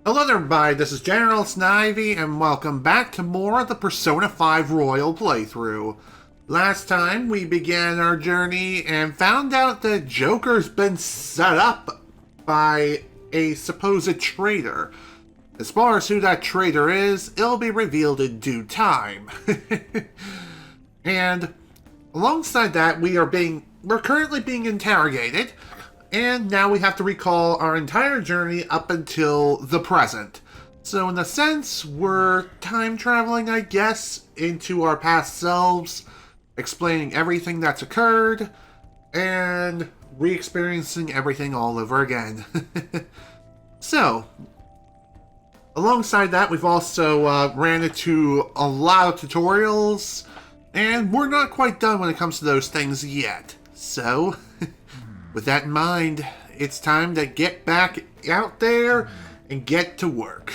Hello there, everybody. This is General Snivy, and welcome back to more of the Persona 5 Royal playthrough. Last time, we began our journey and found out that Joker's been set up by a supposed traitor. As far as who that traitor is, it'll be revealed in due time. And alongside that, we're currently being interrogated. And now we have to recall our entire journey up until the present. So in a sense, we're time traveling, I guess, into our past selves, explaining everything that's occurred, and re-experiencing everything all over again. So, alongside that, we've also ran into a lot of tutorials, and we're not quite done when it comes to those things yet. So, with that in mind, it's time to get back out there and get to work.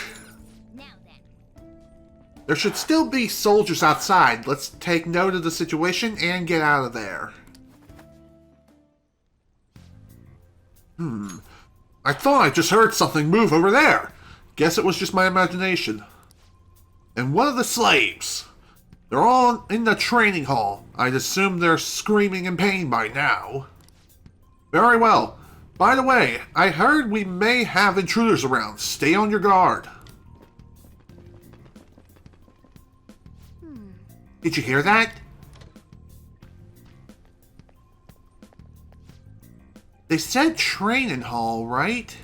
Now then. There should still be soldiers outside. Let's take note of the situation and get out of there. I thought I just heard something move over there. Guess it was just my imagination. And one of the slaves. They're all in the training hall. I'd assume they're screaming in pain by now. Very well. By the way, I heard we may have intruders around. Stay on your guard. Did you hear that? They said training hall, right?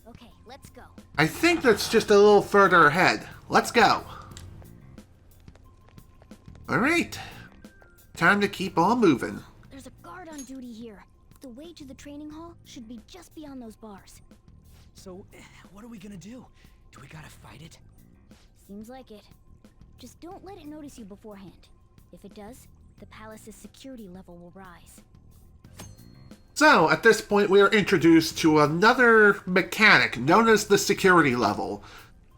Okay, let's go. I think that's just a little further ahead. Let's go. Alright. Time to keep on moving. There's a guard on duty here. The way to the training hall should be just beyond those bars. So, what are we gonna do? Do we gotta fight it? Seems like it. Just don't let it notice you beforehand. If it does, the palace's security level will rise. So, at this point, we are introduced to another mechanic known as the security level.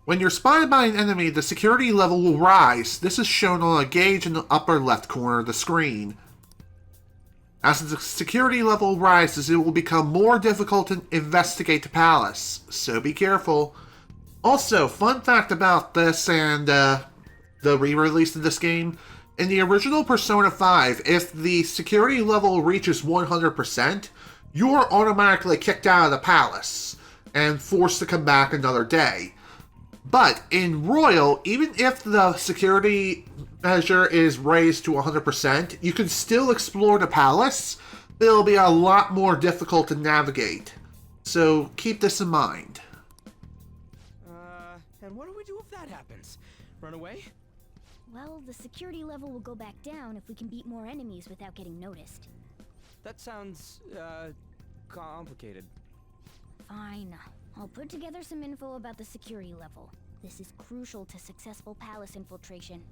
When you're spotted by an enemy, the security level will rise. This is shown on a gauge in the upper left corner of the screen. As the security level rises, it will become more difficult to investigate the palace, so be careful. Also, fun fact about this and the re-release of this game, in the original Persona 5, if the security level reaches 100%, you are automatically kicked out of the palace and forced to come back another day. But in Royal, even if the security measure is raised to 100%, you can still explore the palace, but it'll be a lot more difficult to navigate. So keep this in mind. And what do we do if that happens? Run away? Well, the security level will go back down if we can beat more enemies without getting noticed. That sounds, complicated. Fine. I'll put together some info about the security level. This is crucial to successful palace infiltration.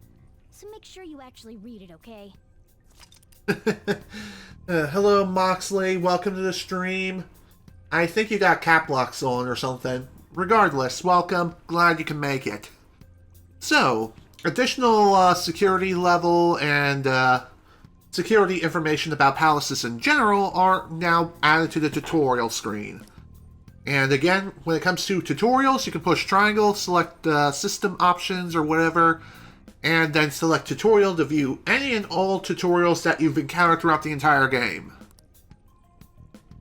So make sure you actually read it, okay? Hello, Moxley. Welcome to the stream. I think you got cap locks on or something. Regardless, welcome. Glad you can make it. So, additional security level and security information about palaces in general are now added to the tutorial screen. And again, when it comes to tutorials, you can push triangle, select system options or whatever, and then select tutorial to view any and all tutorials that you've encountered throughout the entire game.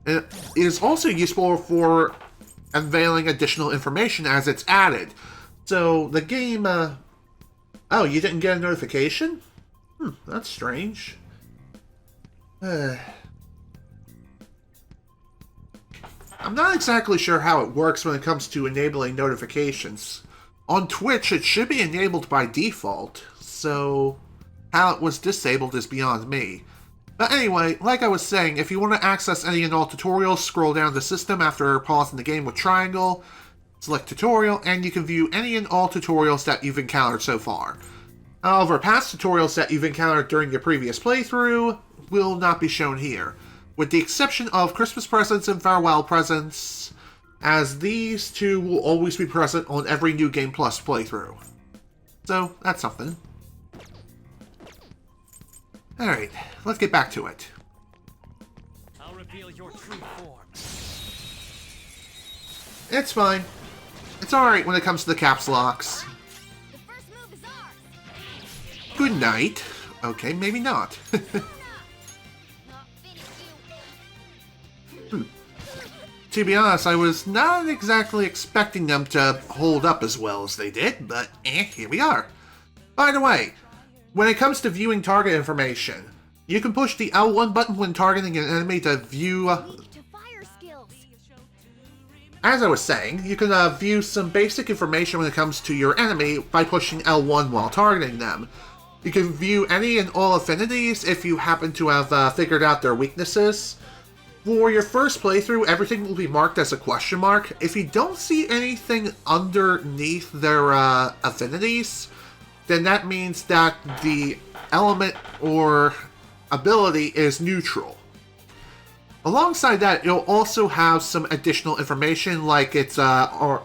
It is also useful for unveiling additional information as it's added. So the game... Oh, you didn't get a notification? That's strange. I'm not exactly sure how it works when it comes to enabling notifications. On Twitch, it should be enabled by default, so how it was disabled is beyond me. But anyway, like I was saying, if you want to access any and all tutorials, scroll down the system after pausing the game with triangle, select tutorial, and you can view any and all tutorials that you've encountered so far. However, past tutorials that you've encountered during your previous playthrough will not be shown here, with the exception of Christmas presents and farewell presents, as these two will always be present on every New Game Plus playthrough. So, that's something. Alright, let's get back to it. I'll reveal your true form. It's fine. It's alright when it comes to the caps locks. The first move is ours. Good night. Okay, maybe not. Not finish you. To be honest, I was not exactly expecting them to hold up as well as they did, but here we are. By the way, when it comes to viewing target information, you can push the L1 button when targeting an enemy to view... Weak to fire skills. As I was saying, you can view some basic information when it comes to your enemy by pushing L1 while targeting them. You can view any and all affinities if you happen to have figured out their weaknesses. For your first playthrough, everything will be marked as a question mark. If you don't see anything underneath their affinities, then that means that the element or ability is neutral. Alongside that, you'll also have some additional information like its Arcana?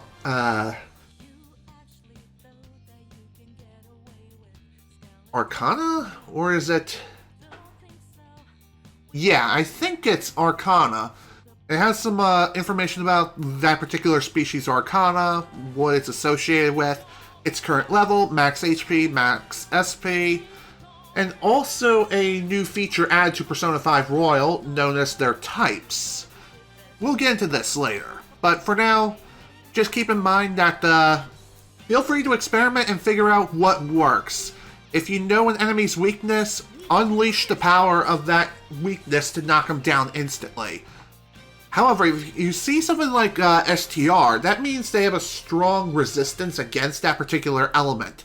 Or is it... Yeah, I think it's Arcana. It has some information about that particular species Arcana, what it's associated with, its current level, max HP, max SP, and also a new feature added to Persona 5 Royal known as their types. We'll get into this later, but for now, just keep in mind that feel free to experiment and figure out what works. If you know an enemy's weakness, unleash the power of that weakness to knock them down instantly. However, if you see something like STR, that means they have a strong resistance against that particular element.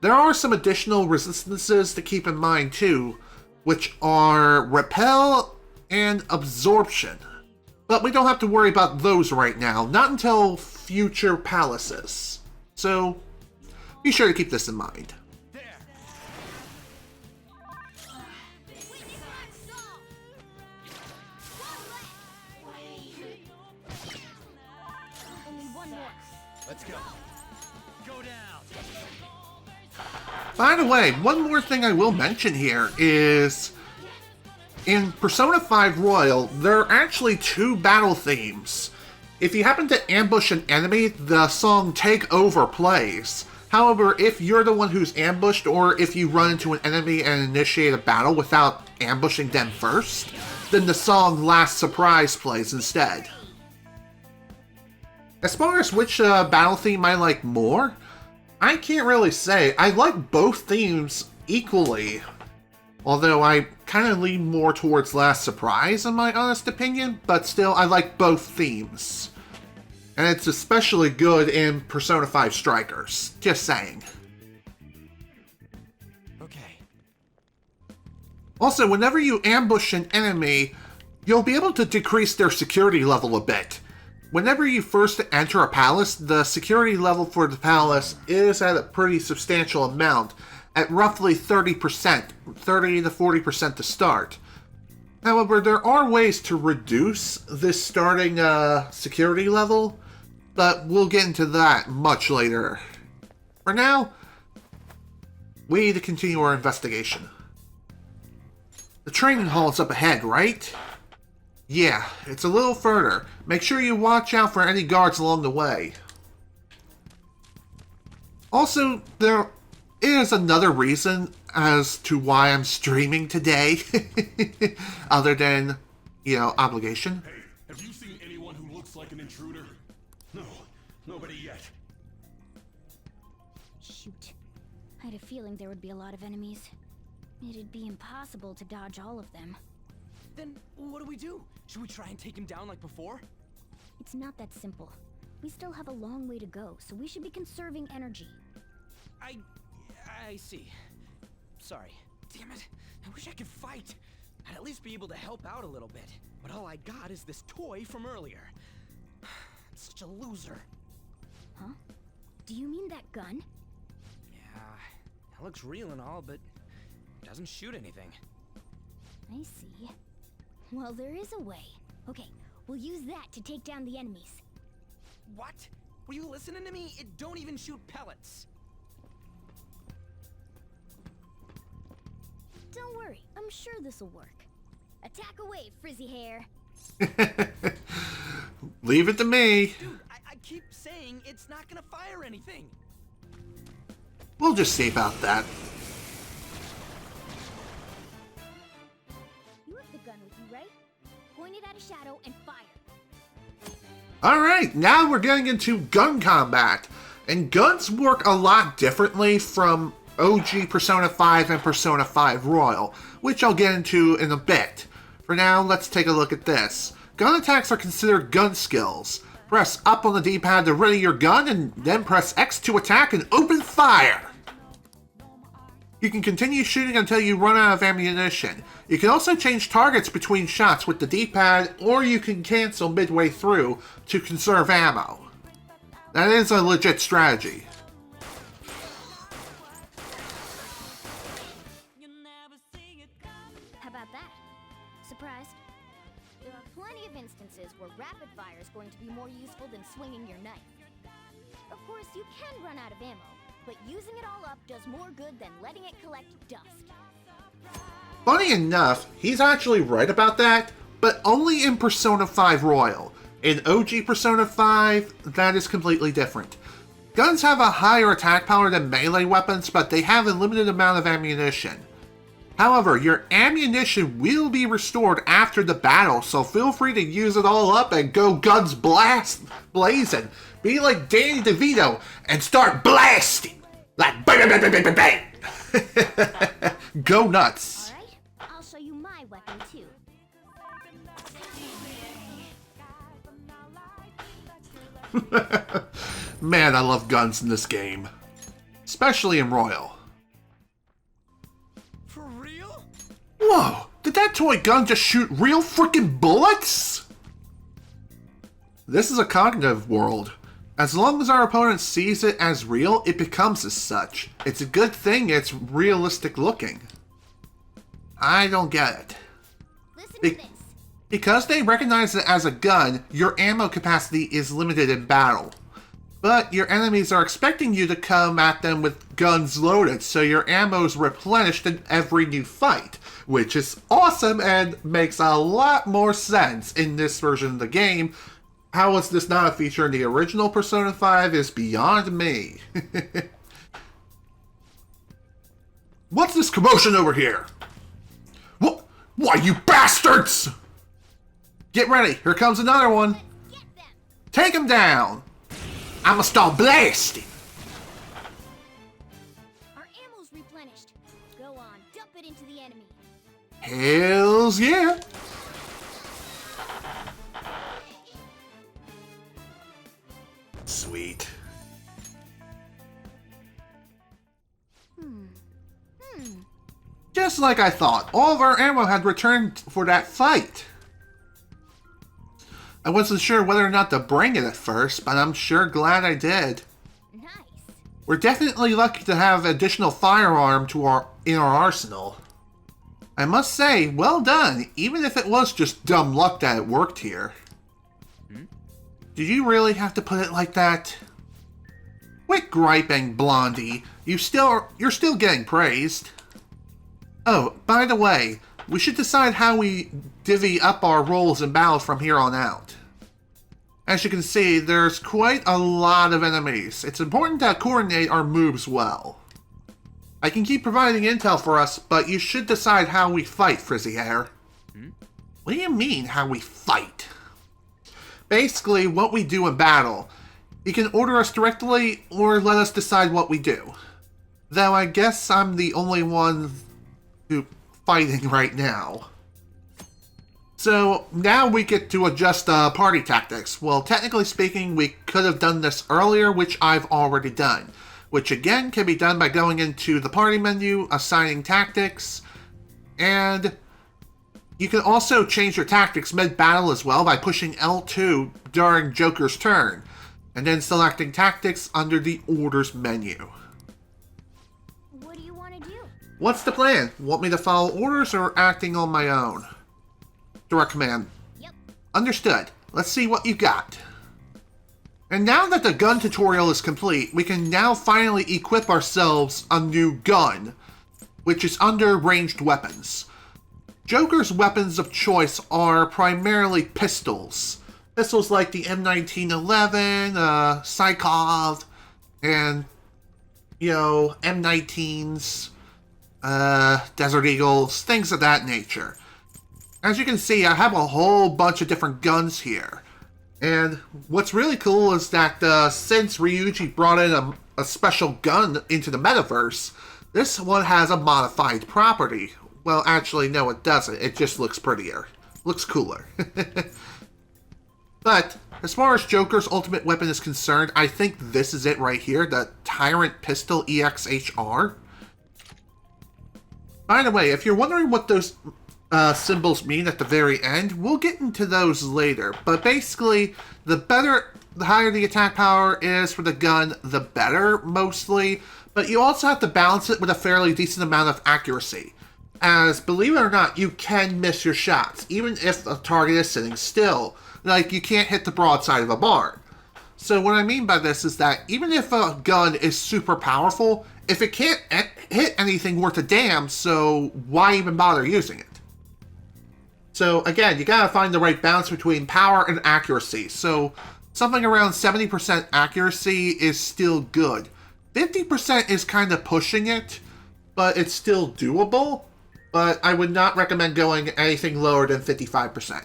There are some additional resistances to keep in mind too, which are Repel and Absorption. But we don't have to worry about those right now, not until future palaces. So, be sure to keep this in mind. Only one more. Let's go. Go down. By the way, one more thing I will mention here is, in Persona 5 Royal, there are actually two battle themes. If you happen to ambush an enemy, the song Take Over plays. However, if you're the one who's ambushed, or if you run into an enemy and initiate a battle without ambushing them first, then the song Last Surprise plays instead. As far as which battle theme I like more, I can't really say. I like both themes equally, although I kind of lean more towards Last Surprise in my honest opinion, but still I like both themes. And it's especially good in Persona 5 Strikers, just saying. Okay. Also, whenever you ambush an enemy, you'll be able to decrease their security level a bit. Whenever you first enter a palace, the security level for the palace is at a pretty substantial amount, at roughly 30%, 30 to 40% to start. However, there are ways to reduce this starting security level, but we'll get into that much later. For now, we need to continue our investigation. The training hall is up ahead, right? Yeah, it's a little further. Make sure you watch out for any guards along the way. Also, there is another reason as to why I'm streaming today, other than, you know, obligation. Hey, have you seen anyone who looks like an intruder? No, nobody yet. Shoot. I had a feeling there would be a lot of enemies. It'd be impossible to dodge all of them. Then what do? Should we try and take him down like before? It's not that simple. We still have a long way to go, so we should be conserving energy. I see. Sorry. Damn it. I wish I could fight. I'd at least be able to help out a little bit. But all I got is this toy from earlier. I'm such a loser. Huh? Do you mean that gun? Yeah, it looks real and all, but it doesn't shoot anything. I see. Well, there is a way. Okay, we'll use that to take down the enemies. What? Were you listening to me? It don't even shoot pellets. Don't worry, I'm sure this'll work. Attack away, frizzy hair. Leave it to me. Dude, I keep saying it's not gonna fire anything. We'll just see about that. You have the gun with you, right? Point it at a shadow and fire. Alright, now we're getting into gun combat. And guns work a lot differently from OG Persona 5 and Persona 5 Royal, which I'll get into in a bit. For now, let's take a look at this. Gun attacks are considered gun skills. Press up on the D-pad to ready your gun, and then press X to attack and open fire! You can continue shooting until you run out of ammunition. You can also change targets between shots with the D-pad, or you can cancel midway through to conserve ammo. That is a legit strategy. How about that? Surprised? There are plenty of instances where rapid fire is going to be more useful than swinging your knife. Of course, you can run out of ammo, but using it all up does more good than letting it collect dust. Funny enough, he's actually right about that, but only in Persona 5 Royal. In OG Persona 5, that is completely different. Guns have a higher attack power than melee weapons, but they have a limited amount of ammunition. However, your ammunition will be restored after the battle, so feel free to use it all up and go guns blazing. Be like Danny DeVito and start blasting! Like bang bang bang bang bang bang! Go nuts! Alright, I'll show you my weapon too. Man, I love guns in this game. Especially in Royal. For real? Whoa! Did that toy gun just shoot real freaking bullets? This is a cognitive world. As long as our opponent sees it as real, it becomes as such. It's a good thing it's realistic looking. I don't get it. Listen to this. Because they recognize it as a gun, your ammo capacity is limited in battle. But your enemies are expecting you to come at them with guns loaded, so your ammo is replenished in every new fight, which is awesome and makes a lot more sense in this version of the game. How is this not a feature in the original Persona 5 is beyond me. What's this commotion over here? What? Why, you bastards! Get ready, here comes another one. Get them. Take him down. I'ma start blasting. Our ammo's replenished. Go on, dump it into the enemy. Hells yeah. Sweet. Just like I thought, all of our ammo had returned for that fight. I wasn't sure whether or not to bring it at first, but I'm sure glad I did. Nice. We're definitely lucky to have additional firearm in our arsenal. I must say, well done, even if it was just dumb luck that it worked here. Did you really have to put it like that? Quit griping, Blondie. You're still getting praised. Oh, by the way, we should decide how we divvy up our roles in battle from here on out. As you can see, there's quite a lot of enemies. It's important to coordinate our moves well. I can keep providing intel for us, but you should decide how we fight, Frizzy Hair. What do you mean, how we fight? Basically, what we do in battle. You can order us directly, or let us decide what we do. Though I guess I'm the only one who fighting right now. So, now we get to adjust party tactics. Well, technically speaking, we could have done this earlier, which I've already done. Which again, can be done by going into the party menu, assigning tactics, and you can also change your tactics mid-battle as well by pushing L2 during Joker's turn, and then selecting tactics under the orders menu. What do you want to do? What's the plan? Want me to follow orders or acting on my own? Direct command. Yep. Understood. Let's see what you got. And now that the gun tutorial is complete, we can now finally equip ourselves a new gun, which is under ranged weapons. Joker's weapons of choice are primarily pistols, Pistols like the M1911, Psychov, and, M19s, Desert Eagles, things of that nature. As you can see, I have a whole bunch of different guns here. And what's really cool is that since Ryuji brought in a special gun into the metaverse, this one has a modified property. Well, actually, no, it doesn't. It just looks prettier. Looks cooler. But, as far as Joker's ultimate weapon is concerned, I think this is it right here, the Tyrant Pistol EXHR. By the way, if you're wondering what those symbols mean at the very end, we'll get into those later. But basically, the higher the attack power is for the gun, the better, mostly. But you also have to balance it with a fairly decent amount of accuracy. As, believe it or not, you can miss your shots, even if a target is sitting still. Like, you can't hit the broadside of a barn. So what I mean by this is that even if a gun is super powerful, if it can't hit anything worth a damn, so why even bother using it? So again, you gotta find the right balance between power and accuracy. So something around 70% accuracy is still good. 50% is kind of pushing it, but it's still doable. But I would not recommend going anything lower than 55%.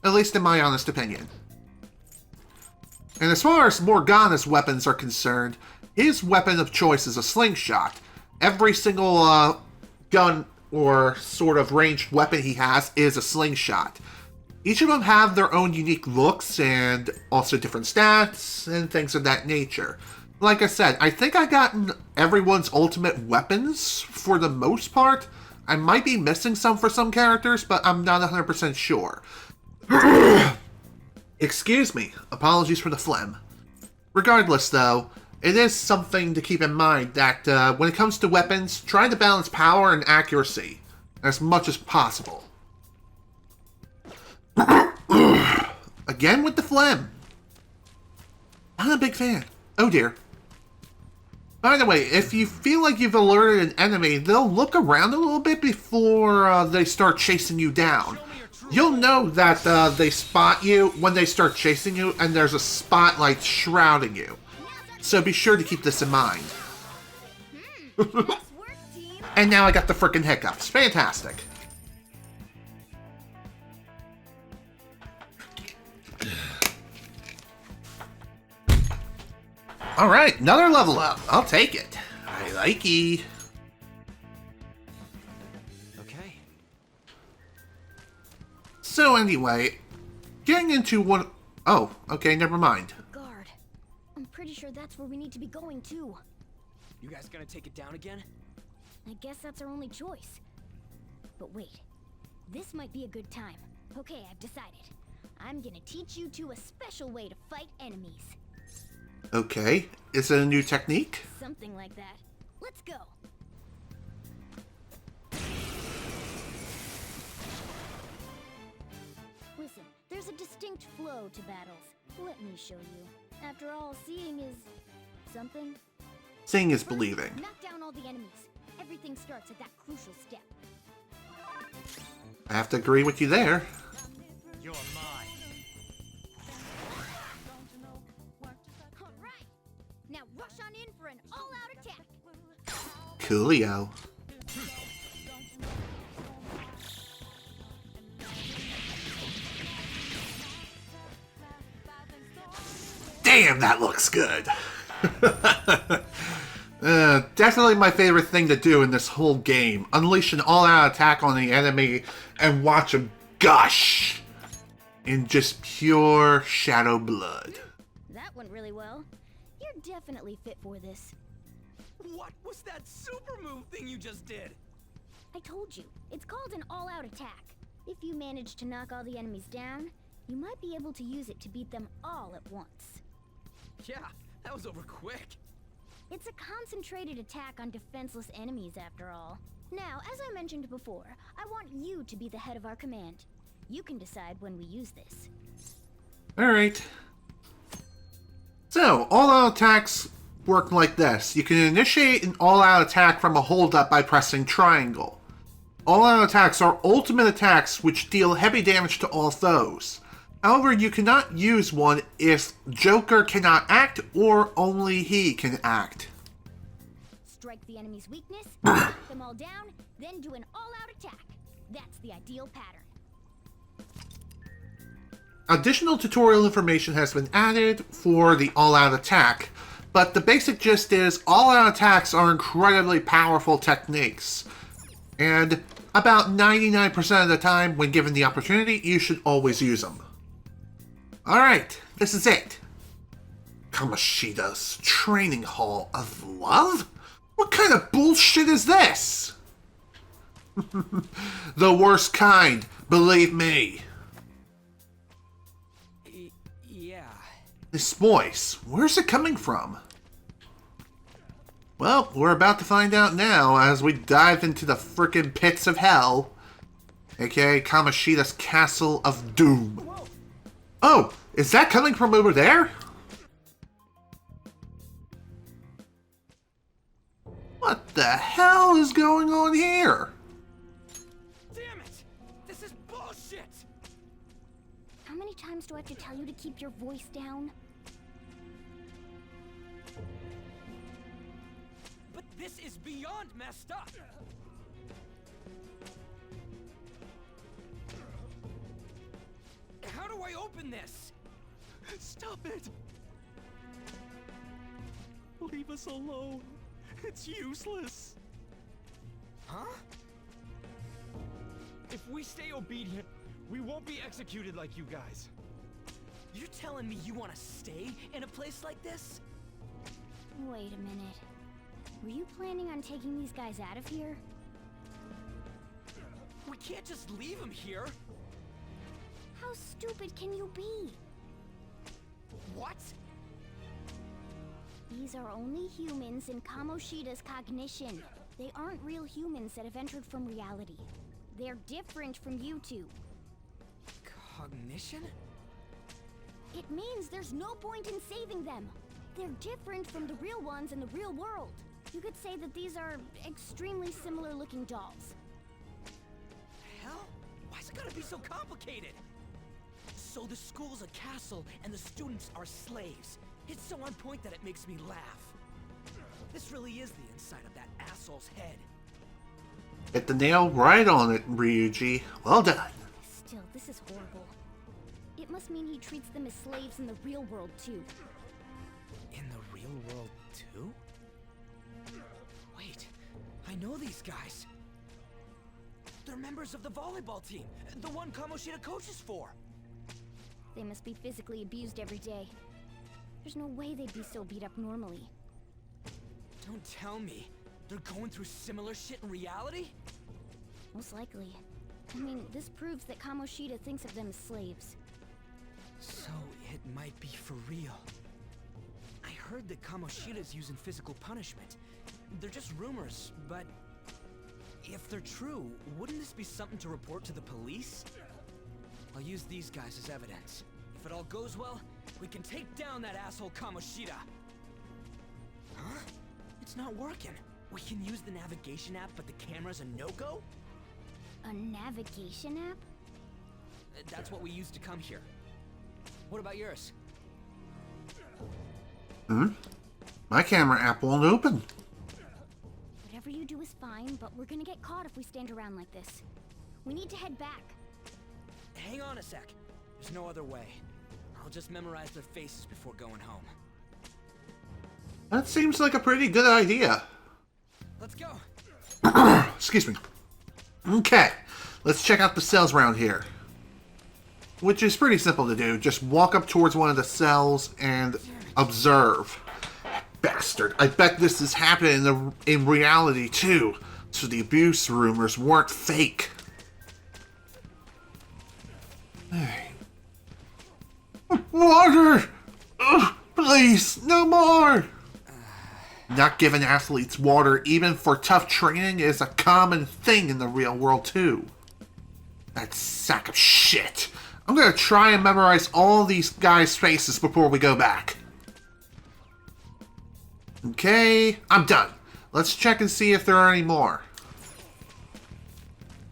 At least in my honest opinion. And as far as Morgana's weapons are concerned, his weapon of choice is a slingshot. Every single gun or sort of ranged weapon he has is a slingshot. Each of them have their own unique looks and also different stats and things of that nature. Like I said, I think I've gotten everyone's ultimate weapons for the most part. I might be missing some for some characters, but I'm not 100% sure. Excuse me. Apologies for the phlegm. Regardless, though, it is something to keep in mind that when it comes to weapons, try to balance power and accuracy as much as possible. Again with the phlegm. I'm a big fan. Oh dear. By the way, if you feel like you've alerted an enemy, they'll look around a little bit before they start chasing you down. You'll know that they spot you when they start chasing you and there's a spotlight shrouding you. So be sure to keep this in mind. And now I got the frickin' hiccups. Fantastic. Alright, another level up. I'll take it. I likey. Okay. So anyway, getting into one... Oh, okay, never mind. The guard. I'm pretty sure that's where we need to be going too. You guys gonna take it down again? I guess that's our only choice. But wait, this might be a good time. Okay, I've decided. I'm gonna teach you two a special way to fight enemies. Okay, is it a new technique? Something like that. Let's go. Listen, there's a distinct flow to battles. Let me show you. After all, seeing is... something. Seeing is believing. Knock down all the enemies. Everything starts at that crucial step. I have to agree with you there. You're mine. Alright! Now rush on in for an all-out attack! Coolio. Damn, that looks good. Definitely my favorite thing to do in this whole game. Unleash an all-out attack on the enemy and watch him gush in just pure shadow blood. That went really well. You're definitely fit for this. What was that super move thing you just did? I told you, it's called an all-out attack. If you manage to knock all the enemies down, you might be able to use it to beat them all at once. Yeah, that was over quick. It's a concentrated attack on defenseless enemies, after all. Now, as I mentioned before, I want you to be the head of our command. You can decide when we use this. Alright. So, all-out attacks work like this. You can initiate an all-out attack from a hold-up by pressing triangle. All-out attacks are ultimate attacks which deal heavy damage to all foes. However, you cannot use one if Joker cannot act or only he can act. Strike the enemy's weakness, knock them all down, then do an all-out attack. That's the ideal pattern. Additional tutorial information has been added for the all-out attack, but the basic gist is all-out attacks are incredibly powerful techniques. And about 99% of the time, when given the opportunity, you should always use them. Alright, this is it. Kamoshida's Training Hall of Love? What kind of bullshit is this? The worst kind, believe me. Yeah. This voice, where's it coming from? Well, we're about to find out now as we dive into the frickin' pits of hell, aka Kamoshida's Castle of Doom. Oh, is that coming from over there? What the hell is going on here? Damn it! This is bullshit! How many times do I have to tell you to keep your voice down? But this is beyond messed up! How do I open this? Stop it! Leave us alone. It's useless. Huh? If we stay obedient, we won't be executed like you guys. You're telling me you want to stay in a place like this? Wait a minute. Were you planning on taking these guys out of here? We can't just leave him here. How stupid can you be? What? These are only humans in Kamoshida's cognition. They aren't real humans that have entered from reality. They're different from you two. Cognition? It means there's no point in saving them. They're different from the real ones in the real world. You could say that these are extremely similar looking dolls. Hell? Why's it gotta be so complicated? So the school's a castle and the students are slaves. It's so on point that it makes me laugh. This really is the inside of that asshole's head. Hit the nail right on it, Ryuji. Well done. Still, this is horrible. It must mean he treats them as slaves in the real world too. In the real world too? Wait, I know these guys. They're members of the volleyball team, the one Kamoshida coaches for. They must be physically abused every day. There's no way they'd be so beat up normally. Don't tell me they're going through similar shit in reality? Most likely. I mean, this proves that Kamoshida thinks of them as slaves. So it might be for real. I heard that Kamoshida's using physical punishment. They're just rumors, but if they're true, wouldn't this be something to report to the police? I'll use these guys as evidence. If it all goes well, we can take down that asshole Kamoshida. Huh? It's not working. We can use the navigation app, but the camera's a no-go? A navigation app? That's what we used to come here. What about yours? My camera app won't open. Whatever you do is fine, but we're gonna get caught if we stand around like this. We need to head back. Hang on a sec. There's no other way. I'll just memorize their faces before going home. That seems like a pretty good idea. Let's go. Excuse me. Okay, let's check out the cells around here. Which is pretty simple to do. Just walk up towards one of the cells and observe. Bastard. I bet this is happening in reality too. So the abuse rumors weren't fake. Hey. Water! Ugh, please, no more! Not giving athletes water, even for tough training, is a common thing in the real world too. That sack of shit. I'm gonna try and memorize all these guys' faces before we go back. Okay, I'm done. Let's check and see if there are any more.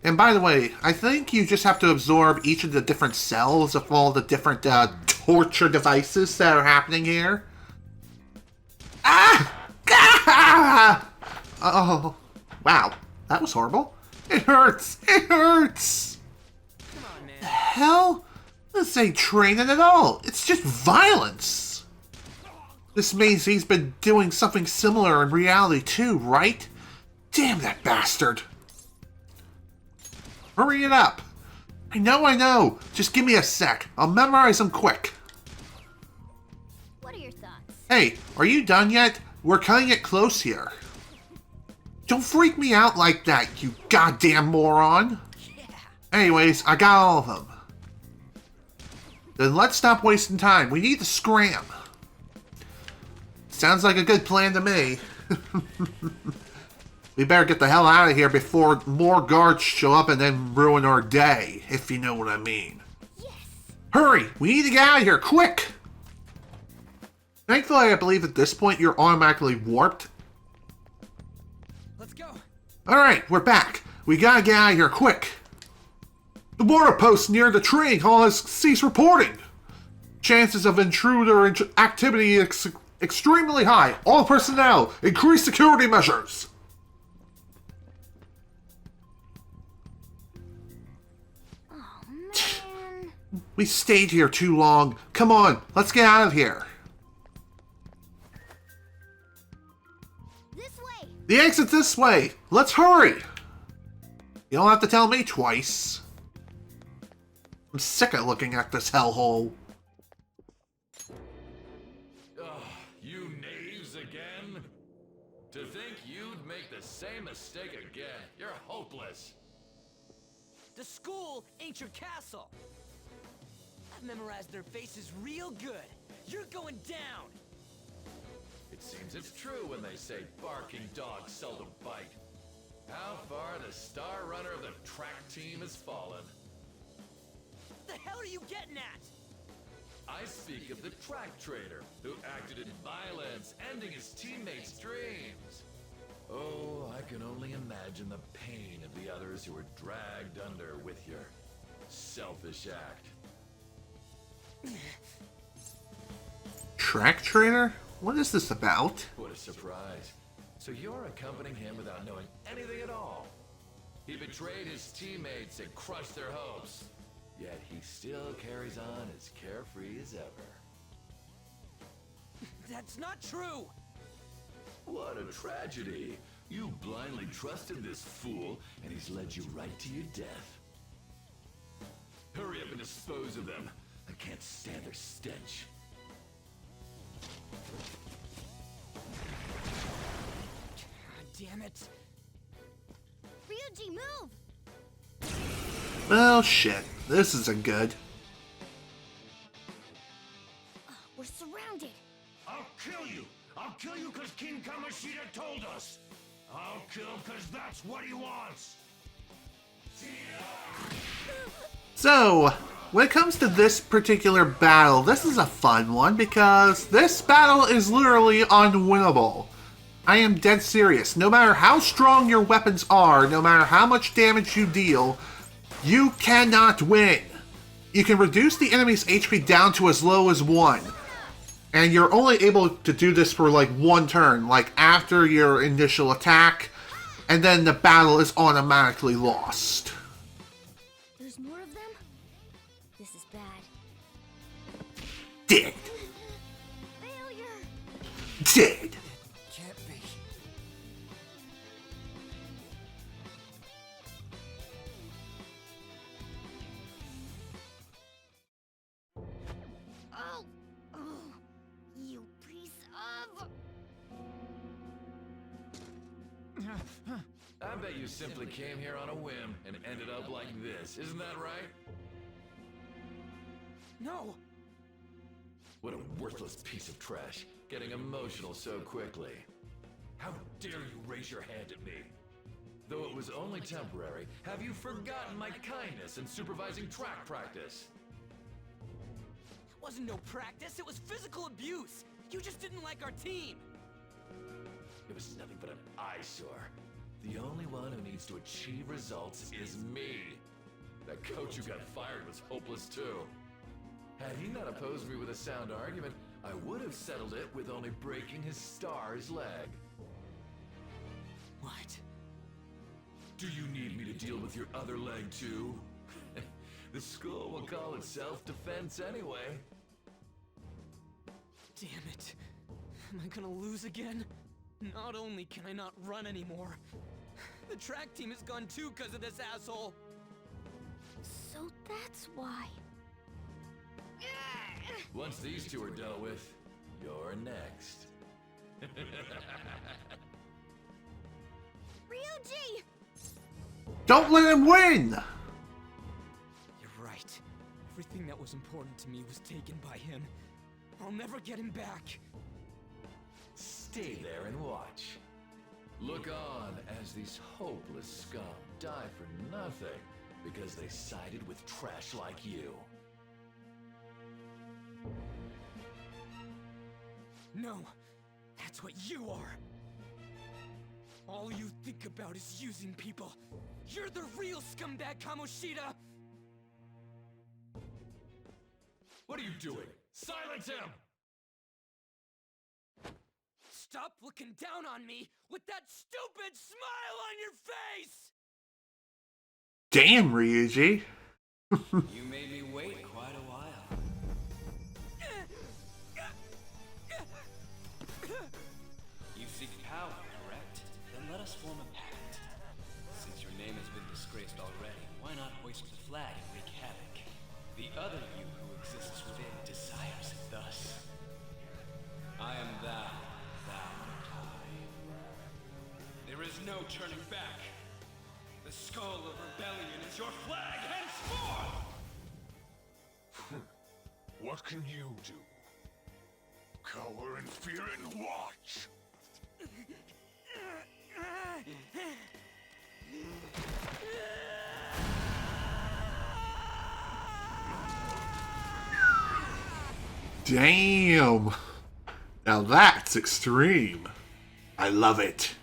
And by the way, I think you just have to absorb each of the different cells of all the different torture devices that are happening here. Ah! Ah! Oh, wow. That was horrible. It hurts. It hurts. Come on, man. The hell? This ain't training at all. It's just violence. This means he's been doing something similar in reality too, right? Damn that bastard. Hurry it up. I know. Just give me a sec. I'll memorize them quick. What are your thoughts? Hey, are you done yet? We're cutting it close here. Don't freak me out like that, you goddamn moron. Yeah. Anyways, I got all of them. Then let's stop wasting time. We need to scram. Sounds like a good plan to me. We better get the hell out of here before more guards show up and then ruin our day, if you know what I mean. Yes! Hurry! We need to get out of here, quick! Thankfully, I believe at this point you're automatically warped. Let's go. Alright, we're back. We gotta get out of here, quick! The border post near the training hall has ceased reporting. Chances of intruder activity extremely high. All personnel, increase security measures. Oh, man. We stayed here too long. Come on, let's get out of here. This way! The exit's this way. Let's hurry. You don't have to tell me twice. I'm sick of looking at this hellhole. You knaves again? To think you'd make the same mistake again. You're hopeless. The school ain't your castle. I've memorized their faces real good. You're going down. It seems it's true when they say barking dogs seldom bite. How far the star runner of the track team has fallen. What the hell are you getting at? I speak of the track trader who acted in violence, ending his teammates' dreams. Oh, I can only imagine the pain of the others who were dragged under with your selfish act. Track trainer? What is this about? What a surprise. So you're accompanying him without knowing anything at all. He betrayed his teammates and crushed their hopes. Yet he still carries on as carefree as ever. That's not true. What a tragedy. You blindly trusted this fool, and he's led you right to your death. Hurry up and dispose of them. I can't stand their stench. Damn it. Ryuji, move! Well, shit. This isn't good. We're surrounded. I'll kill you! I'll kill you because King Kamoshida told us! I'll kill because that's what he wants! So, when it comes to this particular battle, this is a fun one because this battle is literally unwinnable. I am dead serious. No matter how strong your weapons are, no matter how much damage you deal, you cannot win. You can reduce the enemy's HP down to as low as 1. And you're only able to do this for like one turn, like after your initial attack, and then the battle is automatically lost. There's more of them? This is bad. Dead. Failure! Dead. Can't be. Oh! Oh! You piece of... I bet you simply came here on a whim and ended up like this. Isn't that right? No. What a worthless piece of trash, getting emotional so quickly. How dare you raise your hand at me? Though it was only temporary, have you forgotten my kindness in supervising track practice? It wasn't no practice, it was physical abuse. You just didn't like our team. It was nothing but an eyesore. The only one who needs to achieve results is me. That coach who got fired was hopeless too. Had he not opposed me with a sound argument, I would have settled it with only breaking his star's leg. What? Do you need me to deal with your other leg too? The school will call it self-defense anyway. Damn it. Am I gonna lose again? Not only can I not run anymore, the track team is gone too because of this asshole. So that's why. Once these two are dealt with, you're next. Ryuji! Don't let him win! You're right. Everything that was important to me was taken by him. I'll never get him back. Stay there and watch. Look on as these hopeless scum die for nothing because they sided with trash like you. No, that's what you are. All you think about is using people. You're the real scumbag, Kamoshida! What are you doing? Silence him! Stop looking down on me with that stupid smile on your face! Damn, Ryuji. You made me wait quite a while. You seek power, correct? Then let us form a pact. Since your name has been disgraced already, why not hoist the flag and wreak havoc? The other you who exists within desires it thus. I am thou, thou art I. There is no turning back. The skull of rebellion is your flag henceforth! What can you do? Cower in fear and watch! Damn. Now that's extreme. I love it.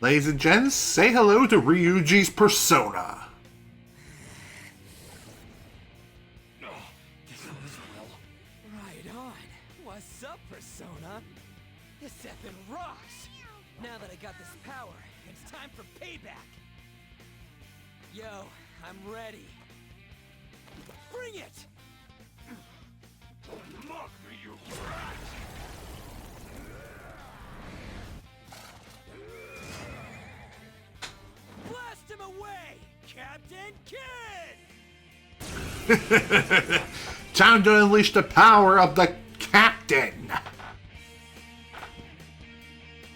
Ladies and gents, say hello to Ryuji's persona. Right on. What's up, Persona? This effing rocks! Now that I got this power, it's time for payback! Yo, I'm ready. Bring it! Mock me, you brat! Blast him away, Captain Kid! Time to unleash the power of the captain.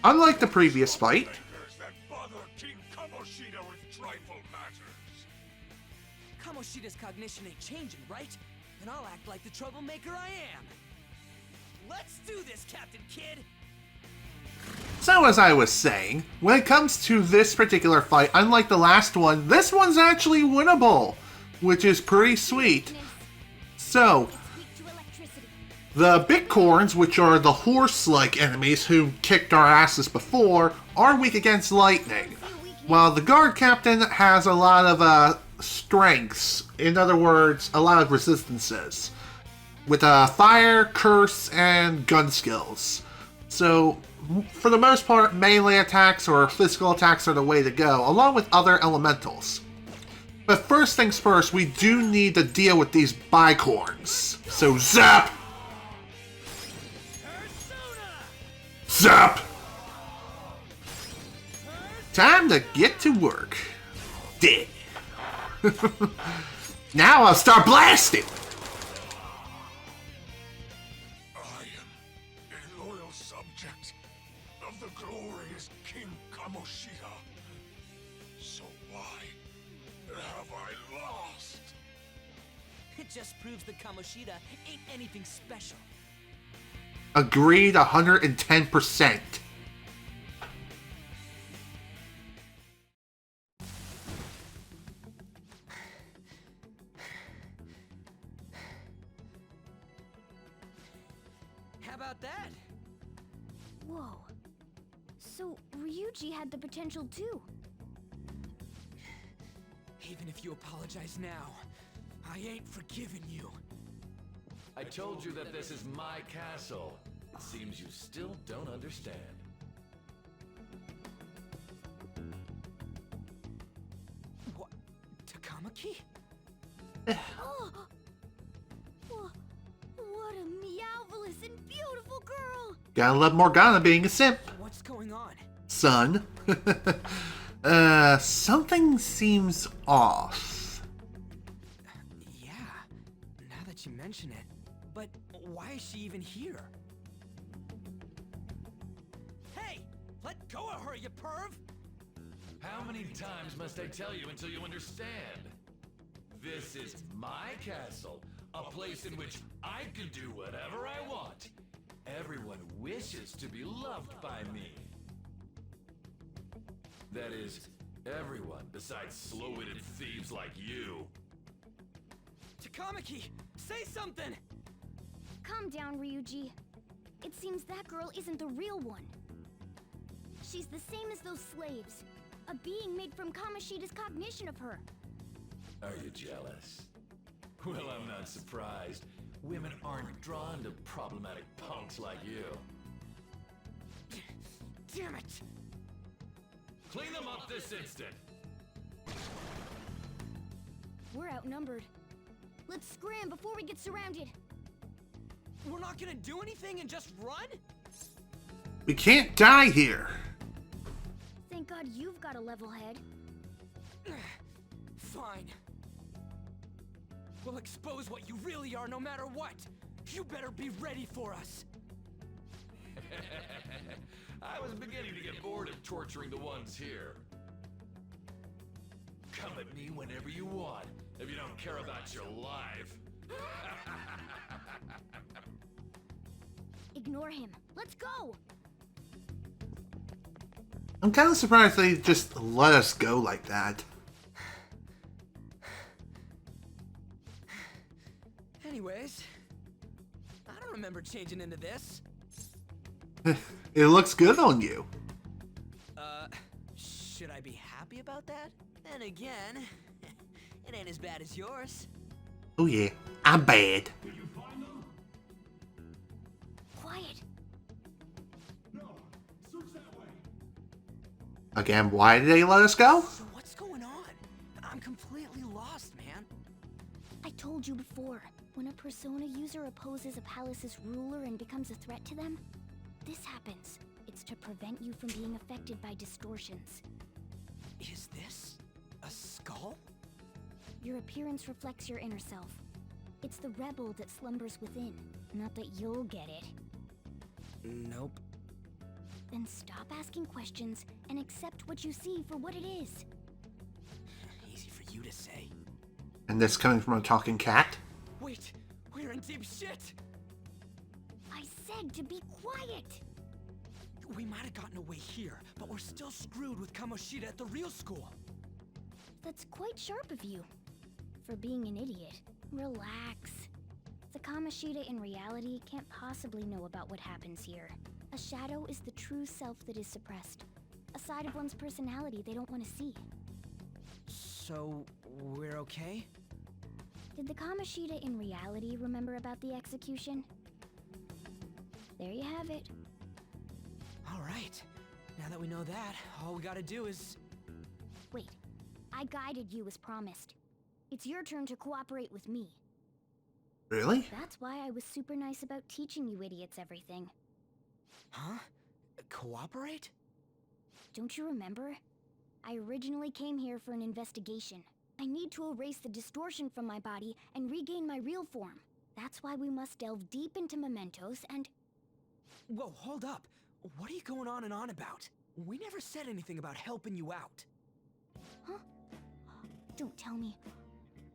Unlike the previous fight, That bother King Kamoshida with trifle matters. Kamoshida's cognition ain't changing, right? And I'll act like the troublemaker I am. Let's do this, Captain Kid! so as I was saying, when it comes to this particular fight, unlike the last one, this one's actually winnable, which is pretty sweet. So, It's weak to electricity. the Bitcorns, which are the horse-like enemies who kicked our asses before, are weak against lightning, while the guard captain has a lot of strengths, in other words, a lot of resistances, with fire, curse, and gun skills. So, for the most part, melee attacks or physical attacks are the way to go, along with other elementals. But first things first, we do need to deal with these bicorns. So zap! Zap! Time to get to work. Dead. Now I'll start blasting! I am a loyal subject of the glorious King Kamoshida. So why have I lost? It just proves that Kamoshida ain't anything special. Agreed 110%. How about that? Whoa. So Ryuji had the potential too. Even if you apologize now, I ain't forgiving you. I told you that this is my castle. It seems you still don't understand. What? Takamaki? Oh! What a meowvelous and beautiful girl! Gotta love Morgana being a simp, What's going on? son. Something seems off. Yeah, now that you mention it. But why is she even here? Hey! Let go of her, you perv! How many times must I tell you until you understand? This is my castle, a place in which I can do whatever I want. Everyone wishes to be loved by me. That is, everyone besides slow-witted thieves like you. Takamaki, say something! Calm down, Ryuji. It seems that girl isn't the real one. She's the same as those slaves. A being made from Kamoshida's cognition of her. Are you jealous? Well, I'm not surprised. Women aren't drawn to problematic punks like you. Damn it! Clean them up this instant! We're outnumbered. Let's scram before we get surrounded. We're not gonna do anything and just run? We can't die here. Thank God you've got a level head. Fine. We'll expose what you really are no matter what. You better be ready for us. I was beginning to get bored of torturing the ones here. Come at me whenever you want, if you don't care about your life. Ignore him. Let's go! I'm kind of surprised they just let us go like that. Anyways, I don't remember changing into this. It looks good on you. Should I be happy about that? Then again, it ain't as bad as yours. Oh yeah, I'm bad. Did you find them? Quiet. No. Search that way. Again, why did they let us go? So what's going on? I'm completely lost, man. I told you before, when a Persona user opposes a palace's ruler and becomes a threat to them, this happens. It's to prevent you from being affected by distortions. Is this a skull? Your appearance reflects your inner self. It's the rebel that slumbers within, not that you'll get it. Nope. Then stop asking questions and accept what you see for what it is. Easy for you to say. And this coming from a talking cat? Wait, we're in deep shit! I said to be quiet! We might have gotten away here, but we're still screwed with Kamoshida at the real school. That's quite sharp of you. For being an idiot. Relax. The Kamoshida in reality can't possibly know about what happens here. A shadow is the true self that is suppressed. A side of one's personality they don't want to see. So, we're okay? Did the Kamoshida in reality remember about the execution? There you have it. Alright. Now that we know that, all we gotta do is... Wait. I guided you as promised. It's your turn to cooperate with me. Really? That's why I was super nice about teaching you idiots everything. Huh? Cooperate? Don't you remember? I originally came here for an investigation. I need to erase the distortion from my body and regain my real form. That's why we must delve deep into mementos and... Whoa, hold up. What are you going on and on about? We never said anything about helping you out. Huh? Don't tell me.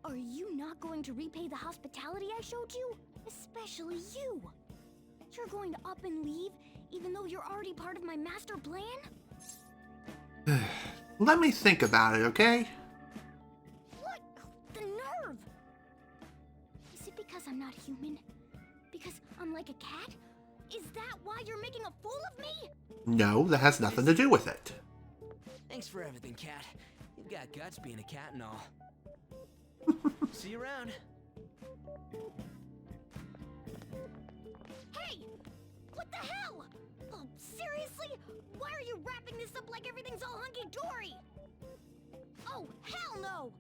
Are you not going to repay the hospitality I showed you? Especially you! You're going to up and leave, even though you're already part of my master plan? Let me think about it, okay? What? The nerve! Is it because I'm not human? Because I'm like a cat? Is that why you're making a fool of me? No, that has nothing to do with it. Thanks for everything, cat. You've got guts being a cat and all. See you around. Hey! What the hell? Oh, seriously? Why are you wrapping this up like everything's all hunky-dory? Oh, hell no!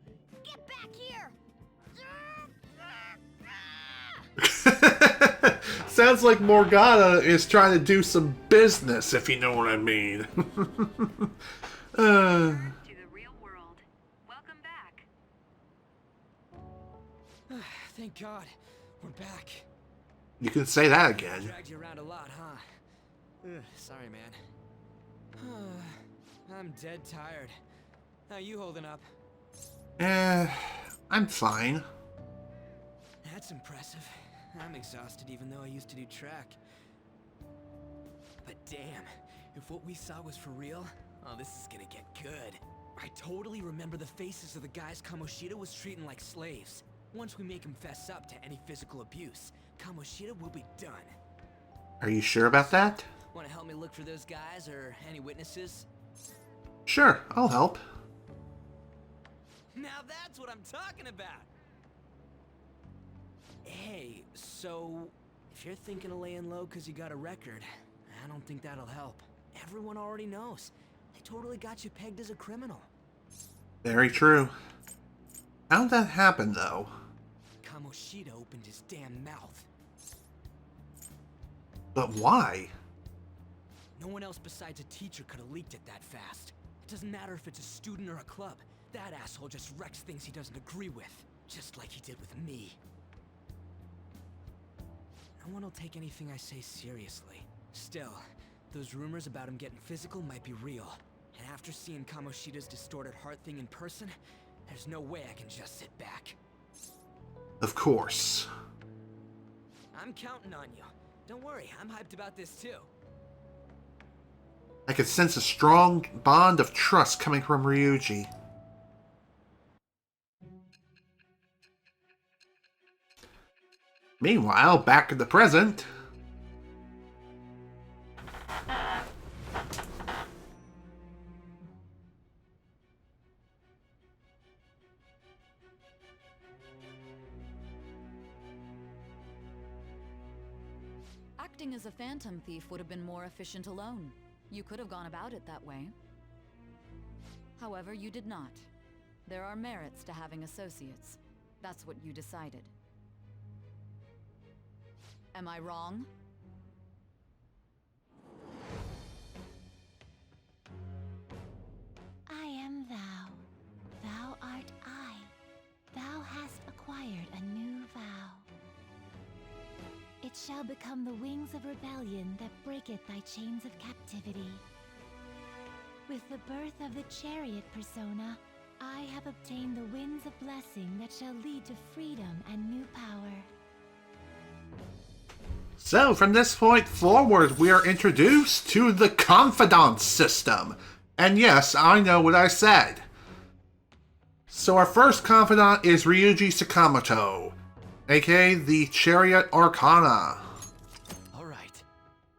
Get back here! Sounds like Morgana is trying to do some business, if you know what I mean. To the real world. Welcome back. Thank God. We're back. You can say that again. Dragged you around a lot, huh? Sorry, man. I'm dead tired. How you holding up? I'm fine. That's impressive. I'm exhausted even though I used to do track. But damn, if what we saw was for real, oh, this is gonna get good. I totally remember the faces of the guys Kamoshida was treating like slaves. Once we make him fess up to any physical abuse, Kamoshida will be done. Are you sure about that? Want to help me look for those guys or any witnesses? Sure, I'll help. Now that's what I'm talking about! Hey, so if you're thinking of laying low because you got a record, I don't think that'll help. Everyone already knows. They totally got you pegged as a criminal. Very true. How'd that happen, though? Kamoshida opened his damn mouth. But why? No one else besides a teacher could have leaked it that fast. It doesn't matter if it's a student or a club. That asshole just wrecks things he doesn't agree with. Just like he did with me. No one will take anything I say seriously. Still, those rumors about him getting physical might be real. And after seeing Kamoshida's distorted heart thing in person, there's no way I can just sit back. Of course. I'm counting on you. Don't worry, I'm hyped about this too. I could sense a strong bond of trust coming from Ryuji. Meanwhile, back in the present... Acting as a phantom thief would have been more efficient alone. You could have gone about it that way. However, you did not. There are merits to having associates. That's what you decided. Am I wrong? I am thou. Thou art I. Thou hast acquired a new vow. It shall become the wings of rebellion that breaketh thy chains of captivity. With the birth of the chariot persona, I have obtained the winds of blessing that shall lead to freedom and new power. So, from this point forward, we are introduced to the Confidants system. And yes, I know what I said. So our first Confidant is Ryuji Sakamoto, aka the Chariot Arcana. Alright.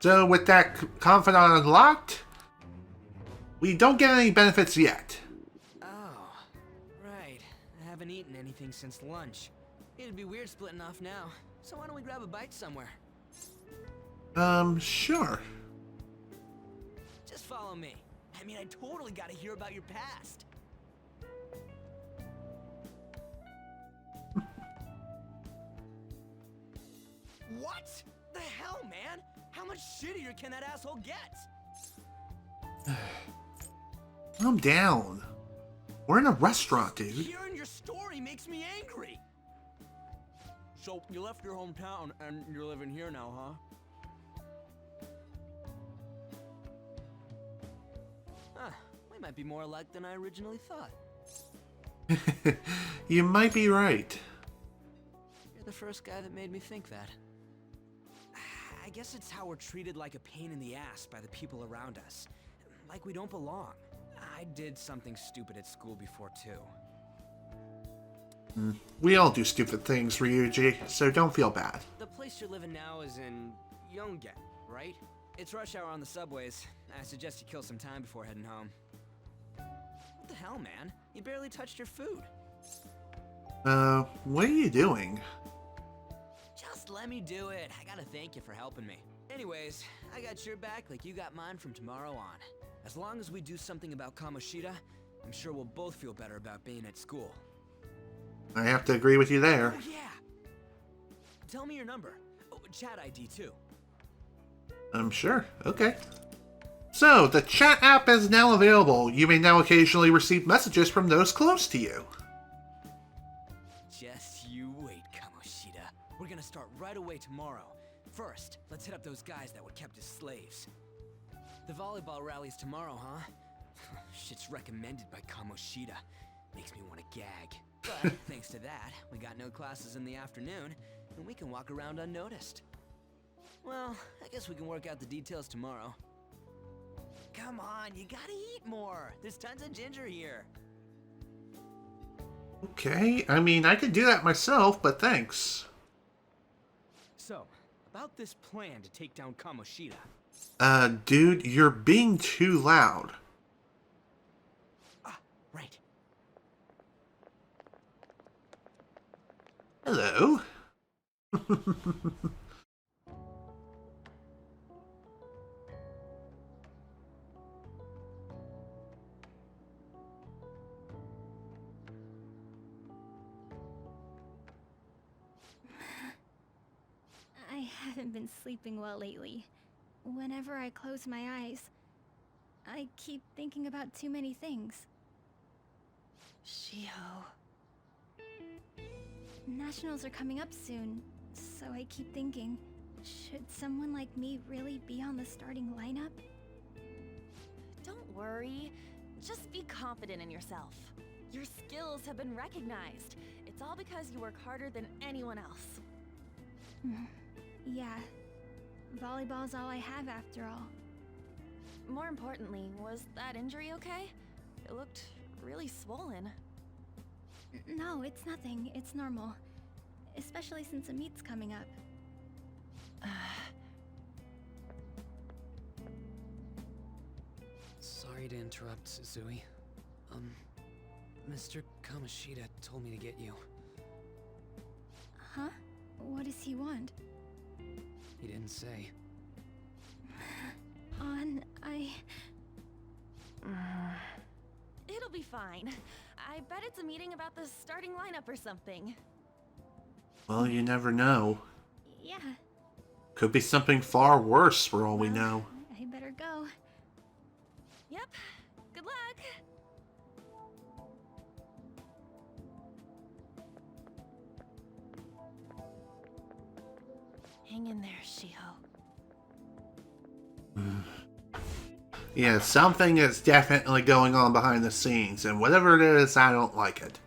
So with that Confidant unlocked, we don't get any benefits yet. Oh, right. I haven't eaten anything since lunch. It'd be weird splitting off now. So why don't we grab a bite somewhere? Sure. Just follow me. I mean, I totally gotta hear about your past. What? The hell, man? How much shittier can that asshole get? Calm down. We're in a restaurant, dude. Hearing your story makes me angry. So, you left your hometown and you're living here now, huh? We might be more alike than I originally thought. You might be right. You're the first guy that made me think that. I guess it's how we're treated like a pain in the ass by the people around us. Like we don't belong. I did something stupid at school before, too. We all do stupid things, Ryuji, so don't feel bad. The place you're living now is in Yongen, right? It's rush hour on the subways. I suggest you kill some time before heading home. What the hell, man? You barely touched your food. What are you doing? Just let me do it. I gotta thank you for helping me. Anyways, I got your back like you got mine from tomorrow on. As long as we do something about Kamoshida, I'm sure we'll both feel better about being at school. I have to agree with you there. Oh, yeah! Tell me your number. Oh, chat ID, too. I'm sure. Okay. So, the chat app is now available. You may now occasionally receive messages from those close to you. Just you wait, Kamoshida. We're gonna start right away tomorrow. First, let's hit up those guys that were kept as slaves. The volleyball rally's tomorrow, huh? Shit's recommended by Kamoshida. Makes me want to gag. But thanks to that, we got no classes in the afternoon, and we can walk around unnoticed. Well, I guess we can work out the details tomorrow. Come on, you gotta eat more. There's tons of ginger here. Okay, I mean, I could do that myself, but thanks. So, about this plan to take down Kamoshida. Dude, you're being too loud. Ah, right. Hello? I haven't been sleeping well lately. Whenever I close my eyes, I keep thinking about too many things. Shiho. Nationals are coming up soon, so I keep thinking, should someone like me really be on the starting lineup? Don't worry. Just be confident in yourself. Your skills have been recognized. It's all because you work harder than anyone else. Yeah. Volleyball's all I have after all. More importantly, was that injury okay? It looked really swollen. No, it's nothing. It's normal. Especially since a meet's coming up. Sorry to interrupt, Suzui. Mr. Kamoshida told me to get you. Huh? What does he want? He didn't say. It'll be fine. I bet it's a meeting about the starting lineup or something. Well, you never know. Yeah. Could be something far worse for all we know. I better go. Yep. Good luck. Hang in there, Shiho. Yeah, something is definitely going on behind the scenes, and whatever it is, I don't like it.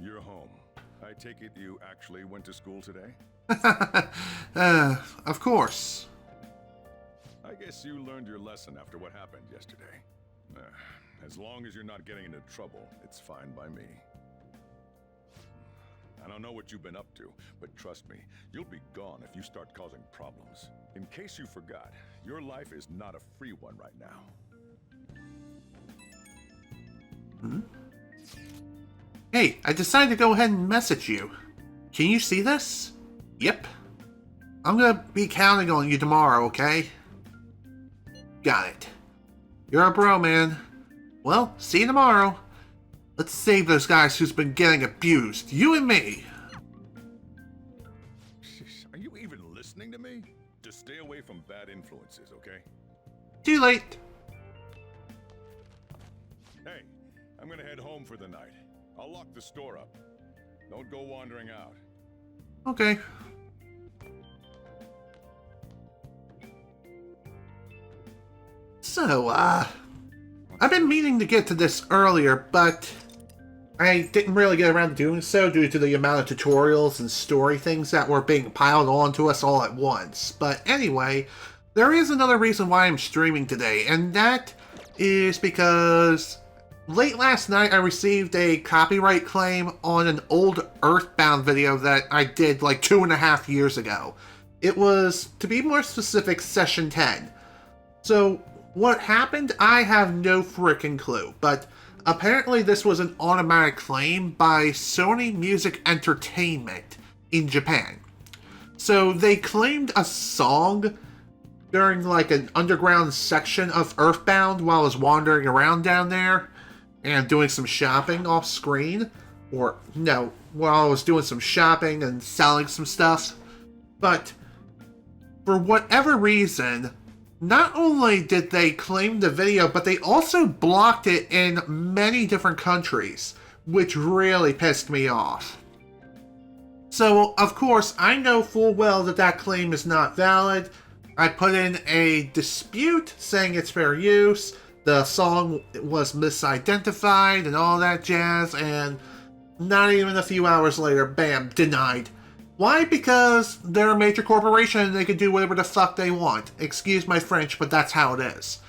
You're home. I take it you actually went to school today? Of course. I guess you learned your lesson after what happened yesterday. As long as you're not getting into trouble, it's fine by me. I don't know what you've been up to, but trust me, you'll be gone if you start causing problems. In case you forgot, your life is not a free one right now. Hey, I decided to go ahead and message you. Can you see this? Yep. I'm gonna be counting on you tomorrow, okay? Got it. You're a bro, man. Well, see you tomorrow. Let's save those guys who's been getting abused. You and me. Are you even listening to me? Just stay away from bad influences, okay? Too late. Hey, I'm gonna head home for the night. I'll lock the store up. Don't go wandering out. Okay. So, I've been meaning to get to this earlier, but I didn't really get around to doing so due to the amount of tutorials and story things that were being piled on to us all at once. But anyway, there is another reason why I'm streaming today, and that is because late last night I received a copyright claim on an old Earthbound video that I did like 2.5 years ago. It was, to be more specific, Session 10. So, what happened, I have no frickin' clue, but apparently this was an automatic claim by Sony Music Entertainment in Japan. So, they claimed a song during like an underground section of Earthbound while I was wandering around down there and doing some shopping off screen. Or, no, while I was doing some shopping and selling some stuff. But, for whatever reason, not only did they claim the video, but they also blocked it in many different countries, which really pissed me off. So, of course, I know full well that that claim is not valid. I put in a dispute saying it's fair use, the song was misidentified and all that jazz, and not even a few hours later, bam, denied. Why? Because they're a major corporation and they can do whatever the fuck they want. Excuse my French, but that's how it is.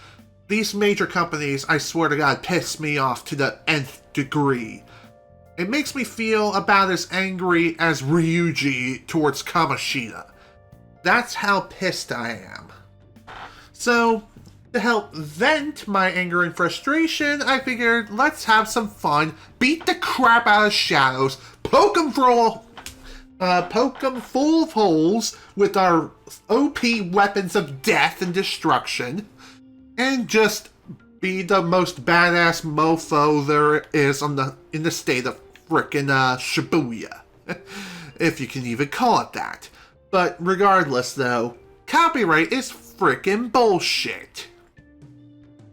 These major companies, I swear to God, piss me off to the nth degree. It makes me feel about as angry as Ryuji towards Kamoshida. That's how pissed I am. So, to help vent my anger and frustration, I figured let's have some fun, beat the crap out of Shadows, poke them full of holes with our OP weapons of death and destruction, and just be the most badass mofo there is in the state of frickin' Shibuya, if you can even call it that. But regardless, though, copyright is frickin' bullshit.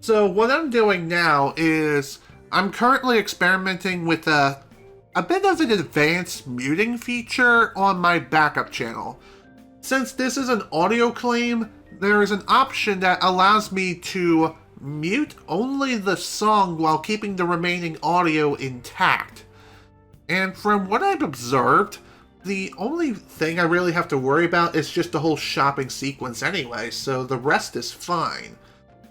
So what I'm doing now is I'm currently experimenting with a bit of an advanced muting feature on my backup channel. Since this is an audio claim, there is an option that allows me to mute only the song while keeping the remaining audio intact. And from what I've observed, the only thing I really have to worry about is just the whole shopping sequence anyway, so the rest is fine.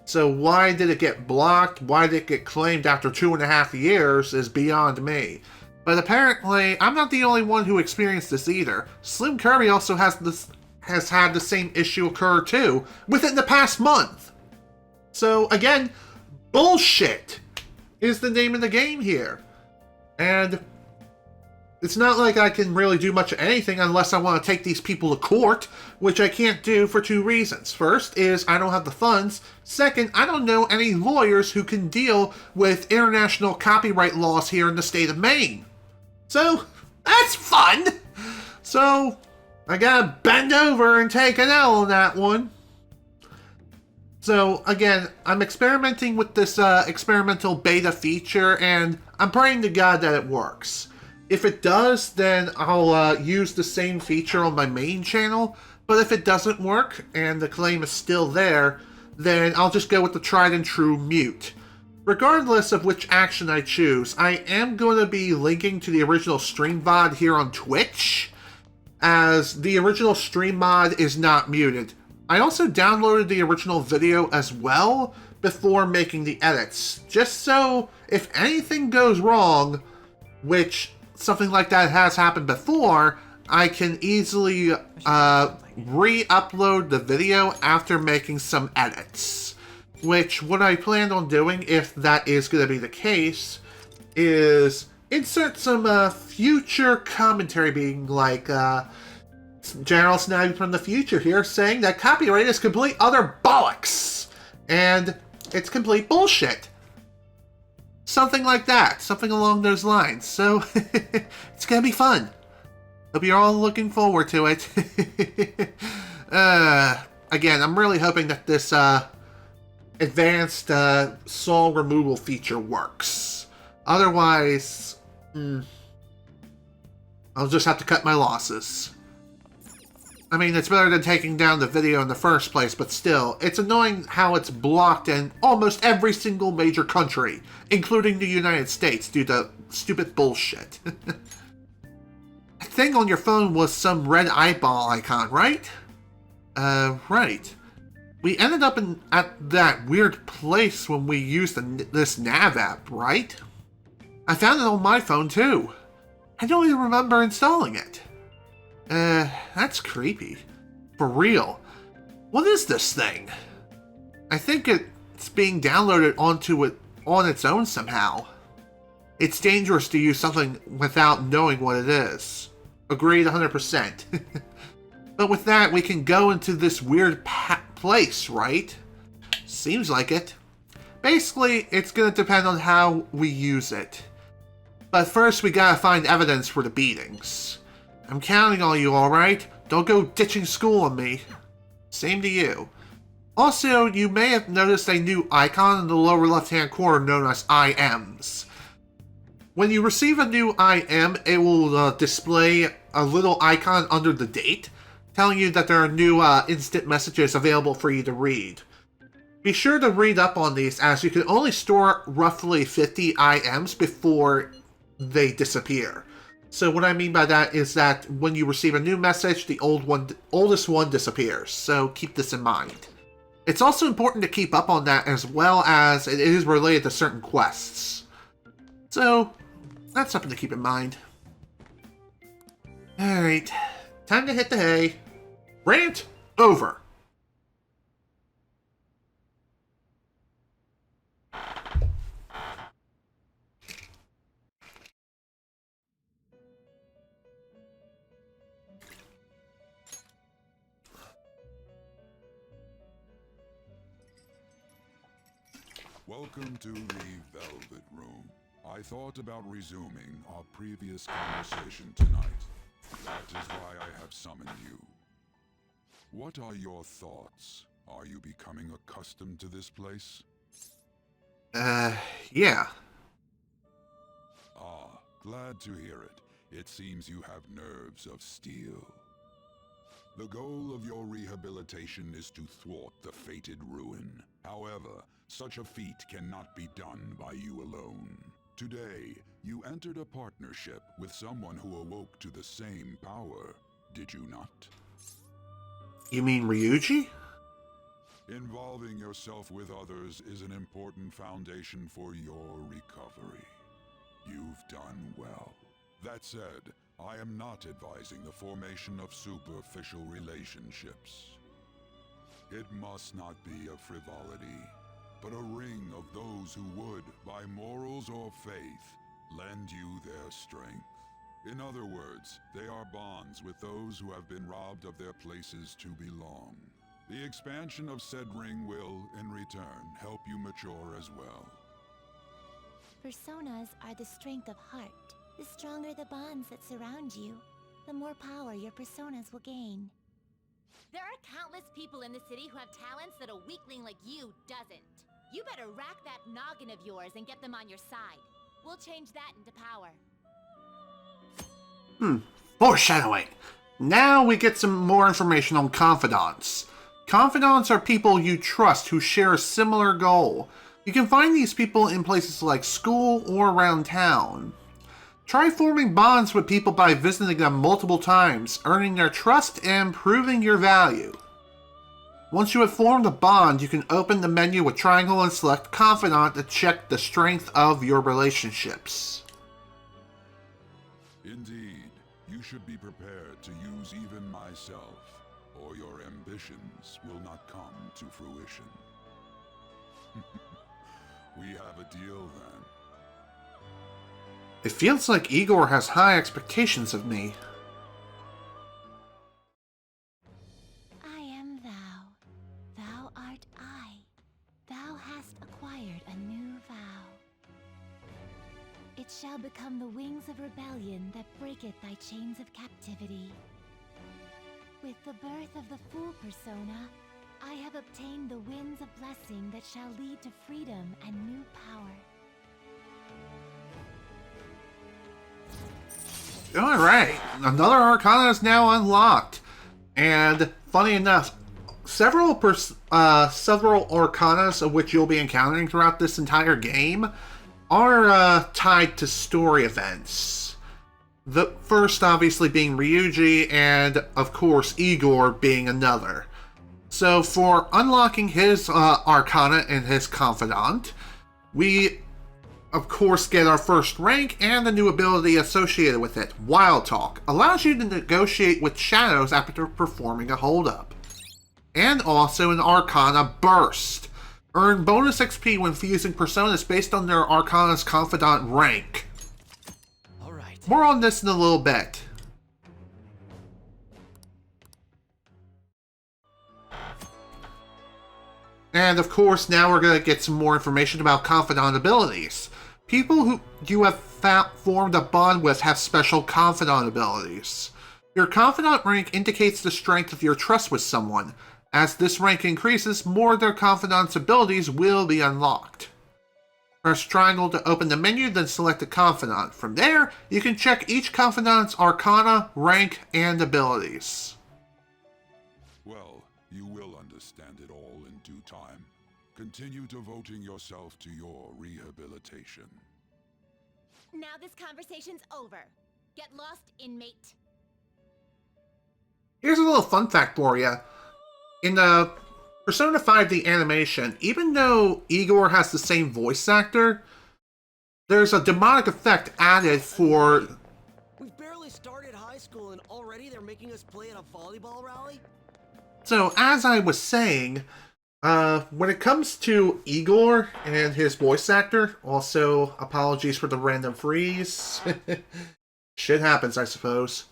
So why did it get blocked, why did it get claimed after 2.5 years is beyond me. But apparently, I'm not the only one who experienced this either. Slim Kirby also has had the same issue occur too, within the past month. So again, bullshit is the name of the game here. And it's not like I can really do much of anything unless I want to take these people to court, which I can't do for 2 reasons. First is I don't have the funds. Second, I don't know any lawyers who can deal with international copyright laws here in the state of Maine. So, that's fun! So, I gotta bend over and take an L on that one. So, again, I'm experimenting with this experimental beta feature, and I'm praying to God that it works. If it does, then I'll use the same feature on my main channel, but if it doesn't work, and the claim is still there, then I'll just go with the tried and true mute. Regardless of which action I choose, I am going to be linking to the original stream VOD here on Twitch, as the original stream mod is not muted. I also downloaded the original video as well before making the edits, just so if anything goes wrong, which something like that has happened before, I can easily re-upload the video after making some edits. Which, what I plan on doing, if that is going to be the case, is insert some future commentary being like, General Snivy from the future here saying that copyright is complete utter bollocks, and it's complete bullshit. Something like that. Something along those lines. So, it's gonna be fun. Hope you're all looking forward to it. Again, I'm really hoping that this advanced soul removal feature works. Otherwise, I'll just have to cut my losses. I mean, it's better than taking down the video in the first place, but still, it's annoying how it's blocked in almost every single major country, including the United States, due to stupid bullshit. That thing on your phone was some red eyeball icon, right? Right. We ended up at that weird place when we used this nav app, right? I found it on my phone, too. I don't even remember installing it. That's creepy. For real. What is this thing? I think it's being downloaded onto it on its own somehow. It's dangerous to use something without knowing what it is. Agreed 100%. But with that, we can go into this weird place, right? Seems like it. Basically, it's gonna depend on how we use it. But first, we gotta find evidence for the beatings. I'm counting on you, alright? Don't go ditching school on me. Same to you. Also, you may have noticed a new icon in the lower left-hand corner known as IMs. When you receive a new IM, it will display a little icon under the date, telling you that there are new instant messages available for you to read. Be sure to read up on these, as you can only store roughly 50 IMs before they disappear. So what I mean by that is that when you receive a new message, the oldest one disappears. So keep this in mind. It's also important to keep up on that, as well as it is related to certain quests. So that's something to keep in mind. Alright, time to hit the hay. Rant over. Welcome to the Velvet Room. I thought about resuming our previous conversation tonight. That is why I have summoned you. What are your thoughts? Are you becoming accustomed to this place? Yeah. Ah, glad to hear it. It seems you have nerves of steel. The goal of your rehabilitation is to thwart the fated ruin. However, such a feat cannot be done by you alone. Today, you entered a partnership with someone who awoke to the same power, did you not? You mean Ryuji? Involving yourself with others is an important foundation for your recovery. You've done well. That said, I am not advising the formation of superficial relationships. It must not be a frivolity, but a ring of those who would, by morals or faith, lend you their strength. In other words, they are bonds with those who have been robbed of their places to belong. The expansion of said ring will, in return, help you mature as well. Personas are the strength of heart. The stronger the bonds that surround you, the more power your personas will gain. There are countless people in the city who have talents that a weakling like you doesn't. You better rack that noggin of yours and get them on your side. We'll change that into power. Foreshadowing. Now we get some more information on Confidants. Confidants are people you trust who share a similar goal. You can find these people in places like school or around town. Try forming bonds with people by visiting them multiple times, earning their trust and proving your value. Once you have formed a bond, you can open the menu with triangle and select Confidant to check the strength of your relationships. Indeed, you should be prepared to use even myself, or your ambitions will not come to fruition. We have a deal then. It feels like Igor has high expectations of me. I am thou. Thou art I. Thou hast acquired a new vow. It shall become the wings of rebellion that breaketh thy chains of captivity. With the birth of the Fool persona, I have obtained the winds of blessing that shall lead to freedom and new power. Alright, another Arcana is now unlocked. And, funny enough, several Arcanas of which you'll be encountering throughout this entire game are tied to story events. The first, obviously, being Ryuji, and, of course, Igor being another. So, for unlocking his Arcana and his Confidant, we of course, get our first rank and the new ability associated with it, Wild Talk. Allows you to negotiate with shadows after performing a holdup. And also an Arcana Burst. Earn bonus XP when fusing personas based on their Arcana's Confidant rank. Alright. More on this in a little bit. And of course, now we're going to get some more information about Confidant Abilities. People who you have formed a bond with have special Confidant Abilities. Your Confidant rank indicates the strength of your trust with someone. As this rank increases, more of their Confidant's abilities will be unlocked. Press triangle to open the menu, then select a Confidant. From there, you can check each Confidant's Arcana, rank, and abilities. Well, you will understand it all in due time. Continue devoting yourself to your rehabilitation. Now this conversation's over. Get lost, inmate. Here's a little fun fact for you. In the Persona 5 the animation, even though Igor has the same voice actor, there's a demonic effect added for... We've barely started high school and already they're making us play at a volleyball rally? So, as I was saying, when it comes to Igor and his voice actor, also apologies for the random freeze. Shit happens, I suppose.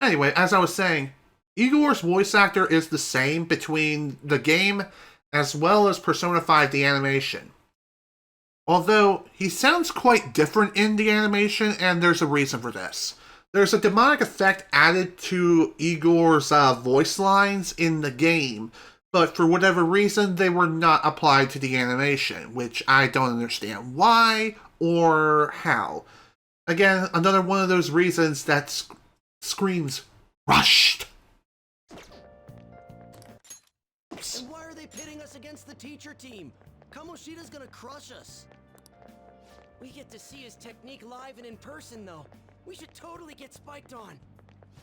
Anyway, as I was saying, Igor's voice actor is the same between the game as well as Persona 5 the animation. Although, he sounds quite different in the animation, and there's a reason for this. There's a demonic effect added to Igor's voice lines in the game, but for whatever reason, they were not applied to the animation, which I don't understand why or how. Again, another one of those reasons that screams rushed. And why are they pitting us against the teacher team? Kamoshida's gonna crush us. We get to see his technique live and in person, though. We should totally get spiked on.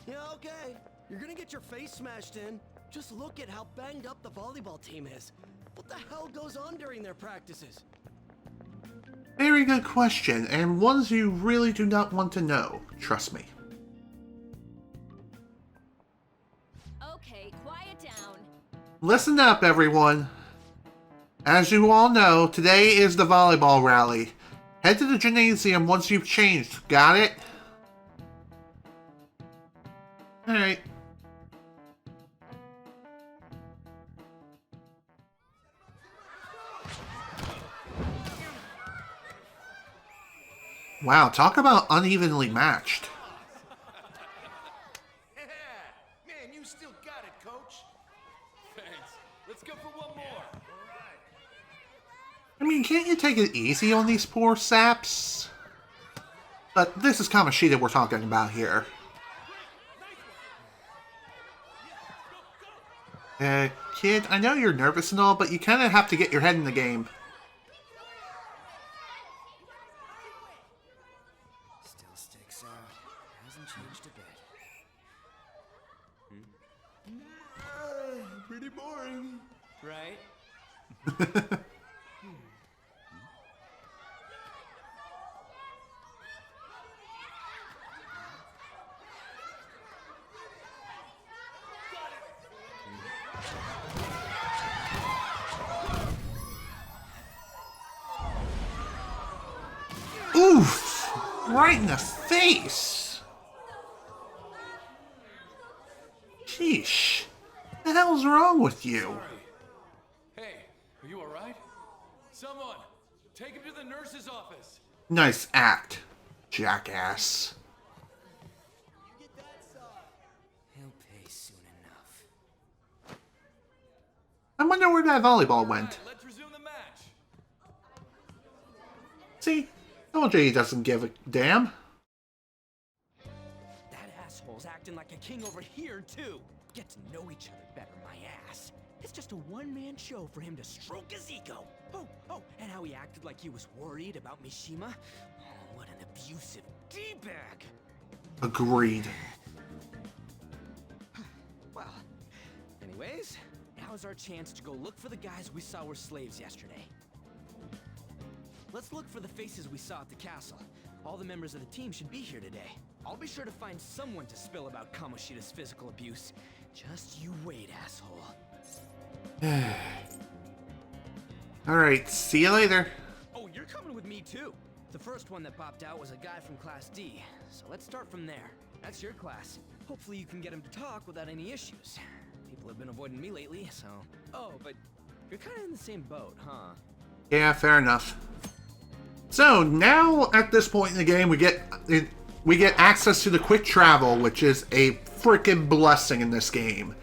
Yeah, okay. You're gonna get your face smashed in. Just look at how banged up the volleyball team is. What the hell goes on during their practices? Very good question, and ones you really do not want to know. Trust me. Okay, quiet down. Listen up, everyone. As you all know, today is the volleyball rally. Head to the gymnasium once you've changed. Got it? Alright. Wow, talk about unevenly matched. Man, you still got it, coach. Thanks. Let's go for one more. I mean, can't you take it easy on these poor saps? But this is Kamoshida we're talking about here. Kid, I know you're nervous and all, but you kind of have to get your head in the game. Still sticks out. Hasn't changed a bit. Pretty boring. Right? Oof! Right in the face! Sheesh. What the hell's wrong with you? Hey, are you alright? Someone, take him to the nurse's office. Nice act, jackass. He'll pay soon enough. I wonder where that volleyball went. Alright, let's resume the match. See? Told you he doesn't give a damn. That asshole's acting like a king over here, too. Get to know each other better, my ass. It's just a one-man show for him to stroke his ego. Oh, and how he acted like he was worried about Mishima. Oh, what an abusive D-bag. Agreed. Well, anyways, now's our chance to go look for the guys we saw were slaves yesterday. let's look for the faces we saw at the castle. All the members of the team should be here today. I'll be sure to find someone to spill about Kamoshida's physical abuse. Just you wait, asshole. Alright, see you later. Oh, you're coming with me too. The first one that popped out was a guy from Class D, so let's start from there. That's your class. Hopefully you can get him to talk without any issues. People have been avoiding me lately, so... Oh, but you're kind of in the same boat, huh? Yeah, fair enough. So, now, at this point in the game, we get access to the quick travel, which is a freaking blessing in this game.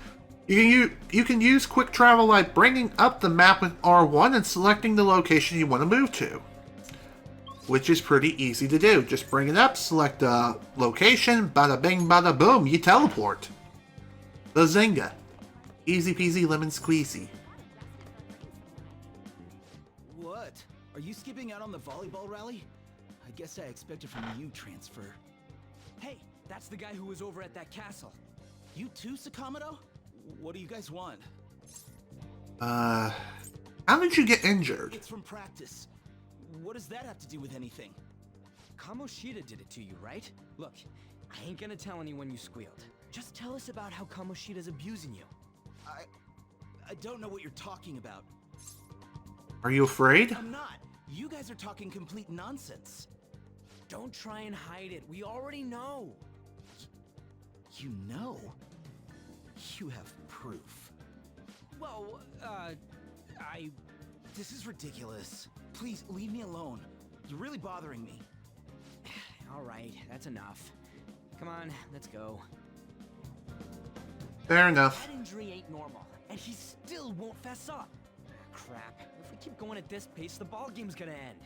You can use quick travel by bringing up the map with R1 and selecting the location you want to move to. Which is pretty easy to do. Just bring it up, select the location, bada bing, bada boom, you teleport. Bazinga. Easy peasy lemon squeezy. What? Are you skipping out on the volleyball rally? I guess I expected from you transfer. Hey, that's the guy who was over at that castle. You too, Sakamoto? What do you guys want? How did you get injured? It's from practice. What does that have to do with anything? Kamoshida did it to you, right? Look, I ain't gonna tell anyone you squealed. Just tell us about how Kamoshida's abusing you. I don't know what you're talking about. Are you afraid? I'm not. You guys are talking complete nonsense. Don't try and hide it. We already know. You know? You have proof. Well, This is ridiculous. Please, leave me alone. You're really bothering me. All right, that's enough. Come on, let's go. Fair enough. That injury ain't normal, and he still won't fess up. Crap. If we keep going at this pace, the ball game's gonna end.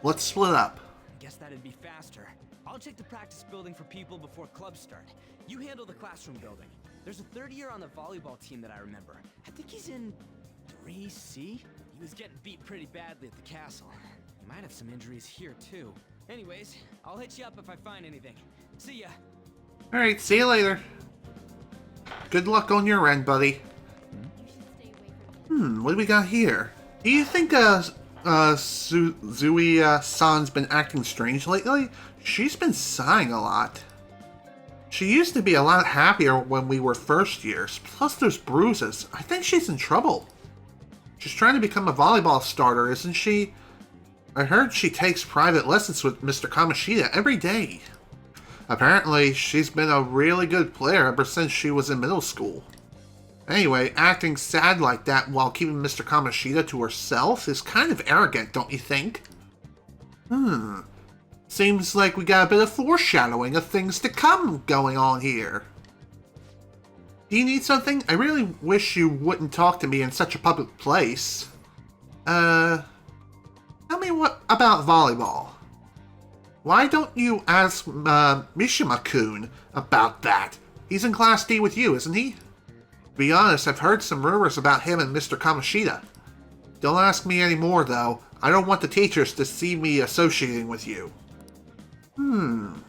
Let's split up. I guess that'd be faster. I'll check the practice building for people before clubs start. You handle the classroom building. There's a third year on the volleyball team that I remember. I think he's in 3C? He was getting beat pretty badly at the castle. He might have some injuries here too. Anyways, I'll hit you up if I find anything. See ya. Alright, see you later. Good luck on your end, buddy. What do we got here? Do you think Suzui-san's been acting strange lately? She's been sighing a lot. She used to be a lot happier when we were first years, plus those bruises. I think she's in trouble. She's trying to become a volleyball starter, isn't she? I heard she takes private lessons with Mr. Kamoshida every day. Apparently, she's been a really good player ever since she was in middle school. Anyway, acting sad like that while keeping Mr. Kamoshida to herself is kind of arrogant, don't you think? Seems like we got a bit of foreshadowing of things to come going on here. Do you need something? I really wish you wouldn't talk to me in such a public place. Tell me what about volleyball? Why don't you ask Mishima-kun about that? He's in Class D with you, isn't he? To be honest, I've heard some rumors about him and Mr. Kamoshida. Don't ask me anymore, though. I don't want the teachers to see me associating with you.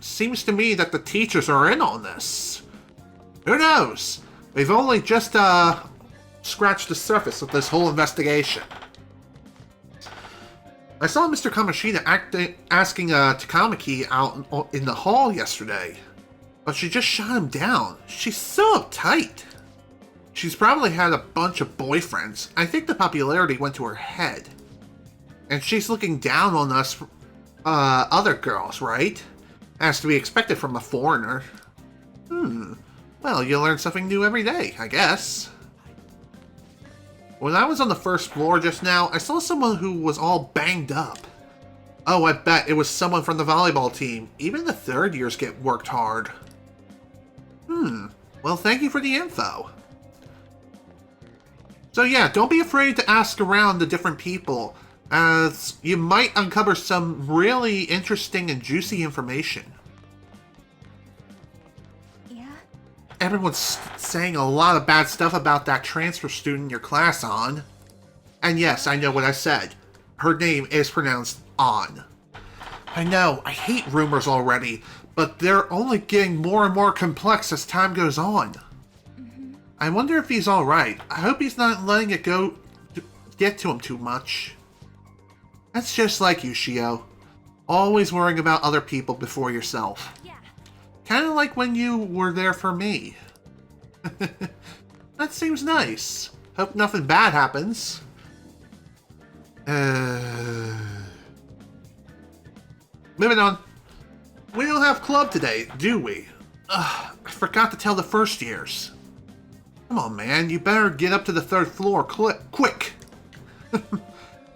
Seems to me that the teachers are in on this. Who knows? We've only just, scratched the surface of this whole investigation. I saw Mr. Kamoshida asking Takamaki out in the hall yesterday, but she just shot him down. She's so uptight. She's probably had a bunch of boyfriends. I think the popularity went to her head. And she's looking down on us, other girls, right? As to be expected from a foreigner. Well, you learn something new every day, I guess. When I was on the first floor just now, I saw someone who was all banged up. Oh, I bet it was someone from the volleyball team. Even the third years get worked hard. Well, thank you for the info. So yeah, don't be afraid to ask around the different people, as you might uncover some really interesting and juicy information. Yeah? Everyone's saying a lot of bad stuff about that transfer student in your class, Ann. And yes, I know what I said. Her name is pronounced Ann. I know, I hate rumors already, but they're only getting more and more complex as time goes on. I wonder if he's alright. I hope he's not letting it get to him too much. That's just like you, Shiho. Always worrying about other people before yourself. Yeah. Kind of like when you were there for me. That seems nice. Hope nothing bad happens. Moving on. We don't have club today, do we? I forgot to tell the first years. Come on, man. You better get up to the 3rd floor quick.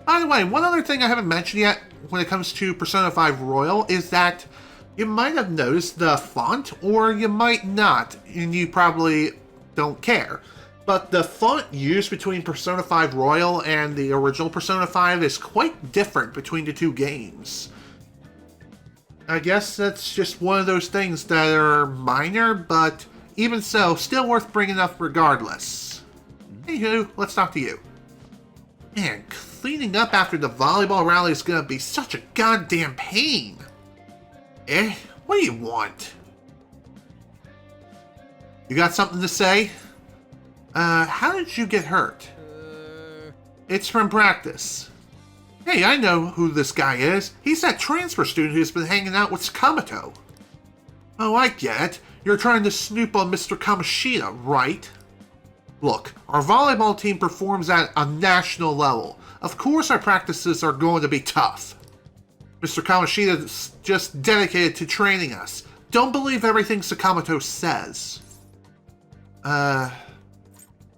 By the way, one other thing I haven't mentioned yet when it comes to Persona 5 Royal is that you might have noticed the font, or you might not, and you probably don't care. But the font used between Persona 5 Royal and the original Persona 5 is quite different between the two games. I guess that's just one of those things that are minor, but even so, still worth bringing up regardless. Anywho, let's talk to you. Man, cleaning up after the volleyball rally is gonna be such a goddamn pain. What do you want? You got something to say? How did you get hurt? It's from practice. Hey, I know who this guy is. He's that transfer student who's been hanging out with Sakamoto. Oh, I get it. You're trying to snoop on Mr. Kamoshida, right? Look, our volleyball team performs at a national level. Of course our practices are going to be tough. Mr. Kamoshida is just dedicated to training us. Don't believe everything Sakamoto says.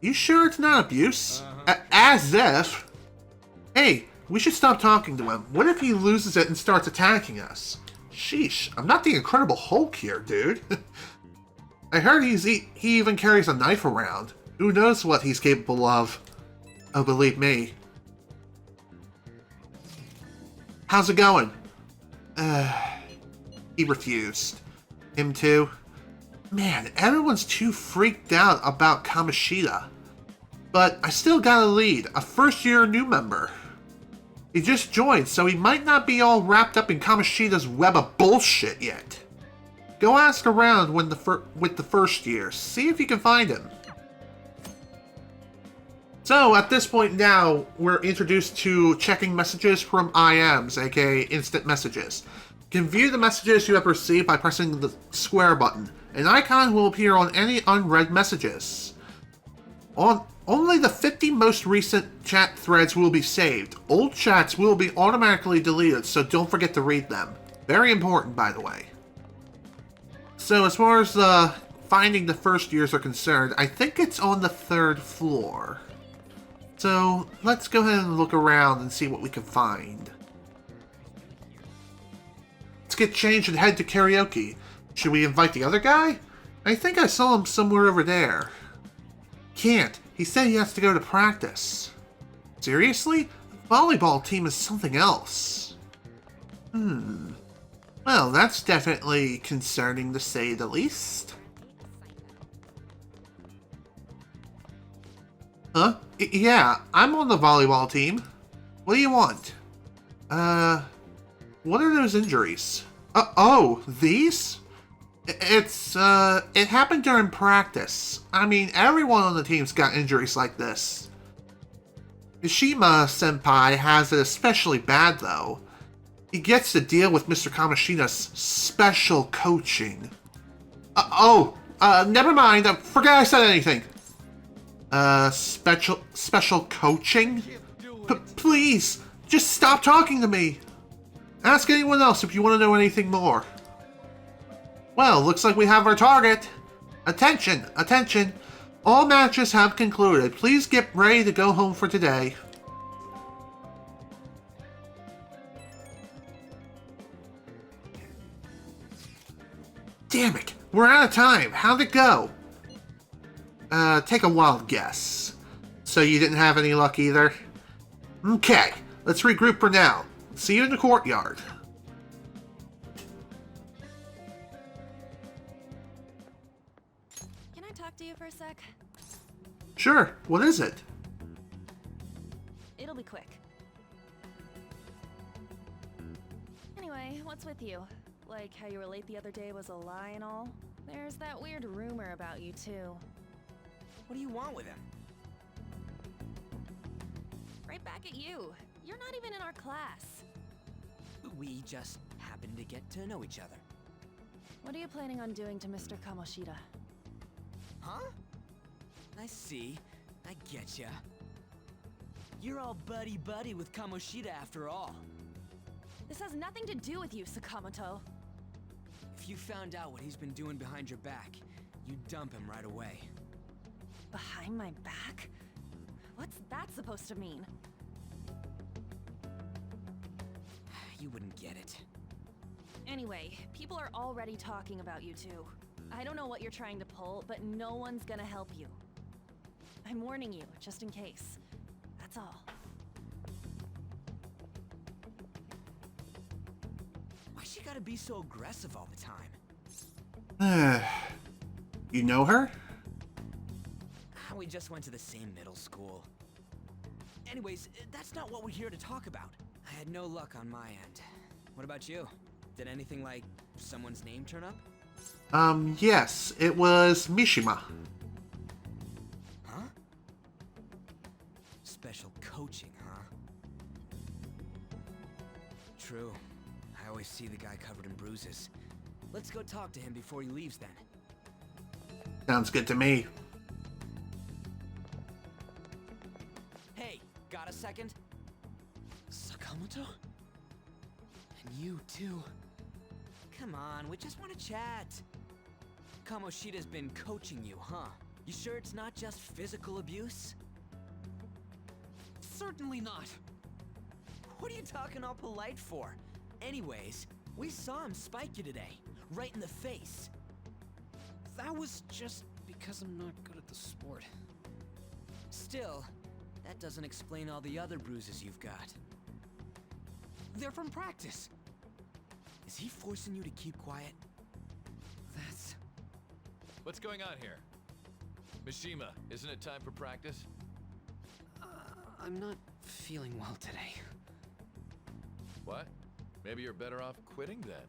You sure it's not abuse? As if. Hey, we should stop talking to him. What if he loses it and starts attacking us? Sheesh, I'm not the Incredible Hulk here, dude. I heard he even carries a knife around. Who knows what he's capable of? Oh, believe me. How's it going? He refused. Him too? Man, everyone's too freaked out about Kamoshida. But I still got a lead, a first-year new member. He just joined, so he might not be all wrapped up in Kamoshida's web of bullshit yet. Go ask around with the first year, see if you can find him. So, at this point now, we're introduced to checking messages from IMs, aka instant messages. You can view the messages you have received by pressing the square button. An icon will appear on any unread messages. Only the 50 most recent chat threads will be saved. Old chats will be automatically deleted, so don't forget to read them. Very important, by the way. So as far as finding the first years are concerned, I think it's on the 3rd floor. So let's go ahead and look around and see what we can find. Let's get changed and head to karaoke. Should we invite the other guy? I think I saw him somewhere over there. Can't. He said he has to go to practice. Seriously? The volleyball team is something else. Well, that's definitely concerning to say the least. Huh? Yeah, I'm on the volleyball team. What do you want? What are those injuries? Oh, these? It happened during practice. I mean, everyone on the team's got injuries like this. Mishima-senpai has it especially bad, though. He gets to deal with Mr. Kamoshida's special coaching. Never mind. Forget I said anything. Special coaching? Please, just stop talking to me. Ask anyone else if you want to know anything more. Well, looks like we have our target. Attention, attention. All matches have concluded. Please get ready to go home for today. Damn it, we're out of time. How'd it go? Take a wild guess. So you didn't have any luck either? Okay, let's regroup for now. See you in the courtyard. Can I talk to you for a sec? Sure, what is it? It'll be quick. Anyway, what's with you? Like how you were late the other day was a lie and all? There's that weird rumor about you too. What do you want with him? Right back at you. You're not even in our class. We just happen to get to know each other. What are you planning on doing to Mr. Kamoshida? Huh? I see. I getcha. You're all buddy-buddy with Kamoshida after all. This has nothing to do with you, Sakamoto. If you found out what he's been doing behind your back, you'd dump him right away. Behind my back? What's that supposed to mean? You wouldn't get it. Anyway, people are already talking about you two. I don't know what you're trying to pull, but no one's gonna help you. I'm warning you, just in case. That's all. Why's she gotta be so aggressive all the time? You know her? We just went to the same middle school. Anyways, that's not what we're here to talk about. I had no luck on my end. What about you? Did anything like someone's name turn up? Yes, it was Mishima. Huh? Special coaching, huh? True. I always see the guy covered in bruises. Let's go talk to him before he leaves then. Sounds good to me. Hey, got a second? Sakamoto? And you too. Come on, we just want to chat. Kamoshida's been coaching you, huh? You sure it's not just physical abuse? Certainly not. What are you talking all polite for? Anyways, we saw him spike you today, right in the face. That was just because I'm not good at the sport. Still, that doesn't explain all the other bruises you've got. They're from practice. Is he forcing you to keep quiet? That's... What's going on here? Mishima, isn't it time for practice? I'm not feeling well today. What? Maybe you're better off quitting then.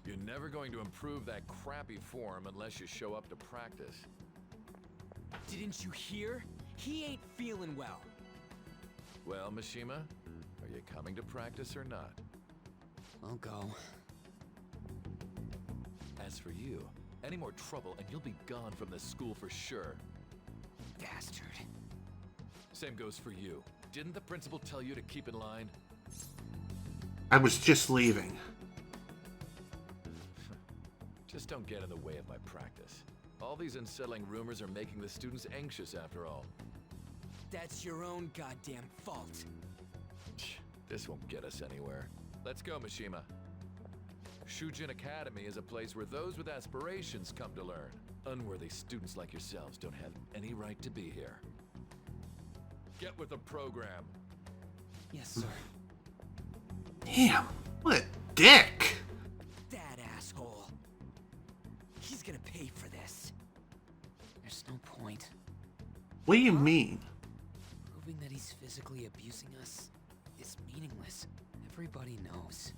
You're never going to improve that crappy form unless you show up to practice. Didn't you hear? He ain't feeling well. Well, Mishima, are you coming to practice or not? I'll go. As for you, any more trouble and you'll be gone from this school for sure. Bastard. Same goes for you. Didn't the principal tell you to keep in line? I was just leaving. Just don't get in the way of my practice. All these unsettling rumors are making the students anxious after all. That's your own goddamn fault. This won't get us anywhere. Let's go, Mishima. Shujin Academy is a place where those with aspirations come to learn. Unworthy students like yourselves don't have any right to be here. Get with the program. Yes, sir. Damn, what a dick! That asshole. He's gonna pay for this. There's no point. What do you mean? Proving that he's physically abusing us is meaningless. Everybody knows.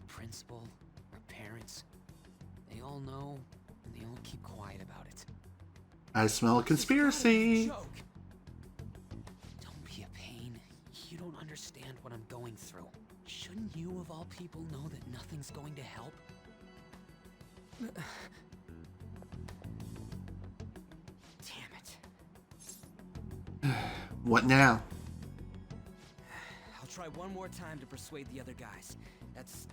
The principal, our parents, they all know, and they all keep quiet about it. I smell a conspiracy. Joke. Don't be a pain. You don't understand what I'm going through. Shouldn't you, of all people, know that nothing's going to help? Damn it. What now? I'll try one more time to persuade the other guys. That's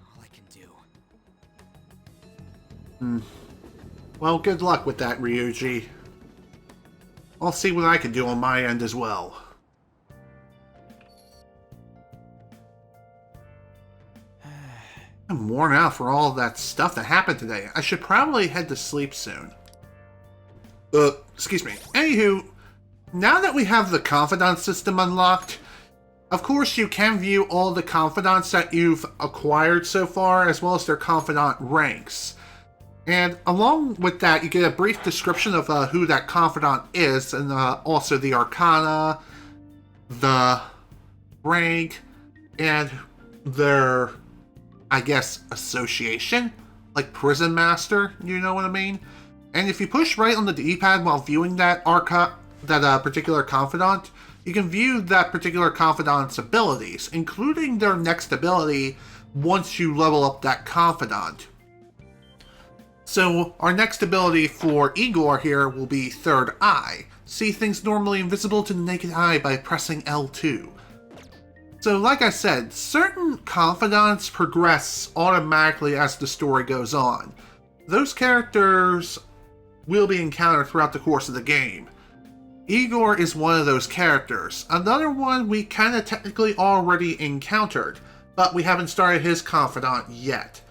all I can do. Well, good luck with that, Ryuji. I'll see what I can do on my end as well. I'm worn out for all that stuff that happened today. I should probably head to sleep soon. Excuse me. Anywho, now that we have the Confidant system unlocked, of course you can view all the Confidants that you've acquired so far, as well as their Confidant ranks. And along with that, you get a brief description of who that Confidant is, and also the Arcana, the rank, and their, I guess, association, like Prison Master, you know what I mean? And if you push right on the D-pad while viewing that that particular confidant, you can view that particular confidant's abilities, including their next ability once you level up that confidant. So our next ability for Igor here will be Third Eye. See things normally invisible to the naked eye by pressing L2. So like I said, certain confidants progress automatically as the story goes on. Those characters will be encountered throughout the course of the game. Igor is one of those characters. Another one we kind of technically already encountered, but we haven't started his confidant yet.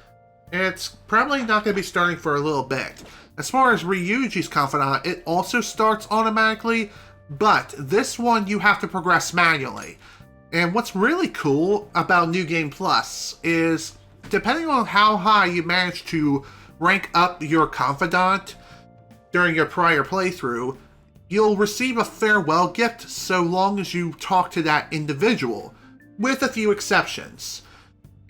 It's probably not going to be starting for a little bit. As far as Ryuji's confidant, it also starts automatically, but this one you have to progress manually. And what's really cool about New Game Plus is, depending on how high you manage to rank up your confidant during your prior playthrough, you'll receive a farewell gift so long as you talk to that individual, with a few exceptions.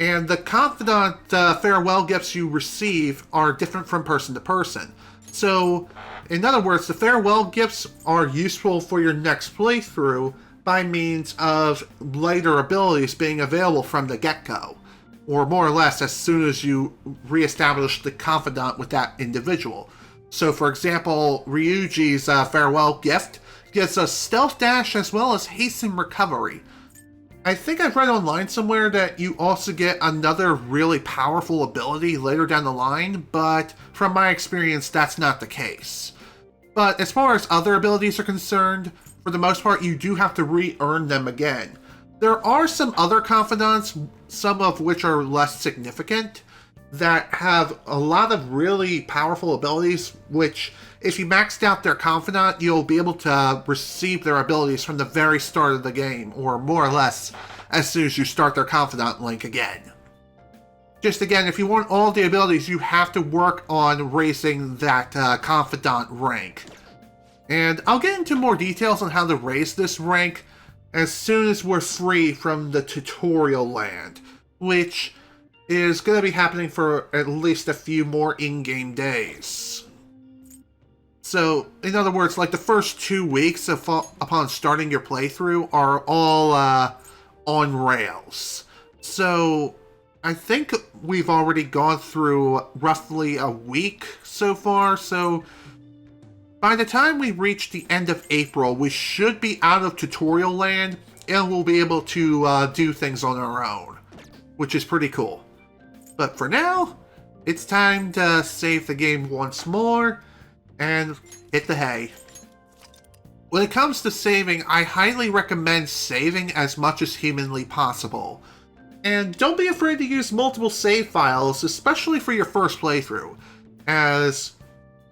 And the confidant farewell gifts you receive are different from person to person. So, in other words, the farewell gifts are useful for your next playthrough by means of later abilities being available from the get-go, or more or less as soon as you reestablish the confidant with that individual. So, for example, Ryuji's farewell gift gives us stealth dash as well as hasten recovery. I think I've read online somewhere that you also get another really powerful ability later down the line, but from my experience, that's not the case. But as far as other abilities are concerned, for the most part, you do have to re-earn them again. There are some other confidants, some of which are less significant, that have a lot of really powerful abilities, which, if you maxed out their confidant, you'll be able to receive their abilities from the very start of the game, or more or less, as soon as you start their confidant link again. Just again, if you want all the abilities, you have to work on raising that confidant rank. And I'll get into more details on how to raise this rank as soon as we're free from the tutorial land, which is going to be happening for at least a few more in-game days. So, in other words, like the first 2 weeks upon starting your playthrough are all on rails. So, I think we've already gone through roughly a week so far, so by the time we reach the end of April, we should be out of tutorial land and we'll be able to do things on our own, which is pretty cool. But for now, it's time to save the game once more and hit the hay. When it comes to saving, I highly recommend saving as much as humanly possible. And don't be afraid to use multiple save files, especially for your first playthrough, as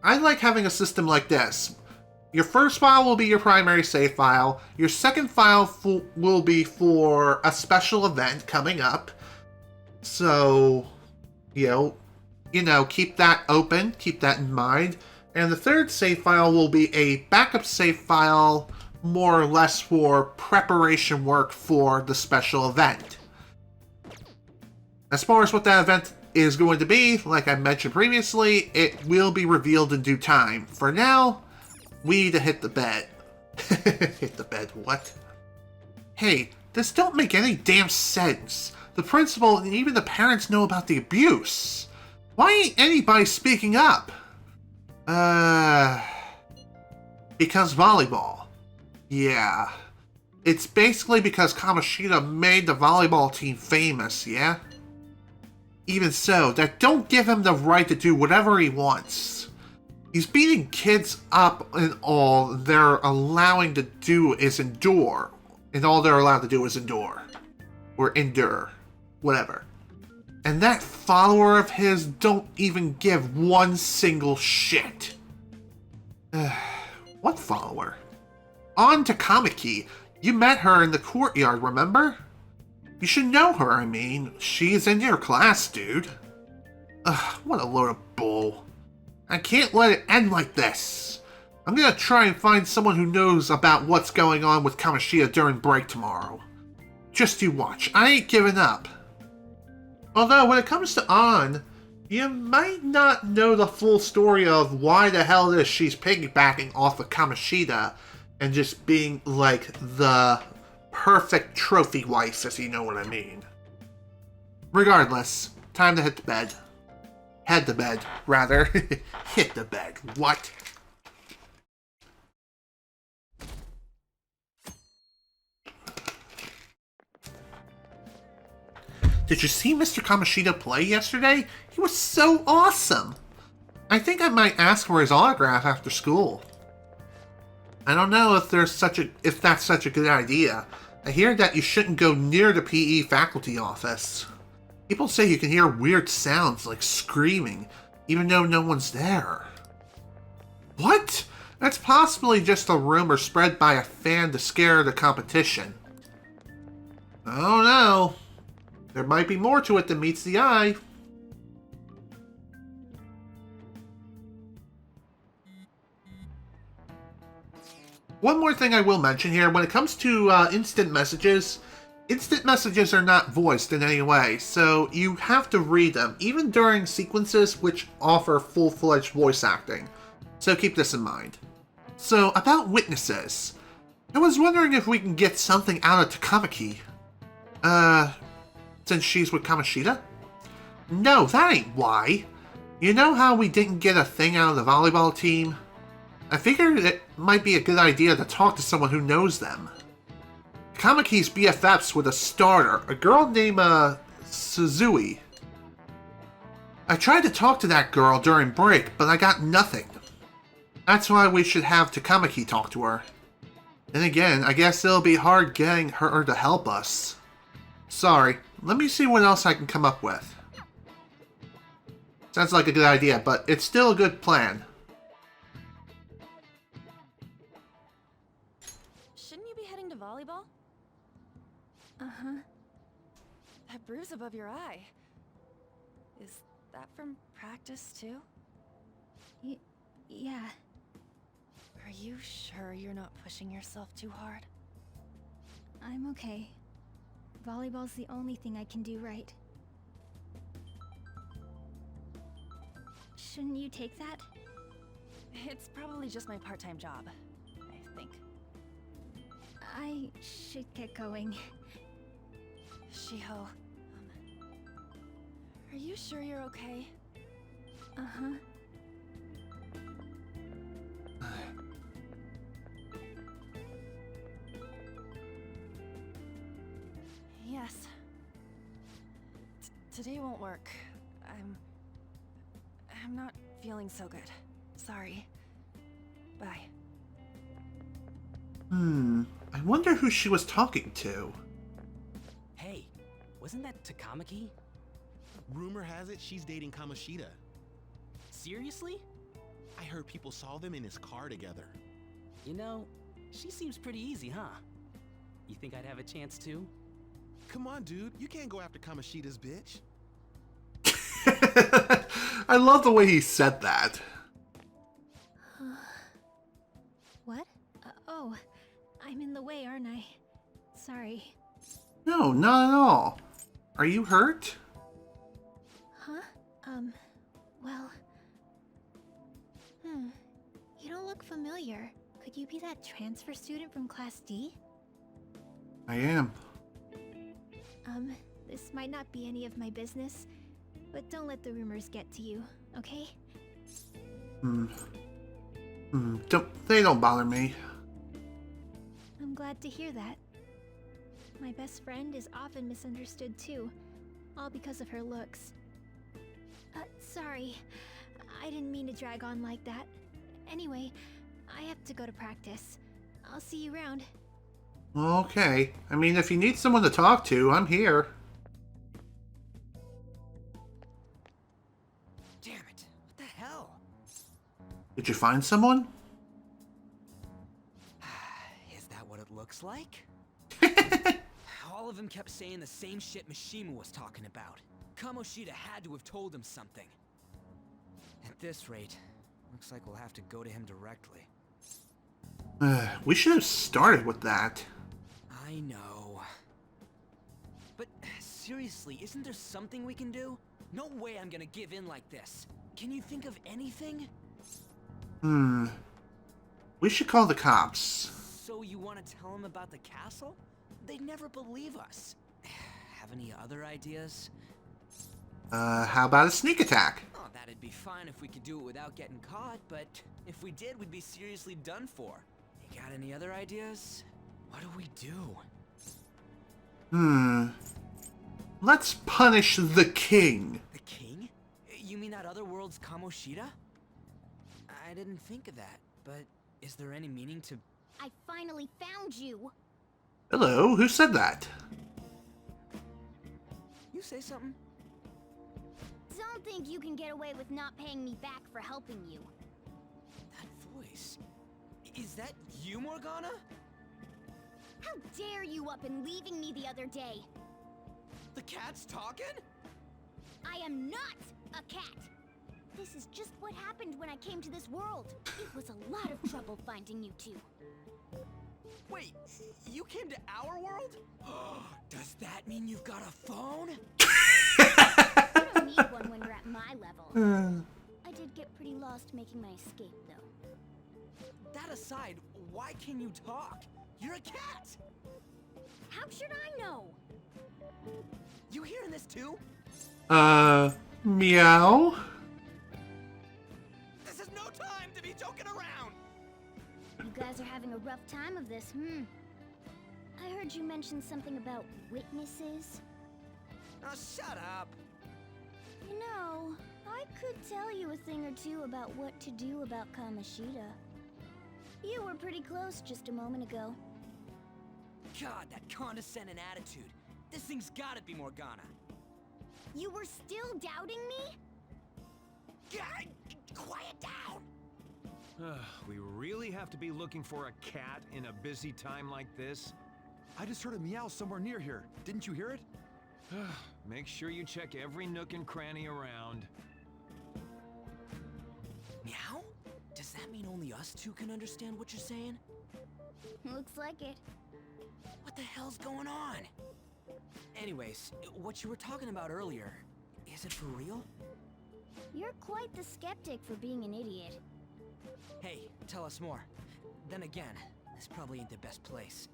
I like having a system like this. Your first file will be your primary save file, your second file will be for a special event coming up, so, you know, keep that open, keep that in mind. And the third save file will be a backup save file, more or less for preparation work for the special event. As far as what that event is going to be, like I mentioned previously, it will be revealed in due time. For now, we need to hit the bed. Hit the bed, what? Hey, this don't make any damn sense. The principal and even the parents know about the abuse. Why ain't anybody speaking up? Because volleyball. Yeah. It's basically because Kamoshida made the volleyball team famous, yeah? Even so, that don't give him the right to do whatever he wants. He's beating kids up and all they're allowing to do is endure. And all they're allowed to do is endure. Or endure. Whatever. And that follower of his don't even give one single shit. What follower? Ann Takamaki. You met her in the courtyard, remember? You should know her, I mean. She's in your class, dude. Ugh, what a load of bull. I can't let it end like this. I'm gonna try and find someone who knows about what's going on with Kamoshida during break tomorrow. Just you watch. I ain't giving up. Although, when it comes to Ann, you might not know the full story of why the hell it is she's piggybacking off of Kamoshida, and just being like the perfect trophy wife, if you know what I mean. Regardless, time to hit the bed. Head to bed, rather. Hit the bed. What? Did you see Mr. Kamoshida play yesterday? He was so awesome! I think I might ask for his autograph after school. I don't know if that's such a good idea. I hear that you shouldn't go near the PE faculty office. People say you can hear weird sounds like screaming, even though no one's there. What? That's possibly just a rumor spread by a fan to scare the competition. Oh no. There might be more to it than meets the eye. One more thing I will mention here, when it comes to instant messages are not voiced in any way, so you have to read them, even during sequences which offer full-fledged voice acting. So keep this in mind. So, about witnesses. I was wondering if we can get something out of Takamaki. Since she's with Kamoshida? No, that ain't why. You know how we didn't get a thing out of the volleyball team? I figured it might be a good idea to talk to someone who knows them. Takamaki's BFFs with a starter, a girl named, Suzui. I tried to talk to that girl during break, but I got nothing. That's why we should have Takamaki talk to her. Then again, I guess it'll be hard getting her to help us. Sorry, let me see what else I can come up with. Sounds like a good idea, but it's still a good plan. Shouldn't you be heading to volleyball? Uh-huh. That bruise above your eye. Is that from practice, too? Yeah. Are you sure you're not pushing yourself too hard? I'm okay. Volleyball's the only thing I can do right. Shouldn't you take that? It's probably just my part-time job, I think. I should get going. Shiho, are you sure you're okay? Uh-huh. Yes. Today won't work. I'm not feeling so good. Sorry. Bye. I wonder who she was talking to. Hey, wasn't that Takamaki? Rumor has it she's dating Kamoshida. Seriously? I heard people saw them in his car together. You know, she seems pretty easy, huh? You think I'd have a chance too? Come on, dude. You can't go after Kamoshida's bitch. I love the way he said that. What? Oh, I'm in the way, aren't I? Sorry. No, not at all. Are you hurt? Huh? Well... You don't look familiar. Could you be that transfer student from Class D? I am. This might not be any of my business, but don't let the rumors get to you, okay? They don't bother me. I'm glad to hear that. My best friend is often misunderstood too, all because of her looks. Sorry. I didn't mean to drag on like that. Anyway, I have to go to practice. I'll see you around. Okay. I mean, if you need someone to talk to, I'm here. Damn it. What the hell? Did you find someone? Is that what it looks like? All of them kept saying the same shit Mishima was talking about. Kamoshida had to have told him something. At this rate, looks like we'll have to go to him directly. We should have started with that. I know. But seriously, isn't there something we can do? No way I'm gonna give in like this. Can you think of anything? We should call the cops. So you want to tell them about the castle? They'd never believe us. Have any other ideas? How about a sneak attack? Oh, that'd be fine if we could do it without getting caught, but if we did, we'd be seriously done for. You got any other ideas? What do we do? Let's punish the king. The king? You mean that other world's Kamoshida? I didn't think of that, but is there any meaning to... I finally found you! Hello, who said that? You say something? Don't think you can get away with not paying me back for helping you. That voice... Is that you, Morgana? How dare you up and leaving me the other day? The cat's talking? I am not a cat! This is just what happened when I came to this world. It was a lot of trouble finding you two. Wait, you came to our world? Does that mean you've got a phone? You don't need one when you're at my level. I did get pretty lost making my escape, though. That aside, why can you talk? You're a cat! How should I know? You hearing this too? Meow? This is no time to be joking around! You guys are having a rough time of this, I heard you mention something about witnesses. Oh, shut up! You know, I could tell you a thing or two about what to do about Kamoshida. You were pretty close just a moment ago. God, that condescending attitude. This thing's gotta be Morgana. You were still doubting me? God, quiet down! We really have to be looking for a cat in a busy time like this? I just heard a meow somewhere near here. Didn't you hear it? Make sure you check every nook and cranny around. Meow? Does that mean only us two can understand what you're saying? Looks like it. What the hell's going on? Anyways, what you were talking about earlier, is it for real? You're quite the skeptic for being an idiot. Hey, tell us more. Then again, this probably ain't the best place.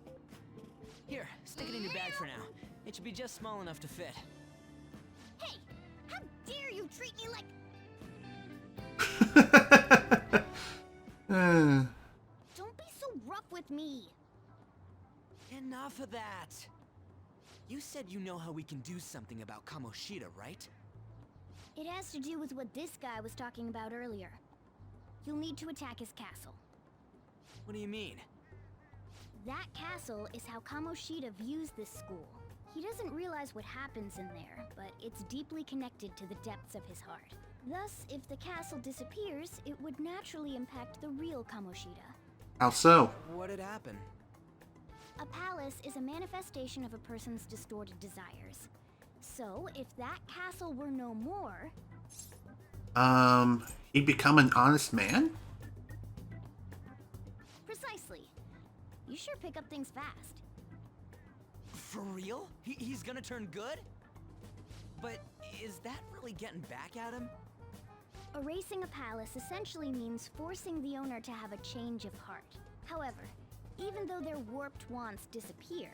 Here, stick it in your bag for now. It should be just small enough to fit. Hey, how dare you treat me like... Don't be so rough with me. Enough of that. You said you know how we can do something about Kamoshida, right? It has to do with what this guy was talking about earlier. You'll need to attack his castle. What do you mean? That castle is how Kamoshida views this school. He doesn't realize what happens in there, but it's deeply connected to the depths of his heart. Thus, if the castle disappears, it would naturally impact the real Kamoshida. How so? What'd happen? A palace is a manifestation of a person's distorted desires. So, if that castle were no more... He'd become an honest man? Precisely. You sure pick up things fast. For real? He's gonna turn good? But is that really getting back at him? Erasing a palace essentially means forcing the owner to have a change of heart. However, even though their warped wants disappear,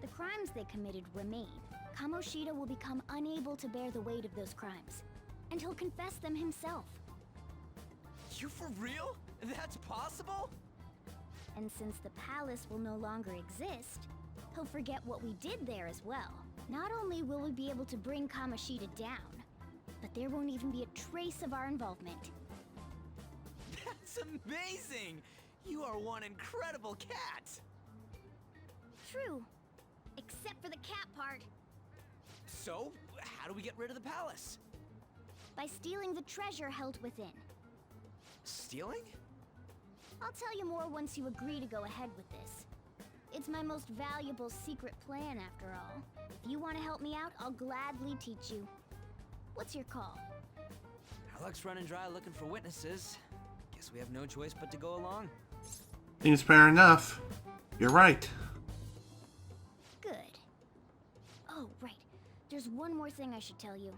the crimes they committed remain. Kamoshida will become unable to bear the weight of those crimes, and he'll confess them himself. You for real? That's possible? And since the palace will no longer exist, he'll forget what we did there as well. Not only will we be able to bring Kamoshida down, but there won't even be a trace of our involvement. That's amazing! You are one incredible cat! True. Except for the cat part. So, how do we get rid of the palace? By stealing the treasure held within. Stealing? I'll tell you more once you agree to go ahead with this. It's my most valuable secret plan, after all. If you want to help me out, I'll gladly teach you. What's your call? Our luck's running dry looking for witnesses. Guess we have no choice but to go along. Seems fair enough. You're right. Good. Oh, right. There's one more thing I should tell you.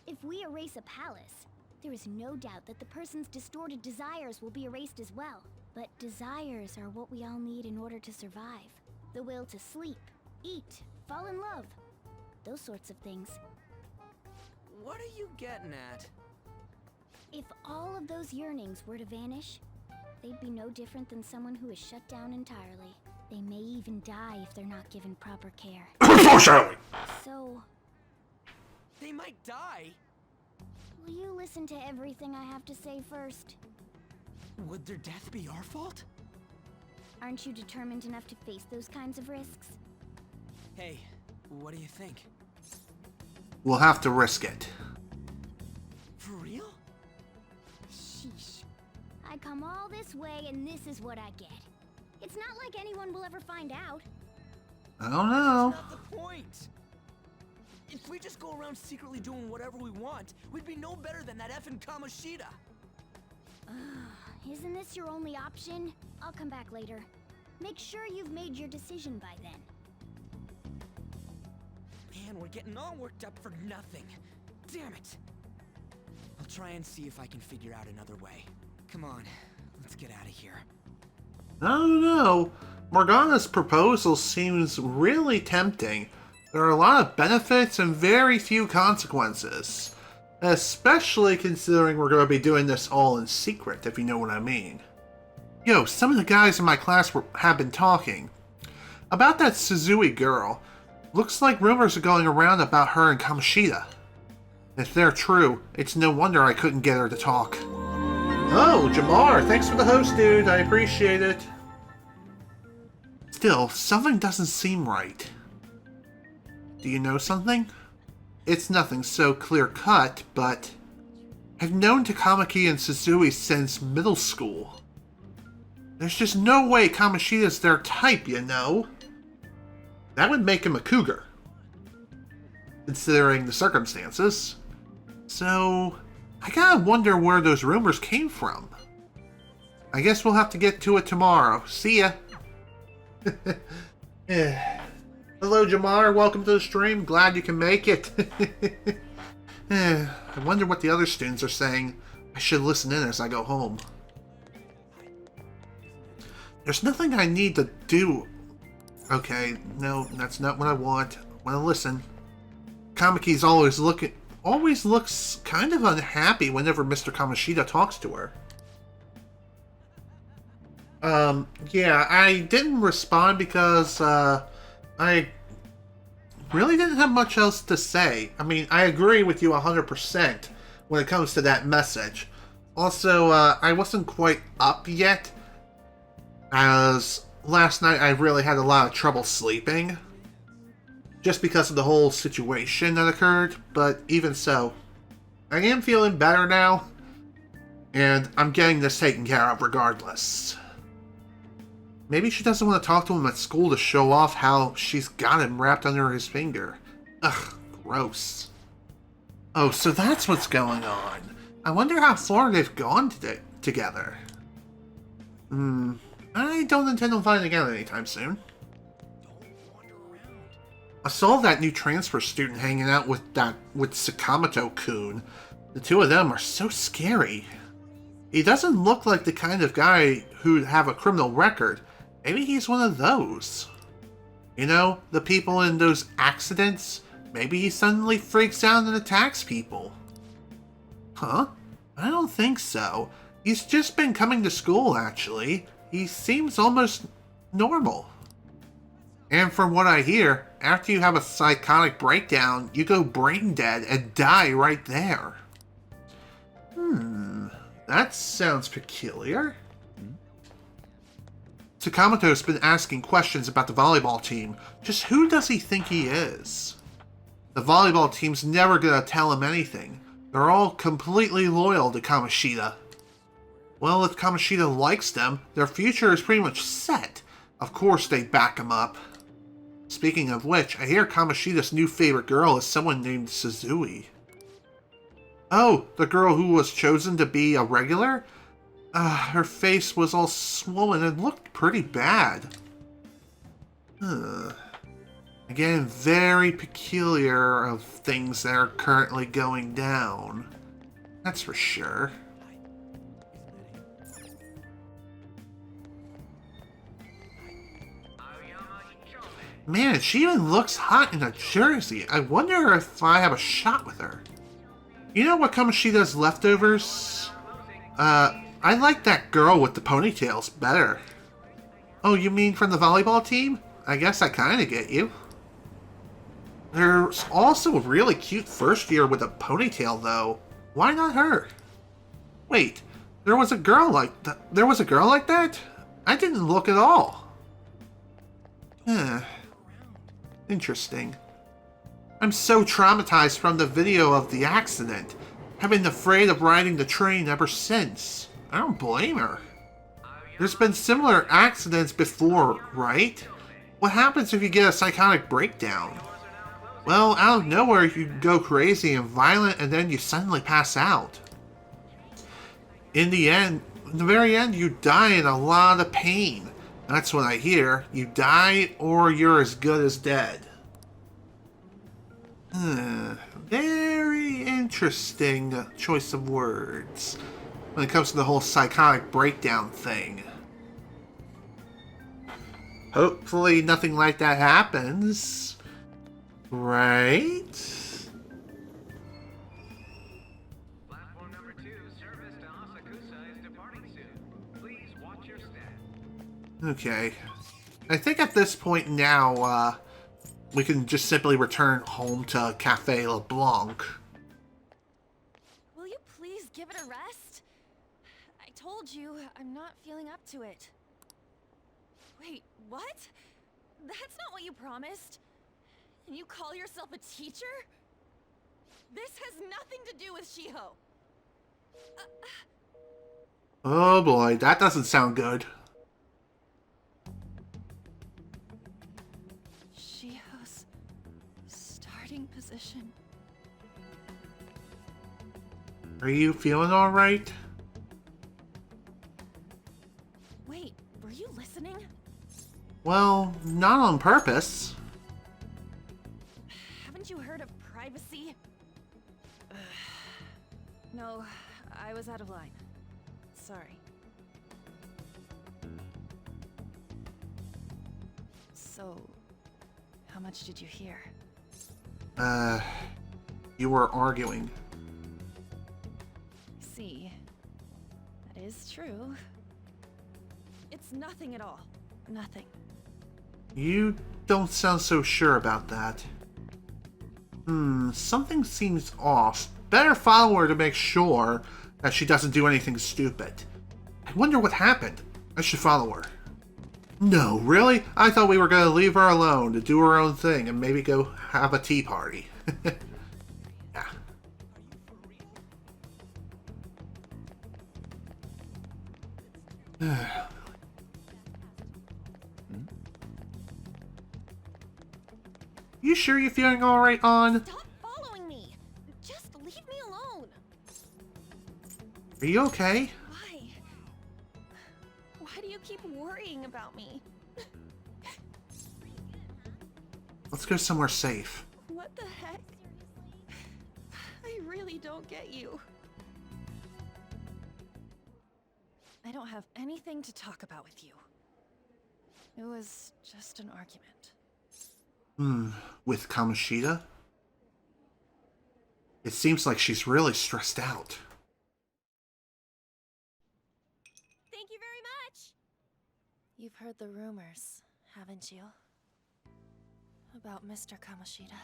If we erase a palace, there is no doubt that the person's distorted desires will be erased as well. But desires are what we all need in order to survive. The will to sleep, eat, fall in love. Those sorts of things. What are you getting at? If all of those yearnings were to vanish, they'd be no different than someone who is shut down entirely. They may even die if they're not given proper care. Foreshadowing! So, They might die? will you listen to everything I have to say first? Would their death be our fault? Aren't you determined enough to face those kinds of risks? Hey, what do you think? We'll have to risk it. For real? Sheesh. I come all this way and this is what I get. It's not like anyone will ever find out. I don't know. That's not the point. If we just go around secretly doing whatever we want, we'd be no better than that effing Kamoshida. Isn't this your only option? I'll come back later. Make sure you've made your decision by then. Man, we're getting all worked up for nothing. Damn it. I'll try and see if I can figure out another way. Come on, let's get out of here. I don't know. Morgana's proposal seems really tempting. There are a lot of benefits and very few consequences. Especially considering we're going to be doing this all in secret, if you know what I mean. Yo, some of the guys in my class have been talking. About that Suzui girl. Looks like rumors are going around about her and Kamoshida. If they're true, it's no wonder I couldn't get her to talk. Oh, Jamar, thanks for the host, dude. I appreciate it. Still, something doesn't seem right. Do you know something? It's nothing so clear-cut, but I've known Takamaki and Suzui since middle school. There's just no way Kamoshida's their type, you know? That would make him a cougar, considering the circumstances. So, I gotta wonder where those rumors came from. I guess we'll have to get to it tomorrow. See ya! Hello, Jamar. Welcome to the stream. Glad you can make it. I wonder what the other students are saying. I should listen in as I go home. There's nothing I need to do. Okay, no, that's not what I want. I want to listen. Kamaki's always looks kind of unhappy whenever Mr. Kamoshida talks to her. Yeah, I didn't respond because, I really didn't have much else to say. I mean, I agree with you 100% when it comes to that message. Also, I wasn't quite up yet, as last night I really had a lot of trouble sleeping, just because of the whole situation that occurred, but even so, I am feeling better now, and I'm getting this taken care of regardless. Maybe she doesn't want to talk to him at school to show off how she's got him wrapped under his finger. Ugh, gross. Oh, so that's what's going on. I wonder how far they've gone together. I don't intend on finding out anytime soon. I saw that new transfer student hanging out with Sakamoto-kun. The two of them are so scary. He doesn't look like the kind of guy who'd have a criminal record. Maybe he's one of those. You know, the people in those accidents? Maybe he suddenly freaks out and attacks people. Huh? I don't think so. He's just been coming to school, actually. He seems almost normal. And from what I hear, after you have a psychotic breakdown, you go brain dead and die right there. That sounds peculiar. Sakamoto's been asking questions about the volleyball team. Just who does he think he is? The volleyball team's never gonna tell him anything. They're all completely loyal to Kamoshida. Well, if Kamoshida likes them, their future is pretty much set. Of course they back him up. Speaking of which, I hear Kamoshida's new favorite girl is someone named Suzui. Oh, the girl who was chosen to be a regular? Her face was all swollen and looked pretty bad. Again, very peculiar of things that are currently going down. That's for sure. Man, she even looks hot in a jersey. I wonder if I have a shot with her. You know what Kamoshida's leftovers? I like that girl with the ponytails better. Oh, you mean from the volleyball team? I guess I kinda get you. There's also a really cute first year with a ponytail, though. Why not her? Wait, there was a girl like that? I didn't look at all. Interesting. I'm so traumatized from the video of the accident. I've been afraid of riding the train ever since. I don't blame her. There's been similar accidents before, right? What happens if you get a psychotic breakdown? Well, out of nowhere you go crazy and violent and then you suddenly pass out. In the very end, you die in a lot of pain. That's what I hear. You die or you're as good as dead. Very interesting choice of words when it comes to the whole psychotic breakdown thing. Hopefully nothing like that happens. Right? Platform number 2, service to Asakusa is departing soon. Please watch your step. Okay. I think at this point now, we can just simply return home to Cafe LeBlanc. Will you please give it a rest? I told you I'm not feeling up to it. Wait, what? That's not what you promised. And you call yourself a teacher? This has nothing to do with Shiho. Oh boy, that doesn't sound good. Shiho's starting position. Are you feeling alright? Wait, were you listening? Well, not on purpose. Haven't you heard of privacy? No, I was out of line. Sorry. So, how much did you hear? You were arguing. See, that is true. It's nothing at all. Nothing. You don't sound so sure about that. Something seems off. Better follow her to make sure that she doesn't do anything stupid. I wonder what happened. I should follow her. No, really? I thought we were going to leave her alone to do her own thing and maybe go have a tea party. Yeah. You sure you're feeling alright, Ann? Stop following me! Just leave me alone! Are you okay? Why? Why do you keep worrying about me? Let's go somewhere safe. What the heck? I really don't get you. I don't have anything to talk about with you. It was just an argument. With Kamoshida? It seems like she's really stressed out. Thank you very much! You've heard the rumors, haven't you? About Mr. Kamoshida.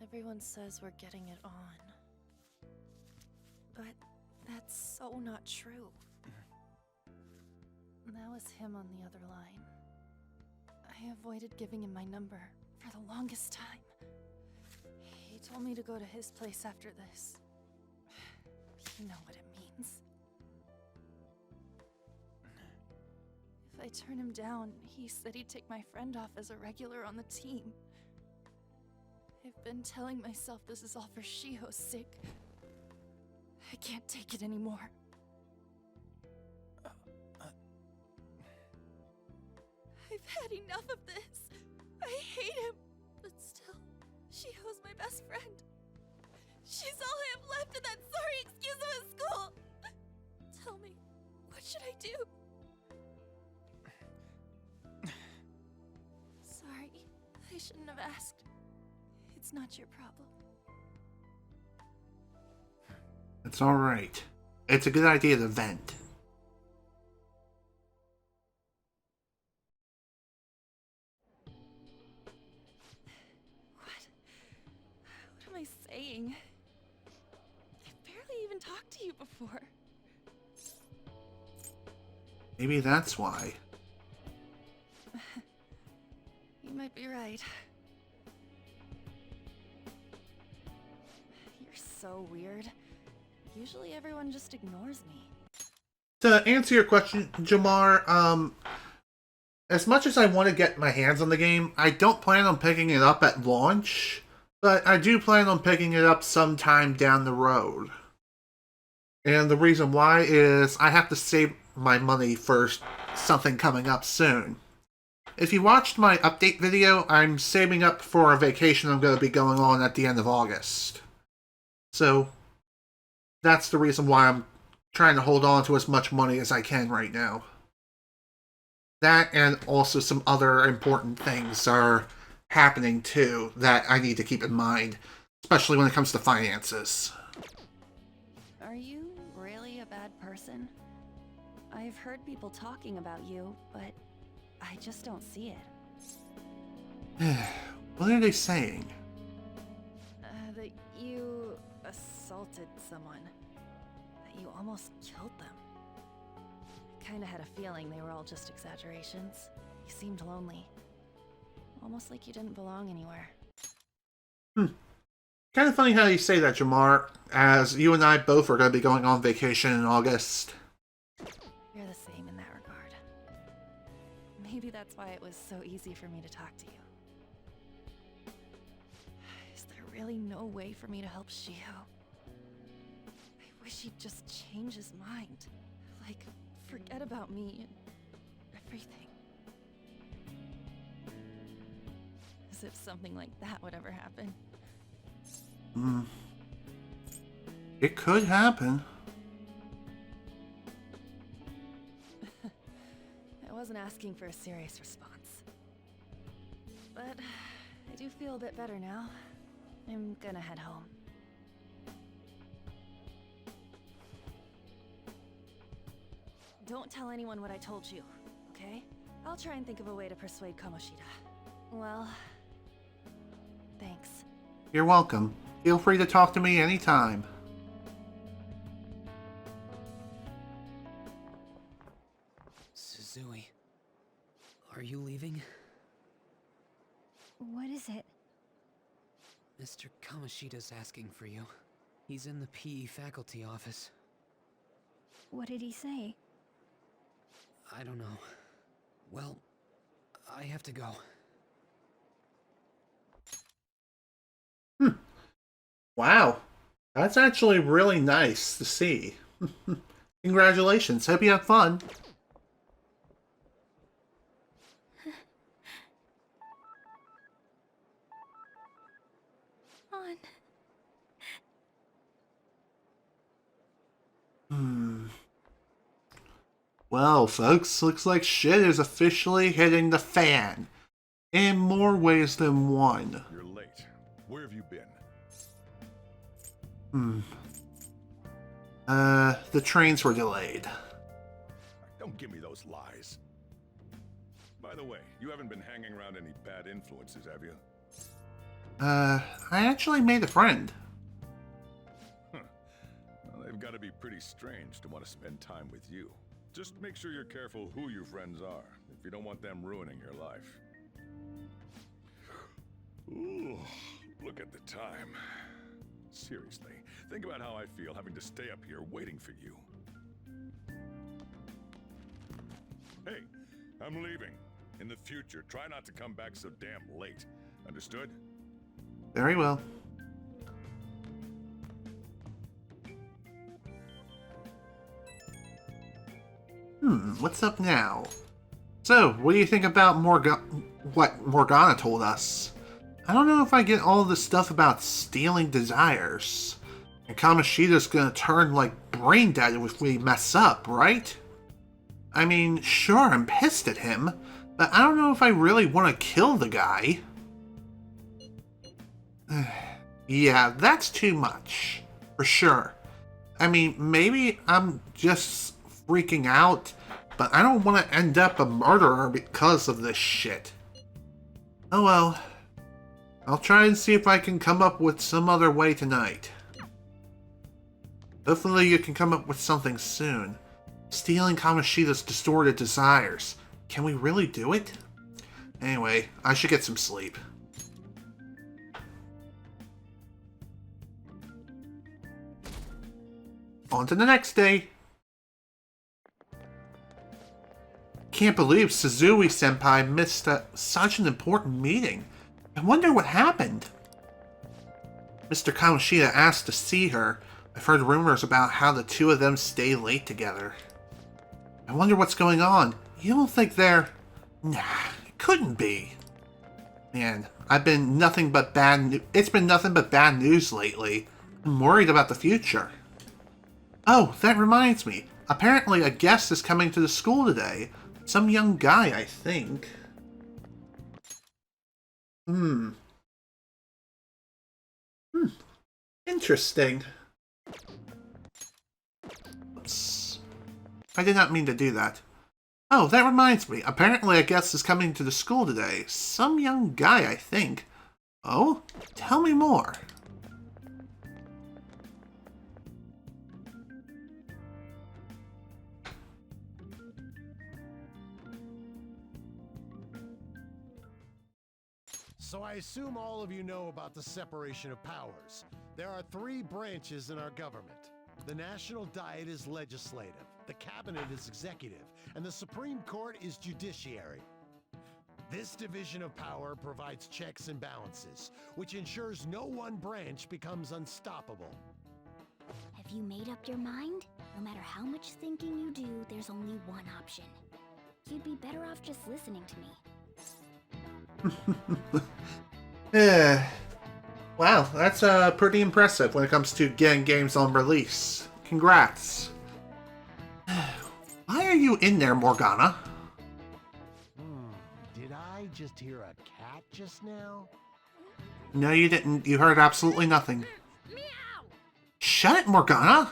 Everyone says we're getting it on. But that's so not true. That was him on the other line. I avoided giving him my number for the longest time. He told me to go to his place after this. You know what it means. If I turn him down, he said he'd take my friend off as a regular on the team. I've been telling myself this is all for Shiho's sake. I can't take it anymore. I've had enough of this. I hate him. But still, Shiho's my best friend. She's all I have left in that sorry excuse of a school. Tell me, what should I do? shouldn't have asked. It's not your problem. It's alright. It's a good idea to vent. What am I saying? I've barely even talked to you before. Maybe that's why. You might be right. You're so weird. Usually everyone just ignores me. To answer your question, Jamar, as much as I want to get my hands on the game, I don't plan on picking it up at launch, but I do plan on picking it up sometime down the road. And the reason why is I have to save my money for something coming up soon. If you watched my update video, I'm saving up for a vacation I'm going to be going on at the end of August. So, that's the reason why I'm trying to hold on to as much money as I can right now. That and also some other important things are happening too that I need to keep in mind, especially when it comes to finances. Are you really a bad person? I've heard people talking about you, but I just don't see it. What are they saying? That you assaulted someone. That you almost killed them. I kinda had a feeling they were all just exaggerations. You seemed lonely. Almost like you didn't belong anywhere. Kind of funny how you say that, Jamar, as you and I both are going to be going on vacation in August. You're the same in that regard. Maybe that's why it was so easy for me to talk to you. Is there really no way for me to help Shiho? I wish he'd just change his mind. Like, forget about me and everything. As if something like that would ever happen. It could happen. I wasn't asking for a serious response. But I do feel a bit better now. I'm gonna head home. Don't tell anyone what I told you, okay? I'll try and think of a way to persuade Kamoshida. Well, thanks. You're welcome. Feel free to talk to me anytime. Suzui, are you leaving? What is it? Mr. Kamoshida's asking for you. He's in the PE faculty office. What did he say? I don't know. Well, I have to go. Wow. That's actually really nice to see. Congratulations. Hope you have fun. Well, folks, looks like shit is officially hitting the fan. In more ways than one. You're late. Where have you been? The trains were delayed. Don't give me those lies. By the way, you haven't been hanging around any bad influences, have you? I actually made a friend. Well, they've got to be pretty strange to want to spend time with you. Just make sure you're careful who your friends are, if you don't want them ruining your life. Ooh, look at the time. Seriously, think about how I feel having to stay up here waiting for you. Hey, I'm leaving. In the future, try not to come back so damn late. Understood? Very well. What's up now? So, what do you think about what Morgana told us? I don't know if I get all this stuff about stealing desires. And Kamoshida's gonna turn like brain dead if we mess up, right? I mean, sure, I'm pissed at him, but I don't know if I really want to kill the guy. Yeah, that's too much. For sure. I mean, maybe I'm just freaking out, but I don't want to end up a murderer because of this shit. Oh well. I'll try and see if I can come up with some other way tonight. Hopefully you can come up with something soon. Stealing Kamoshida's distorted desires. Can we really do it? Anyway, I should get some sleep. On to the next day. Can't believe Suzui-senpai missed such an important meeting. I wonder what happened. Mr. Kamoshida asked to see her. I've heard rumors about how the two of them stay late together. I wonder what's going on. You don't think they're... Nah, it couldn't be. Man, it's been nothing but bad news lately. I'm worried about the future. Oh, that reminds me. Apparently a guest is coming to the school today. Some young guy, I think. Interesting. Oops. I did not mean to do that. Oh, that reminds me. Apparently a guest is coming to the school today. Some young guy, I think. Oh? Tell me more. So I assume all of you know about the separation of powers. There are 3 branches in our government. The National Diet is legislative, the Cabinet is executive, and the Supreme Court is judiciary. This division of power provides checks and balances, which ensures no one branch becomes unstoppable. Have you made up your mind? No matter how much thinking you do, there's only one option. You'd be better off just listening to me. Wow, that's pretty impressive when it comes to getting games on release. Congrats. Why are you in there, Morgana? Did I just hear a cat just now? No, you didn't. You heard absolutely nothing. Shut it, Morgana!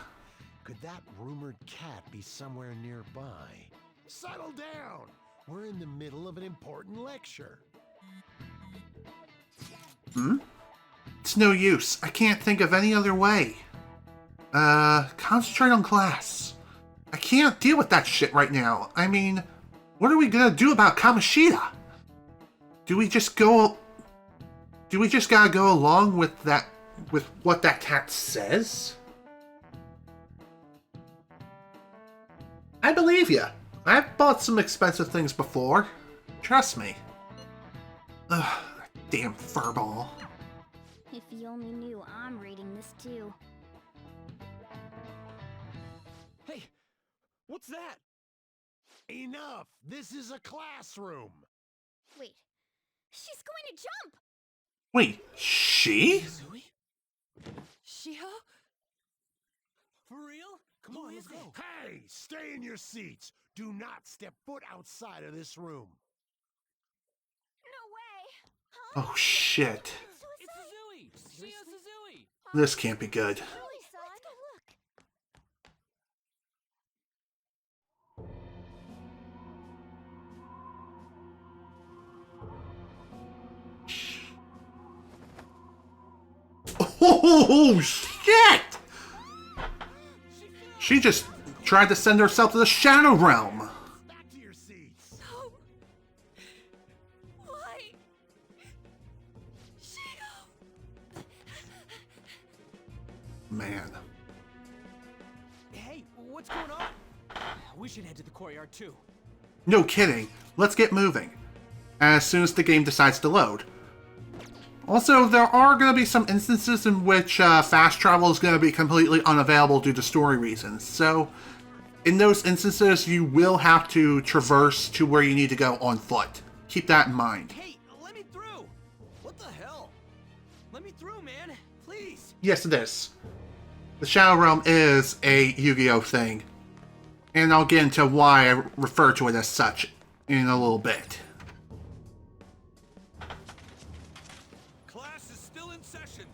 Could that rumored cat be somewhere nearby? Settle down! We're in the middle of an important lecture. It's no use. I can't think of any other way. Concentrate on class. I can't deal with that shit right now. I mean, what are we gonna do about Kamoshida? Do we just gotta go along with what that cat says? I believe you. I've bought some expensive things before. Trust me. Ugh, damn furball. If you only knew I'm reading this too. Hey, what's that? Enough! This is a classroom! Wait, she's going to jump! Wait, she? Shiho? For real? Come on, let's go. Hey, stay in your seats. Do not step foot outside of this room. No way! Oh shit. It's Suzui! Shiho Suzui! This can't be good. Let's go look. Oh shit! She just tried to send herself to the Shadow Realm. Back to your seats. No. Why? Shiho. Man. Hey, what's going on? We should head to the courtyard too. No kidding. Let's get moving. As soon as the game decides to load. Also, there are going to be some instances in which fast travel is going to be completely unavailable due to story reasons. So, in those instances, you will have to traverse to where you need to go on foot. Keep that in mind. Hey, let me through! What the hell? Let me through, man! Please! Yes, it is. The Shadow Realm is a Yu-Gi-Oh! Thing. And I'll get into why I refer to it as such in a little bit. Class is still still in session.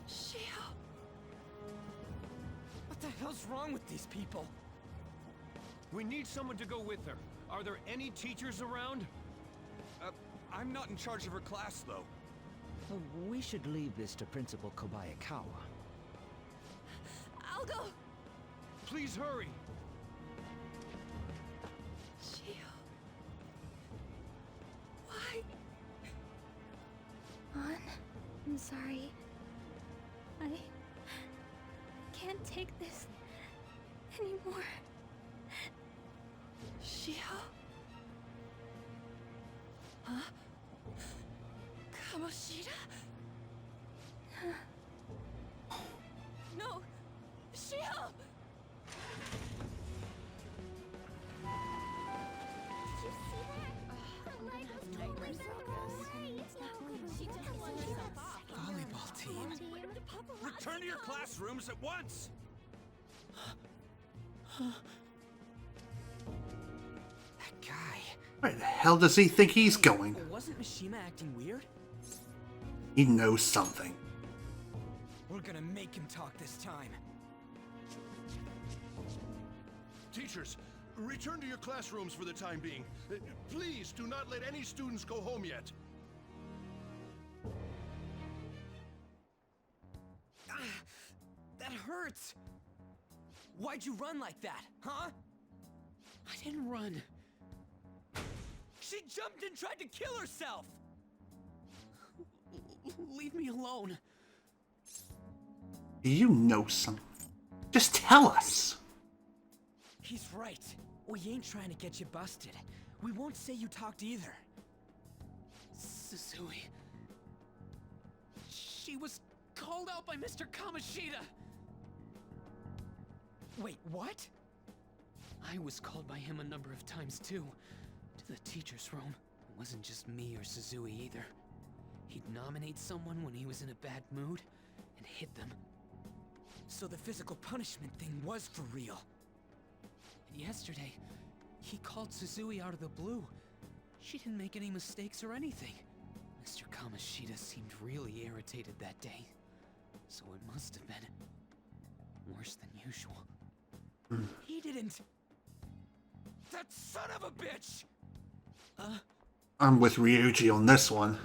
Shiho. What the hell's wrong with these people? We need someone to go with her. Are there any teachers around? I'm not in charge of her class, though. We should leave this to Principal Kobayakawa. I'll go. Please hurry. Shiho. Why? Ann, I'm sorry. I can't take this anymore. Shiho? Huh? Kamoshida? No! Shiho! Did you see that? Her life was totally She just won herself off. Volleyball team. Return to your classrooms at once! That guy. Where the hell does he think he's going? Wasn't Mishima acting weird? He knows something. We're gonna make him talk this time. Teachers, return to your classrooms for the time being. Please do not let any students go home yet. That hurts! Why'd you run like that, huh? I didn't run. She jumped and tried to kill herself! Leave me alone. You know something. Just tell us. He's right. We ain't trying to get you busted. We won't say you talked either. Suzui. She was called out by Mr. Kamoshida! Wait, what? I was called by him a number of times too. To the teacher's room. It wasn't just me or Suzui either. He'd nominate someone when he was in a bad mood, and hit them. So the physical punishment thing was for real. And yesterday, he called Suzui out of the blue. She didn't make any mistakes or anything. Mr. Kamoshida seemed really irritated that day. So it must have been worse than usual. He didn't. That son of a bitch! I'm with Ryuji on this one.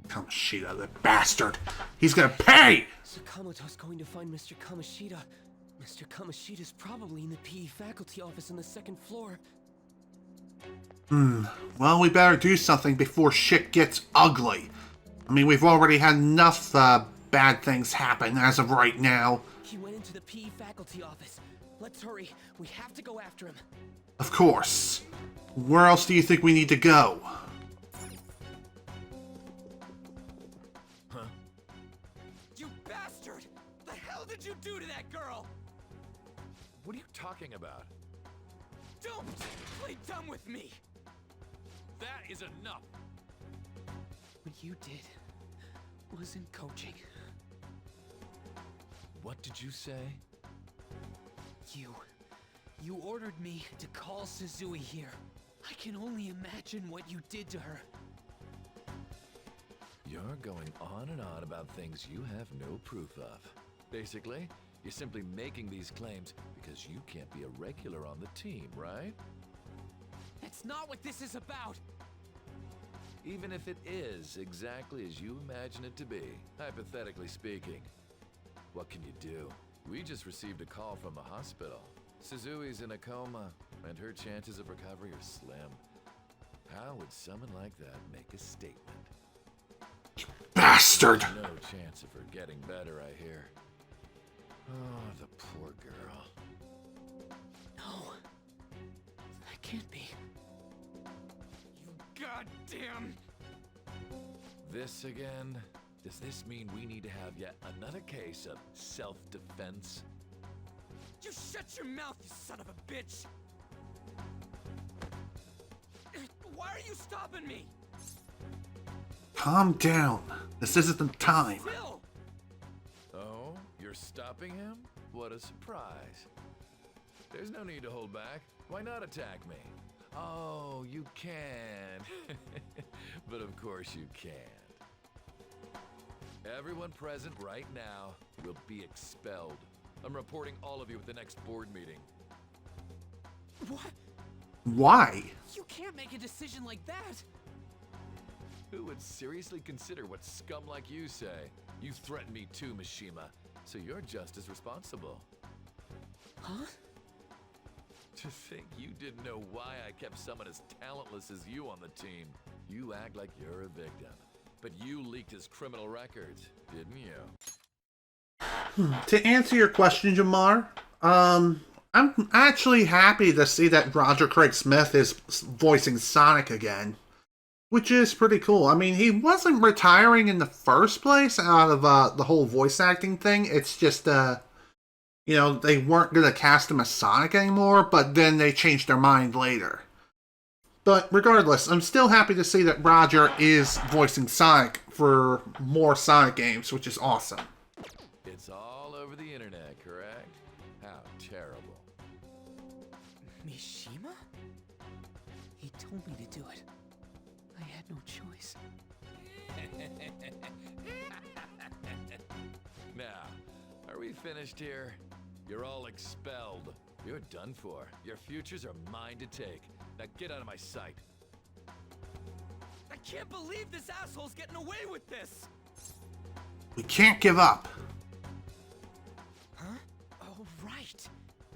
Kamoshida, the bastard. He's gonna pay! Sakamoto's going to find Mr. Kamoshida. Mr. Kamoshida's probably in the PE faculty office on the second floor. Well, we better do something before shit gets ugly. I mean, we've already had enough bad things happen as of right now. He went into the PE faculty office. Let's hurry. We have to go after him. Of course. Where else do you think we need to go? Huh? You bastard! The hell did you do to that girl? What are you talking about? Don't play dumb with me! That is enough! What you did wasn't coaching. What did you say? You ordered me to call Suzui here. I can only imagine what you did to her. You're going on and on about things you have no proof of. Basically, you're simply making these claims because you can't be a regular on the team, right? That's not what this is about! Even if it is exactly as you imagine it to be, hypothetically speaking, what can you do? We just received a call from the hospital. Suzui's in a coma, and her chances of recovery are slim. How would someone like that make a statement? Bastard! No chance of her getting better, I hear. Oh, the poor girl. No. That can't be. You goddamn... This again? Does this mean we need to have yet another case of self-defense? You shut your mouth, you son of a bitch! Why are you stopping me? Calm down. This isn't the time. Still. Oh, you're stopping him? What a surprise. There's no need to hold back. Why not attack me? Oh, you can. But of course you can't. Everyone present right now will be expelled. I'm reporting all of you at the next board meeting. What? Why? You can't make a decision like that! Who would seriously consider what scum like you say? You threatened me too, Mishima, so you're just as responsible. Huh? To think you didn't know why I kept someone as talentless as you on the team. You act like you're a victim, but you leaked his criminal records, didn't you? To answer your question, Jamar, I'm actually happy to see that Roger Craig Smith is voicing Sonic again, which is pretty cool. I mean, he wasn't retiring in the first place out of the whole voice acting thing. It's just, you know, they weren't going to cast him as Sonic anymore, but then they changed their mind later. But regardless, I'm still happy to see that Roger is voicing Sonic for more Sonic games, which is awesome. It's all over the internet, correct? How terrible. Mishima? He told me to do it. I had no choice. Now, are we finished here? You're all expelled. You're done for. Your futures are mine to take. Now get out of my sight. I can't believe this asshole's getting away with this! We can't give up. Huh? Oh, right.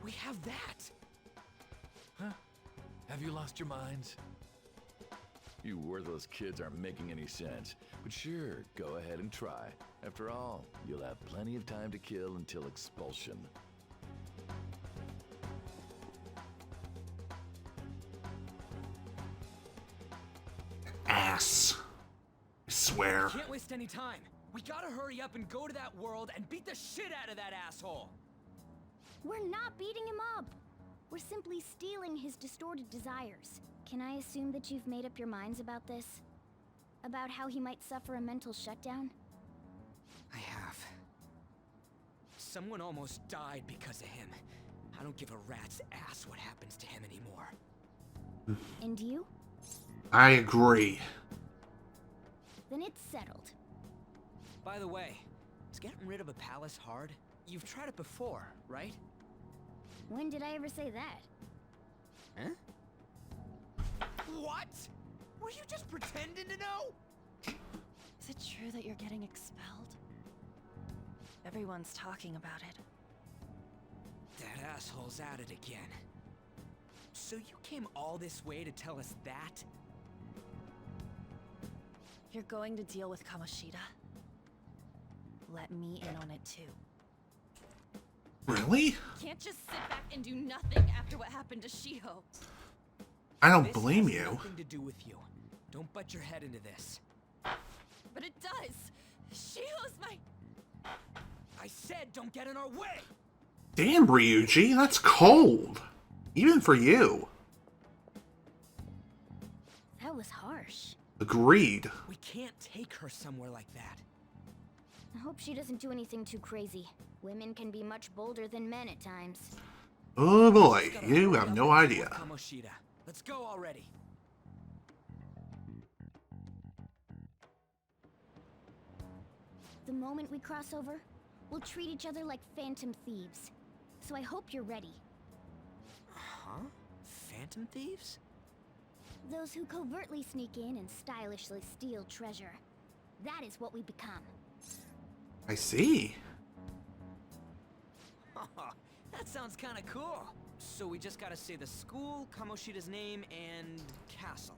We have that. Huh? Have you lost your minds? You worthless kids aren't making any sense. But sure, go ahead and try. After all, you'll have plenty of time to kill until expulsion. Ass. I swear. We can't waste any time. We gotta hurry up and go to that world and beat the shit out of that asshole. We're not beating him up. We're simply stealing his distorted desires. Can I assume that you've made up your minds about this? About how he might suffer a mental shutdown? I have. Someone almost died because of him. I don't give a rat's ass what happens to him anymore. And you? I agree. Then it's settled. By the way, is getting rid of a palace hard? You've tried it before, right? When did I ever say that? Huh? What? Were you just pretending to know? Is it true that you're getting expelled? Everyone's talking about it. That asshole's at it again. So you came all this way to tell us that? You're going to deal with Kamoshida? Let me in on it too. Really? Can't just sit back and do nothing after what happened to Shiho. I don't This blame has you. Nothing to do with you. Don't butt your head into this. But it does. Shiho's my... I said don't get in our way! Damn, Ryuji, that's cold. Even for you. That was harsh. Agreed. We can't take her somewhere like that. I hope she doesn't do anything too crazy. Women can be much bolder than men at times. Oh boy, you have no idea. Kamoshida, let's go already. The moment we cross over, we'll treat each other like phantom thieves. So I hope you're ready. Huh? Phantom thieves? Those who covertly sneak in and stylishly steal treasure. That is what we become. I see. That sounds kind of cool. So we just gotta say the school, Kamoshida's name, and castle.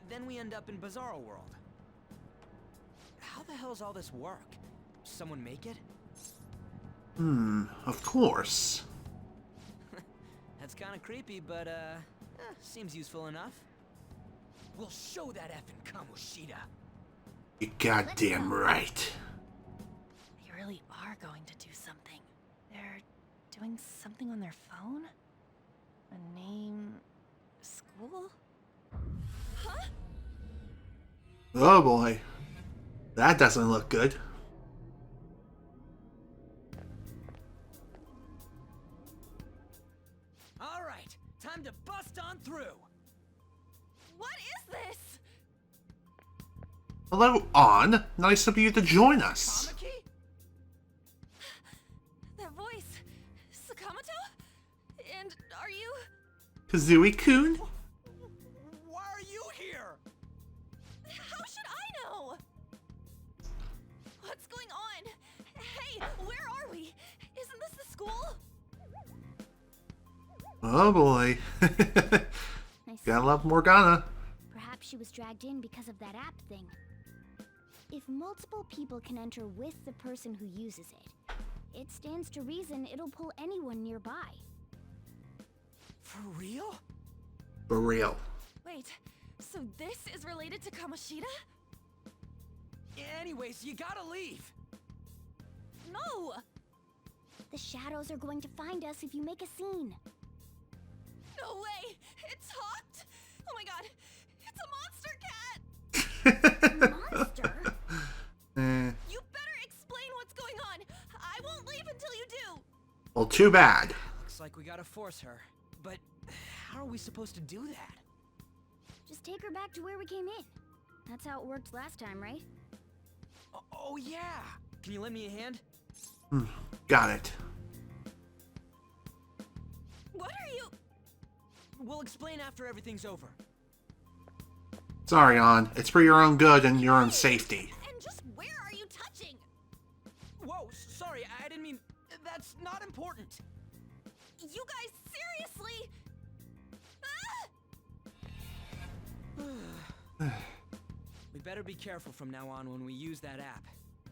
Then we end up in Bizarro World. How the hell's all this work? Someone make it? Of course. That's kind of creepy, but seems useful enough. We'll show that effing Kamoshida. You goddamn right. They really are going to do something. They're doing something on their phone? A name... school? Huh? Oh boy. That doesn't look good. All right, time to bust on through. What is this? Hello, Ann. Nice of you to join us. Tamaki? That voice. Sakamoto? And are you... Kazooie-kun? Why are you here? How should I know? What's going on? Hey, where are we? Isn't this the school? Oh boy. Gotta love Morgana. Perhaps she was dragged in because of that app thing. If multiple people can enter with the person who uses it, it stands to reason it'll pull anyone nearby. For real? For real. Wait, so this is related to Kamoshida? Anyways, you gotta leave. No! The shadows are going to find us if you make a scene. No way! It talked! Oh my god! It's a monster cat! Monster? You better explain what's going on! I won't leave until you do! Well, too bad. Looks like we gotta force her. But how are we supposed to do that? Just take her back to where we came in. That's how it worked last time, right? Oh yeah! Can you lend me a hand? Got it. What are you... We'll explain after everything's over. Sorry, Ann. It's for your own good and your own safety. And just where are you touching? Whoa, sorry, I didn't mean... That's not important. You guys, seriously? We better be careful from now on when we use that app.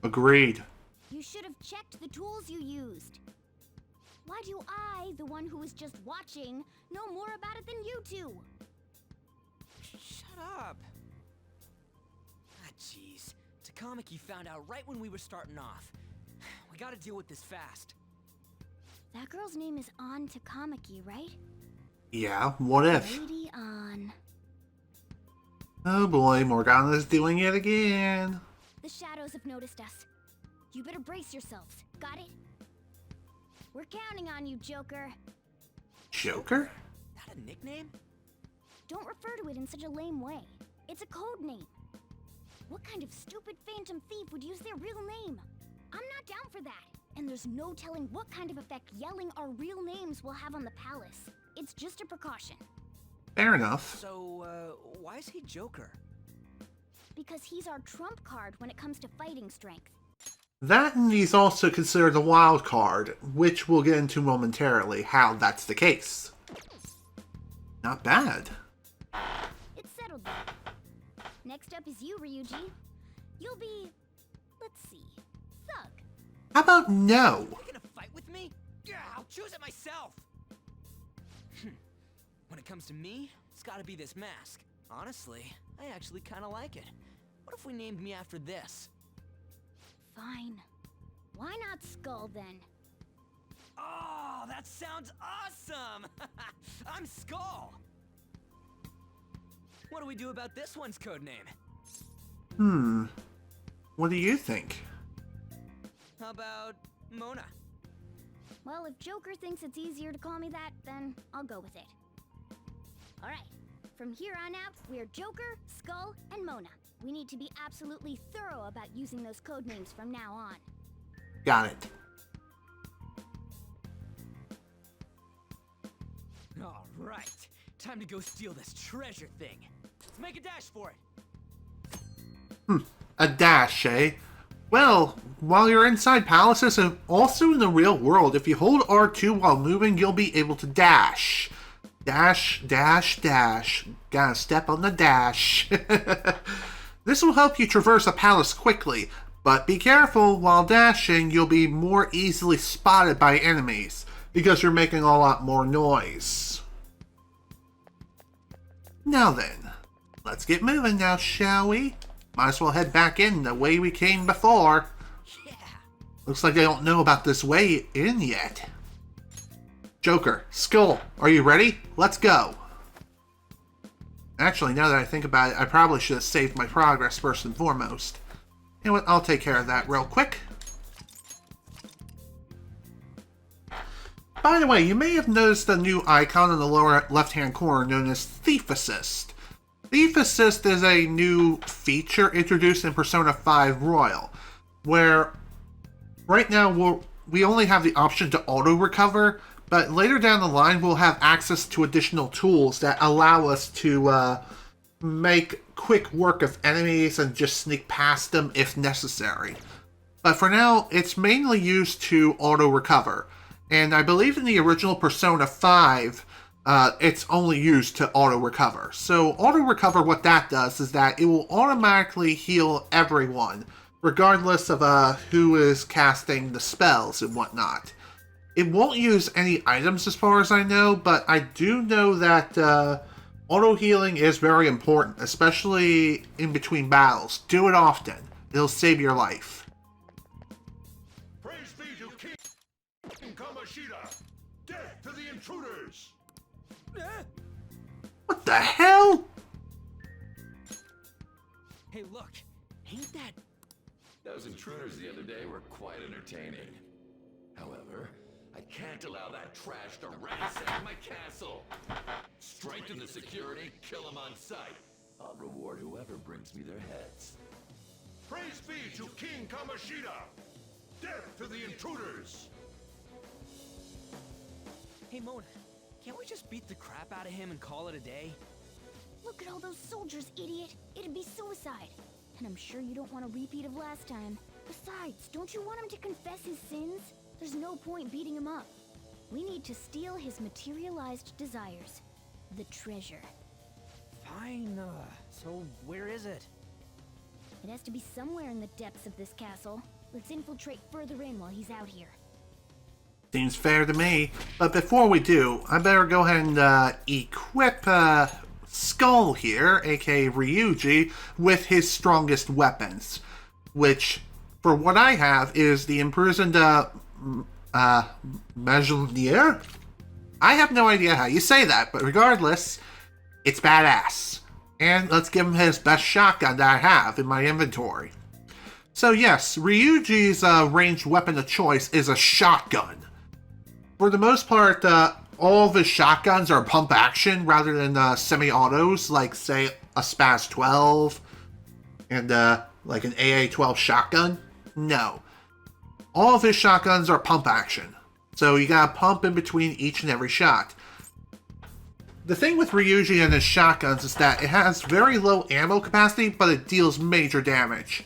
Agreed. You should have checked the tools you used. Why do I, the one who was just watching, know more about it than you two? Shut up. Ah, jeez. Takamaki found out right when we were starting off. We gotta deal with this fast. That girl's name is Ann Takamaki, right? Yeah, what if? Lady Ann. Oh boy, Morgana's doing it again. The shadows have noticed us. You better brace yourselves. Got it? We're counting on you, Joker. Joker? That a nickname? Don't refer to it in such a lame way. It's a code name. What kind of stupid phantom thief would use their real name? I'm not down for that. And there's no telling what kind of effect yelling our real names will have on the palace. It's just a precaution. Fair enough. So, why is he Joker? Because he's our trump card when it comes to fighting strength. That, and he's also considered a wild card, which we'll get into momentarily how that's the case. Not bad. It's settled then. Next up is you, Ryuji. You'll be... let's see... Thug. How about no? You gonna fight with me? Yeah, I'll choose it myself! When it comes to me, it's gotta be this mask. Honestly, I actually kinda like it. What if we named me after this? Fine. Why not Skull, then? Oh, that sounds awesome! I'm Skull! What do we do about this one's codename? What do you think? How about Mona? Well, if Joker thinks it's easier to call me that, then I'll go with it. Alright, from here on out, we're Joker, Skull, and Mona. We need to be absolutely thorough about using those codenames from now on. Got it. Alright, time to go steal this treasure thing. Let's make a dash for it. A dash, eh? Well, while you're inside palaces and also in the real world, if you hold R2 while moving, you'll be able to dash. Dash, dash, dash. Gotta step on the dash. This will help you traverse a palace quickly, but be careful, while dashing, you'll be more easily spotted by enemies, because you're making a lot more noise. Now then, let's get moving now, shall we? Might as well head back in the way we came before. Yeah. Looks like they don't know about this way in yet. Joker, Skull, are you ready? Let's go. Actually, now that I think about it, I probably should have saved my progress first and foremost. You know what, I'll take care of that real quick. By the way, you may have noticed a new icon in the lower left-hand corner known as Thief Assist. Thief Assist is a new feature introduced in Persona 5 Royal, where right now we only have the option to auto-recover, but later down the line we'll have access to additional tools that allow us to make quick work of enemies and just sneak past them if necessary. But for now, it's mainly used to auto-recover, and I believe in the original Persona 5, it's only used to auto-recover. So auto-recover, what that does is that it will automatically heal everyone, regardless of who is casting the spells and whatnot. It won't use any items as far as I know, but I do know that auto-healing is very important, especially in between battles. Do it often. It'll save your life. Praise be to King Kamoshida! Death to the intruders! What the hell? Hey, look. Ain't that... Those intruders the other day were quite entertaining. However, I can't allow that trash to ransack my castle. Strengthen the security, kill them on sight. I'll reward whoever brings me their heads. Praise be to King Kamoshida! Death to the intruders! Hey, Mona. Can't we just beat the crap out of him and call it a day? Look at all those soldiers, idiot. It'd be suicide. And I'm sure you don't want a repeat of last time. Besides, don't you want him to confess his sins? There's no point beating him up. We need to steal his materialized desires. The treasure. Fine, so where is it? It has to be somewhere in the depths of this castle. Let's infiltrate further in while he's out here. Seems fair to me. But before we do, I better go ahead and equip Skull here, aka Ryuji, with his strongest weapons. Which, for what I have, is the imprisoned Majolier? I have no idea how you say that, but regardless, it's badass. And let's give him his best shotgun that I have in my inventory. So yes, Ryuji's ranged weapon of choice is a shotgun. For the most part, all of his shotguns are pump action rather than semi-autos, like, say, a Spaz 12 and like an AA-12 shotgun. No. All of his shotguns are pump action. So you gotta pump in between each and every shot. The thing with Ryuji and his shotguns is that it has very low ammo capacity, but it deals major damage.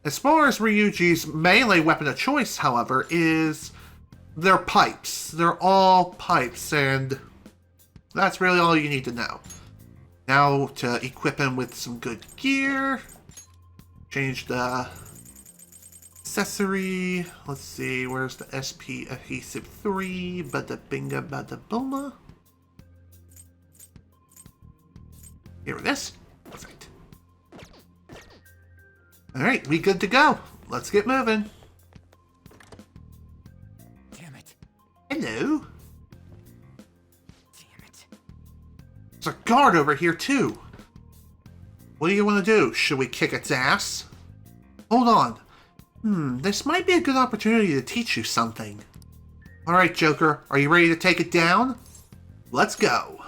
As far as Ryuji's melee weapon of choice, however, is their pipes. They're all pipes, and that's really all you need to know. Now to equip him with some good gear. Change the accessory. Let's see, where's the SP Adhesive 3? Bada binga bada booma. Here it is. Perfect. Alright, we good to go. Let's get moving. Damn it. Hello. Damn it. There's a guard over here too. What do you want to do? Should we kick its ass? Hold on. This might be a good opportunity to teach you something. Alright, Joker, are you ready to take it down? Let's go.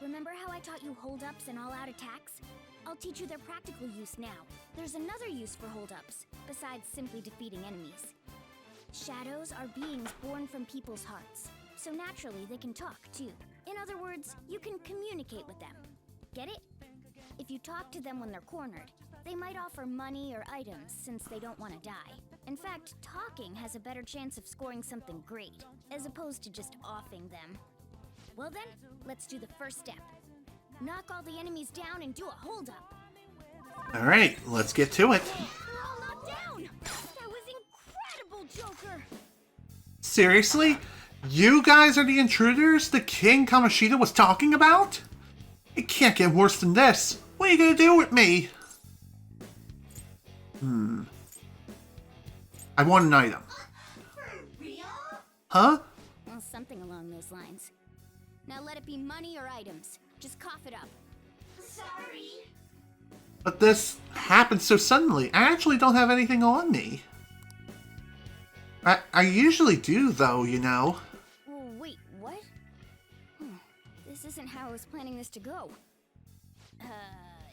Remember how I taught you hold-ups and all-out attacks? I'll teach you their practical use now. There's another use for hold-ups, besides simply defeating enemies. Shadows are beings born from people's hearts, so naturally they can talk too. In other words, you can communicate with them. Get it? If you talk to them when they're cornered, they might offer money or items since they don't want to die. In fact, talking has a better chance of scoring something great, as opposed to just offing them. Well then, let's do the first step. Knock all the enemies down and do a hold-up. Alright, let's get to it. They're all knocked down! That was incredible, Joker! Seriously? You guys are the intruders the King Kamoshida was talking about? It can't get worse than this. What are you gonna do with me? I want an item. For real? Huh? Well, something along those lines. Now let it be money or items. Just cough it up. Sorry. But this happened so suddenly. I actually don't have anything on me. I usually do, though, you know. Well, wait, was planning this to go.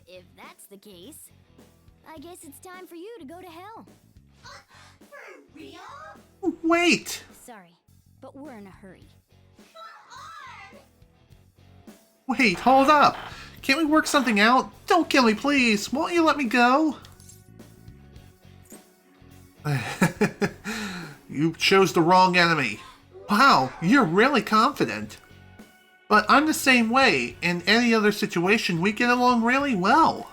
If that's the case, I guess it's time for you to go to hell. For real? Wait! Sorry, but we're in a hurry. Wait, hold up! Can't we work something out? Don't kill me, please! Won't you let me go? You chose the wrong enemy. Wow, you're really confident. But I'm the same way. In any other situation, we get along really well.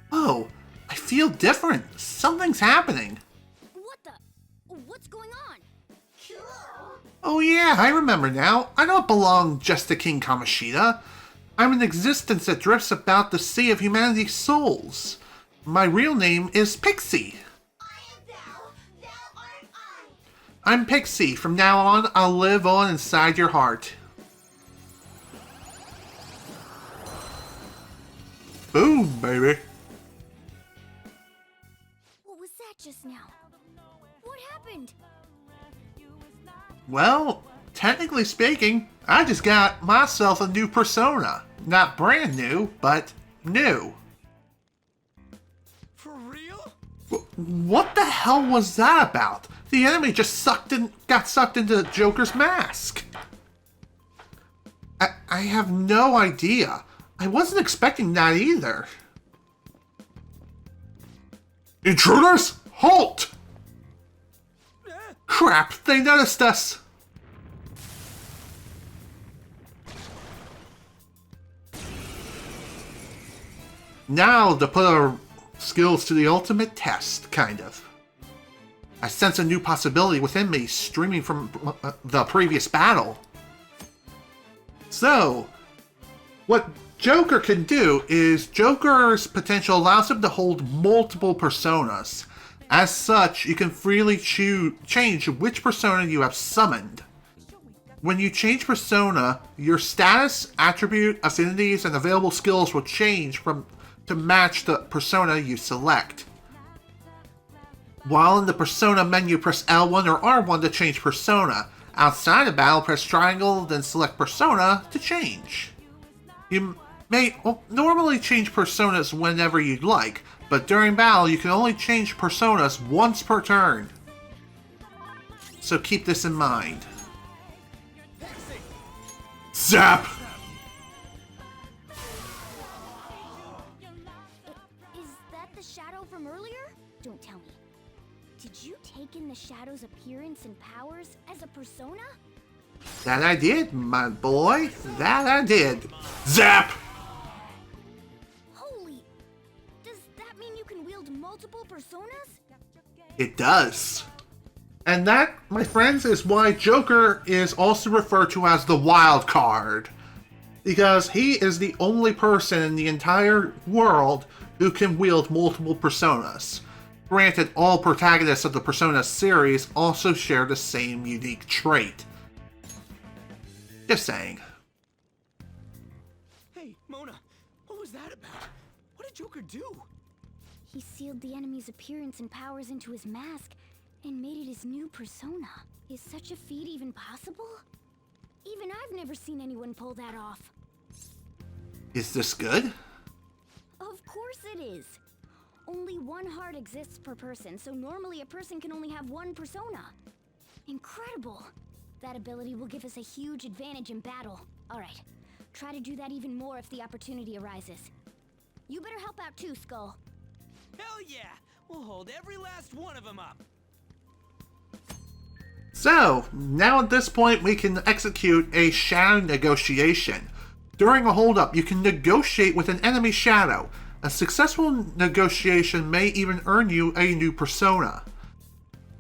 Oh, I feel different. Something's happening. What the? What's going on? Oh yeah, I remember now. I don't belong just to King Kamoshida. I'm an existence that drifts about the sea of humanity's souls. My real name is Pixie. I'm Pixie. From now on, I'll live on inside your heart. Boom, baby. What was that just now? What happened? Well, technically speaking, I just got myself a new persona. Not brand new, but new. For real? What the hell was that about? The enemy just got sucked into Joker's mask. I have no idea. I wasn't expecting that either. Intruders, halt! Crap, they noticed us. Now to put our skills to the ultimate test, kind of. I sense a new possibility within me streaming from the previous battle. So, what Joker can do is Joker's potential allows him to hold multiple personas. As such, you can freely change which persona you have summoned. When you change persona, your status, attribute, affinities, and available skills will change to match the persona you select. While in the persona menu, press L1 or R1 to change persona. Outside of battle, press triangle, then select persona to change. You may normally change personas whenever you'd like, but during battle you can only change personas once per turn. So keep this in mind. Zap! Is that the shadow from earlier? Don't tell me. Did you take in the shadow's appearance and powers as a persona? That I did, my boy. That I did. Zap! Holy! Does that mean you can wield multiple personas? It does. And that, my friends, is why Joker is also referred to as the wild card. Because he is the only person in the entire world who can wield multiple personas. Granted, all protagonists of the Persona series also share the same unique trait. Just saying. Hey, Mona, what was that about? What did Joker do? He sealed the enemy's appearance and powers into his mask and made it his new persona. Is such a feat even possible? Even I've never seen anyone pull that off. Is this good? Of course it is. Only one heart exists per person, so normally a person can only have one persona. Incredible! That ability will give us a huge advantage in battle. Alright, try to do that even more if the opportunity arises. You better help out too, Skull. Hell yeah! We'll hold every last one of them up! So, now at this point we can execute a shadow negotiation. During a holdup, you can negotiate with an enemy shadow. A successful negotiation may even earn you a new persona.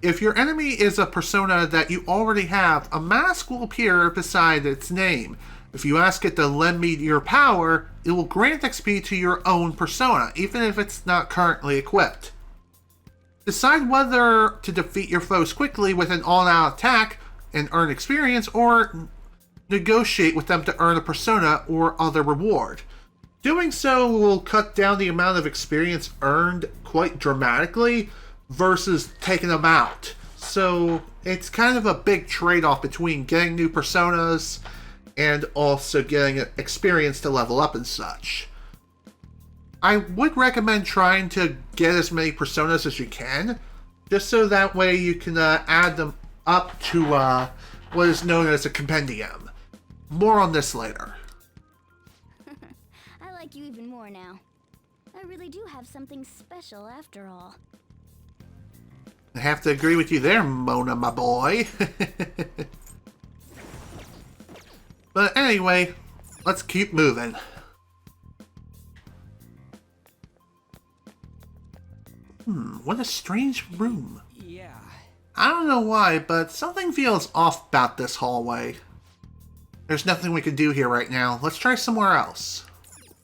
If your enemy is a persona that you already have, a mask will appear beside its name. If you ask it to lend me your power, it will grant XP to your own persona, even if it's not currently equipped. Decide whether to defeat your foes quickly with an all-out attack and earn experience, or negotiate with them to earn a persona or other reward. Doing so will cut down the amount of experience earned quite dramatically versus taking them out. So it's kind of a big trade-off between getting new personas and also getting experience to level up and such. I would recommend trying to get as many personas as you can, just so that way you can add them up to what is known as a compendium. More on this later. I like you even more now. I really do have something special after all. I have to agree with you there, Mona, my boy. But anyway, let's keep moving. What a strange room. Yeah. I don't know why, but something feels off about this hallway. There's nothing we can do here right now. Let's try somewhere else.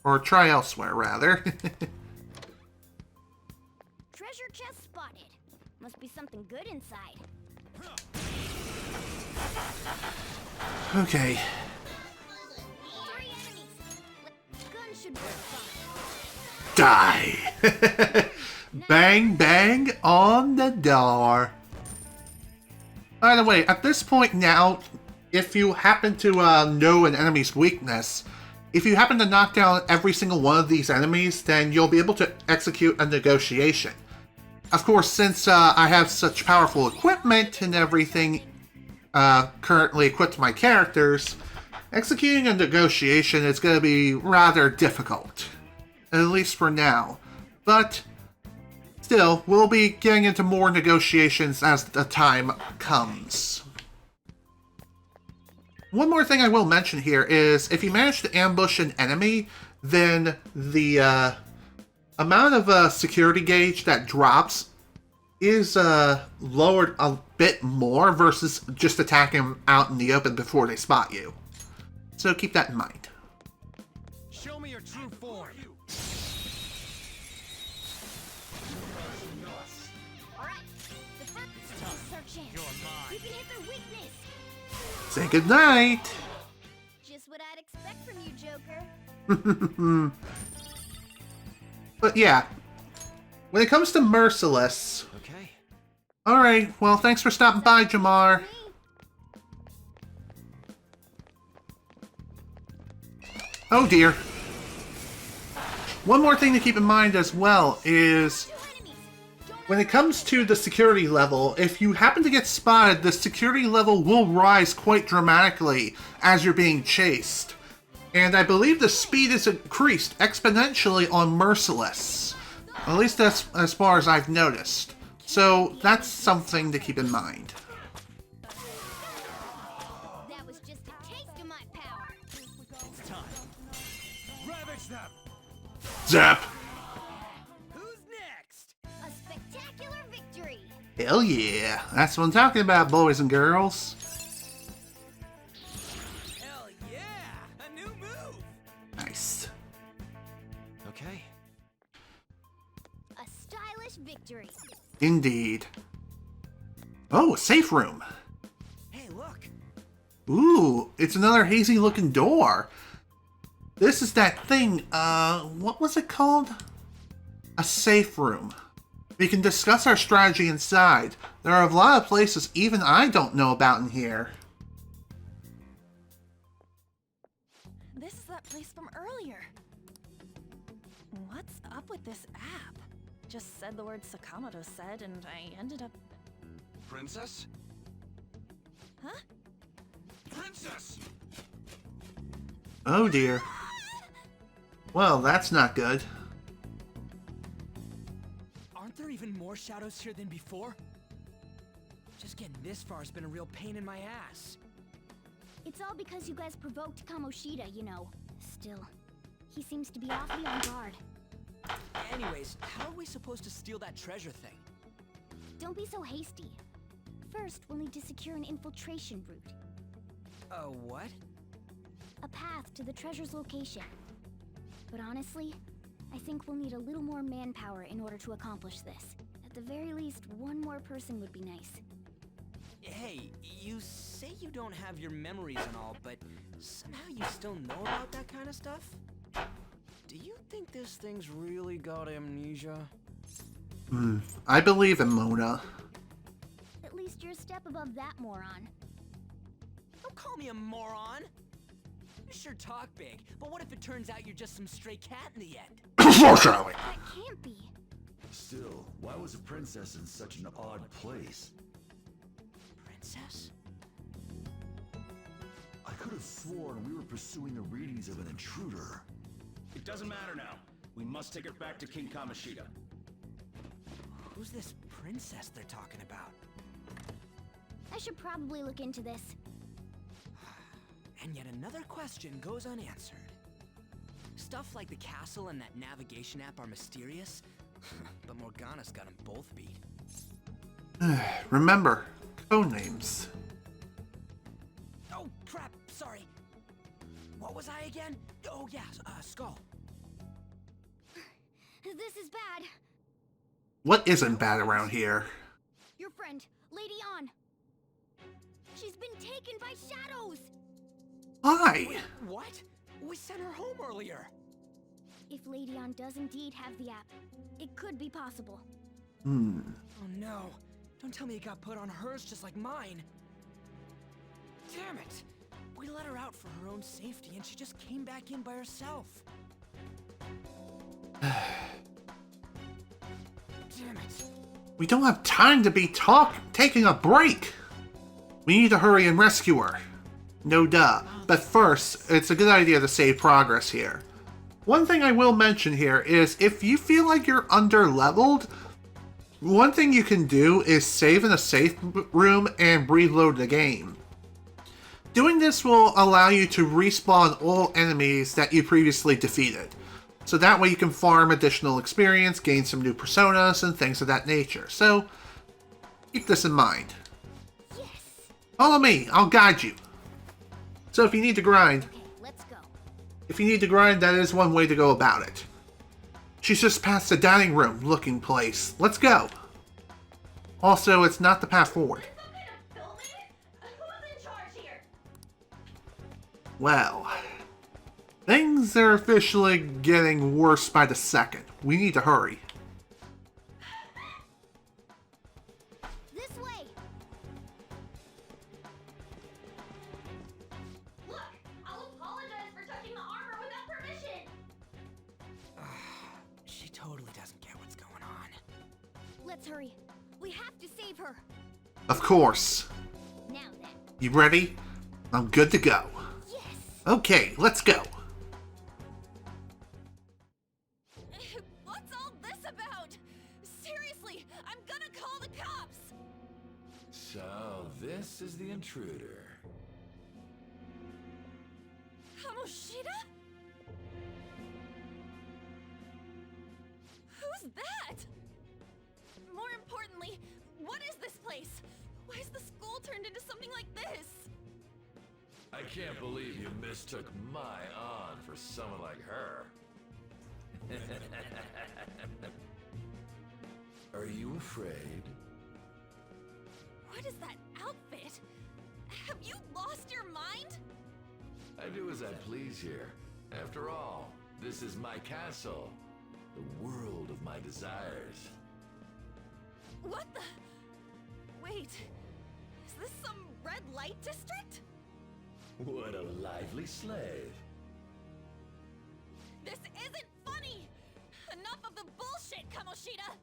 Or try elsewhere, rather. Treasure chest spotted. Must be something good inside. Okay. 3 enemies. Gun should work fine. Die! Bang, bang on the door. By the way, at this point now, if you happen to know an enemy's weakness, if you happen to knock down every single one of these enemies, then you'll be able to execute a negotiation. Of course, since I have such powerful equipment and everything currently equipped to my characters, executing a negotiation is going to be rather difficult. At least for now. But still, we'll be getting into more negotiations as the time comes. One more thing I will mention here is, if you manage to ambush an enemy, then the amount of security gauge that drops is lowered a bit more versus just attacking them out in the open before they spot you. So keep that in mind. Show me your true form. Say goodnight! Just what I'd expect from you, Joker. But yeah, when it comes to Merciless... Okay. Alright, well, thanks for stopping by, Jamar. Oh dear. One more thing to keep in mind as well is, when it comes to the security level, if you happen to get spotted, the security level will rise quite dramatically as you're being chased. And I believe the speed is increased exponentially on Merciless. At least that's as far as I've noticed. So that's something to keep in mind. That was just a taste of my power. It's time. Ravage them. Zap! A spectacular victory. Hell yeah! That's what I'm talking about, boys and girls. Hell yeah! A new move! Nice. Okay. A stylish victory. Indeed. Oh, a safe room. Hey, look! Ooh, it's another hazy looking door. This is that thing, what was it called? A safe room. We can discuss our strategy inside. There are a lot of places even I don't know about in here. This is that place from earlier. What's up with this app? Just said the word Sakamoto said, and I ended up... Princess? Huh? Princess! Oh dear. Well, that's not good. Aren't there even more shadows here than before? Just getting this far has been a real pain in my ass. It's all because you guys provoked Kamoshida, you know. Still, he seems to be awfully on guard. Anyways, how are we supposed to steal that treasure thing? Don't be so hasty. First, we'll need to secure an infiltration route. What? A path to the treasure's location. But honestly, I think we'll need a little more manpower in order to accomplish this. At the very least, one more person would be nice. Hey, you say you don't have your memories and all, but somehow you still know about that kind of stuff? Do you think this thing's really got amnesia? I believe in Mona. At least you're a step above that moron. Don't call me a moron! You sure talk big, but what if it turns out you're just some stray cat in the end? Foreshadowing. That can't be. Still, why was a princess in such an odd place? Princess? I could have sworn we were pursuing the readings of an intruder. It doesn't matter now. We must take her back to King Kamoshida. Who's this princess they're talking about? I should probably look into this. And yet another question goes unanswered. Stuff like the castle and that navigation app are mysterious, but Morgana's got them both beat. Remember, code names. Oh, crap, sorry. What was I again? Oh, yeah, Skull. This is bad. What isn't bad around here? Your friend, Lady Ann. She's been taken by shadows. Why? Wait, what? We sent her home earlier. If Lady Ann does indeed have the app, it could be possible. Oh no. Don't tell me it got put on hers just like mine. Damn it. We let her out for her own safety and she just came back in by herself. Damn it. We don't have time to be taking a break. We need to hurry and rescue her. No duh. But first, it's a good idea to save progress here. One thing I will mention here is if you feel like you're under-leveled, one thing you can do is save in a safe room and reload the game. Doing this will allow you to respawn all enemies that you previously defeated. So that way you can farm additional experience, gain some new personas, and things of that nature. So, keep this in mind. Yes. Follow me, I'll guide you. So if you need to grind, Okay, let's go. if you need to grind, that is one way to go about it. She's just past the dining room looking place. Let's go. Also, it's not the path forward. Well, things are officially getting worse by the second. We need to hurry. This way. Look, I'll apologize for touching the armor without permission. She totally doesn't get what's going on. Let's hurry. We have to save her. Of course. Now then. You ready? I'm good to go. Yes. Okay, let's go. What's all this about? Seriously, I'm gonna call the cops. So, this is the intruder. Kamoshida? Who's that? More importantly, what is this place? Why is the school turned into something like this? I can't believe you mistook my Ann for someone like her. Are you afraid? What is that outfit? Have you lost your mind? I do as I please here. After all, this is my castle. The world of my desires. What the? Wait, is this some red light district? What a lively slave. This isn't funny! Enough of the bullshit, Kamoshida!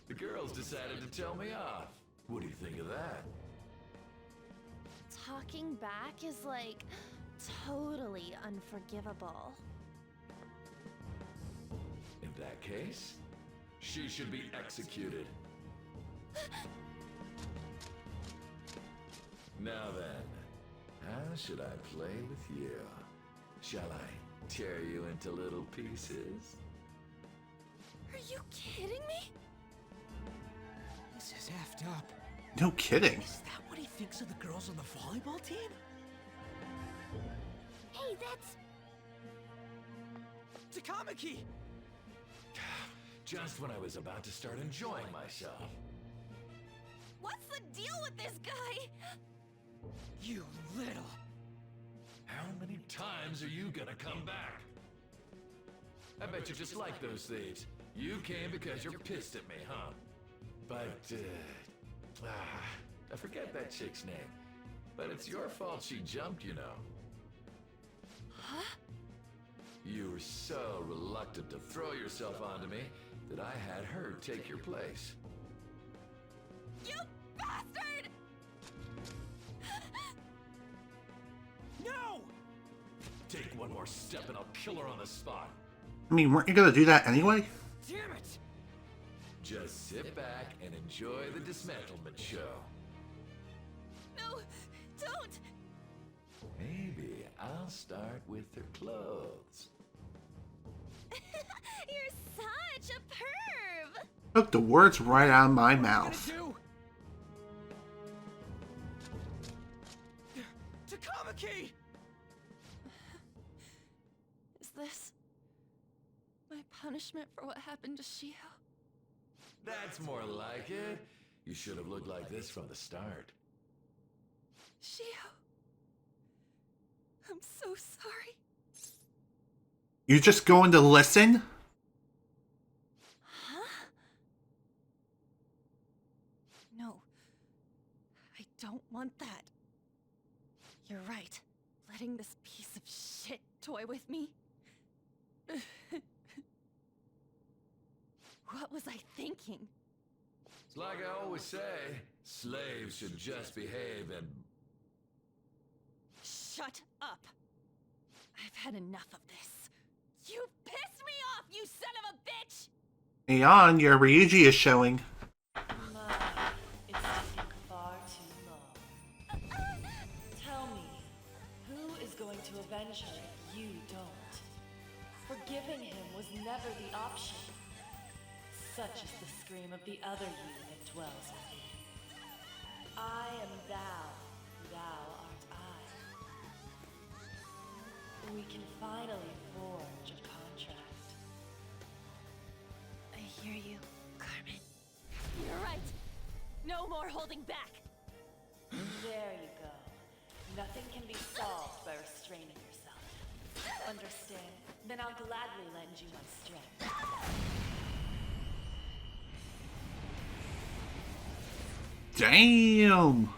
The girls decided to tell me off. What do you think of that? Talking back is like totally unforgivable. In that case, she should be executed. Now then, how should I play with you? Shall I tear you into little pieces? Are you kidding me? This is effed up. No kidding. Is that what he thinks of the girls on the volleyball team? Hey, that's... Takamaki! Just when I was about to start enjoying myself. What's the deal with this guy? You little... How many times are you gonna come back? I bet you just like those thieves. You came because you're pissed at me, huh? But, I forget that chick's name. But it's your fault she jumped, you know. Huh? You were so reluctant to throw yourself onto me that I had her take your place. You bastard! No! Take one more step and I'll kill her on the spot. I mean, weren't you gonna do that anyway? Damn it! Just sit back and enjoy the dismantlement show. No, don't! Maybe I'll start with her clothes. You're such a perv! Took the words right out of my mouth. Takamaki! Is this my punishment for what happened to Shiho? That's more like it. You should have looked like this from the start. Shiho, I'm so sorry. You just going to listen? Huh? No, I don't want that. You're right. Letting this piece of shit toy with me. What was I thinking? It's like I always say, slaves should just behave and... Shut up! I've had enough of this. You pissed me off, you son of a bitch! Hey on, your Ryuji is showing. It's taking far too long. Tell me, who is going to avenge her if you don't? Forgiving him was never the option. Such is the scream of the other you that dwells within. I am thou, thou art I. We can finally forge a contract. I hear you, Carmen. You're right. No more holding back. There you go. Nothing can be solved by restraining yourself. Understand? Then I'll gladly lend you my strength. Damn!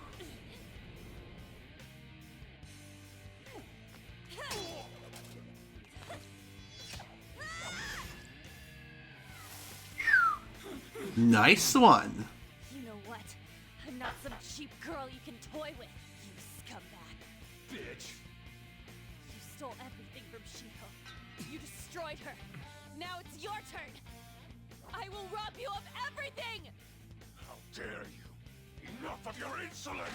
Nice one. You know what? I'm not some cheap girl you can toy with, you scumbag. Bitch! You stole everything from Shiho. You destroyed her. Now it's your turn. I will rob you of everything! How dare you! Enough of your insolence!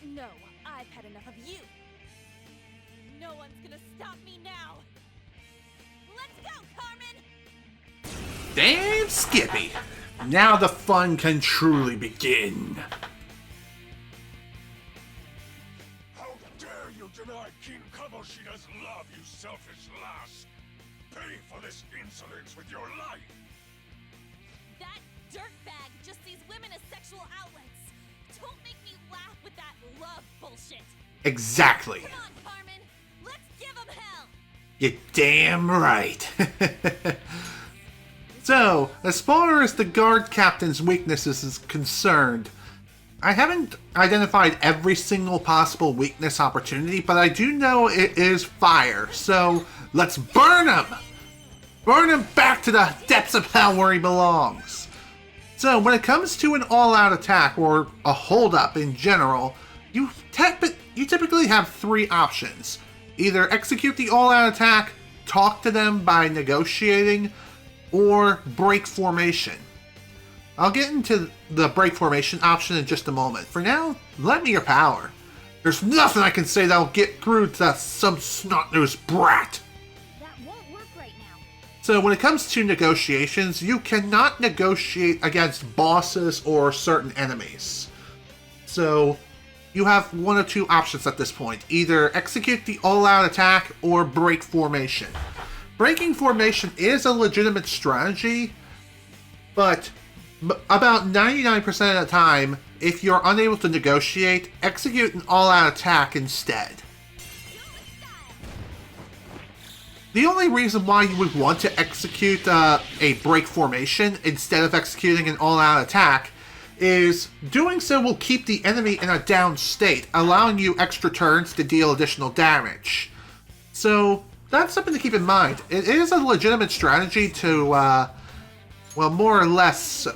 No, I've had enough of you. No one's gonna stop me now. Let's go, Carmen! Damn, Skippy. Now the fun can truly begin. How dare you deny King Kamoshida's love, you selfish lass! Pay for this insolence with your life! That dirtbag just sees women as sexual outlets. Don't make me laugh with that love bullshit. Exactly. Come on, Carmen. Let's give him hell. You're damn right. So, as far as the guard captain's weaknesses is concerned, I haven't identified every single possible weakness opportunity, but I do know it is fire, so let's burn him! Burn him back to the depths of hell where he belongs. So, when it comes to an all-out attack, or a hold-up in general, you typically have three options. Either execute the all-out attack, talk to them by negotiating, or break formation. I'll get into the break formation option in just a moment. For now, lend me your power. There's nothing I can say that'll get through to some snot-nosed brat. That won't work right now. So when it comes to negotiations, you cannot negotiate against bosses or certain enemies. So you have one of two options at this point. Either execute the all-out attack or break formation. Breaking formation is a legitimate strategy, but about 99% of the time, if you're unable to negotiate, execute an all-out attack instead. The only reason why you would want to execute a break formation instead of executing an all-out attack is doing so will keep the enemy in a down state, allowing you extra turns to deal additional damage. So that's something to keep in mind. It is a legitimate strategy to, well, more or less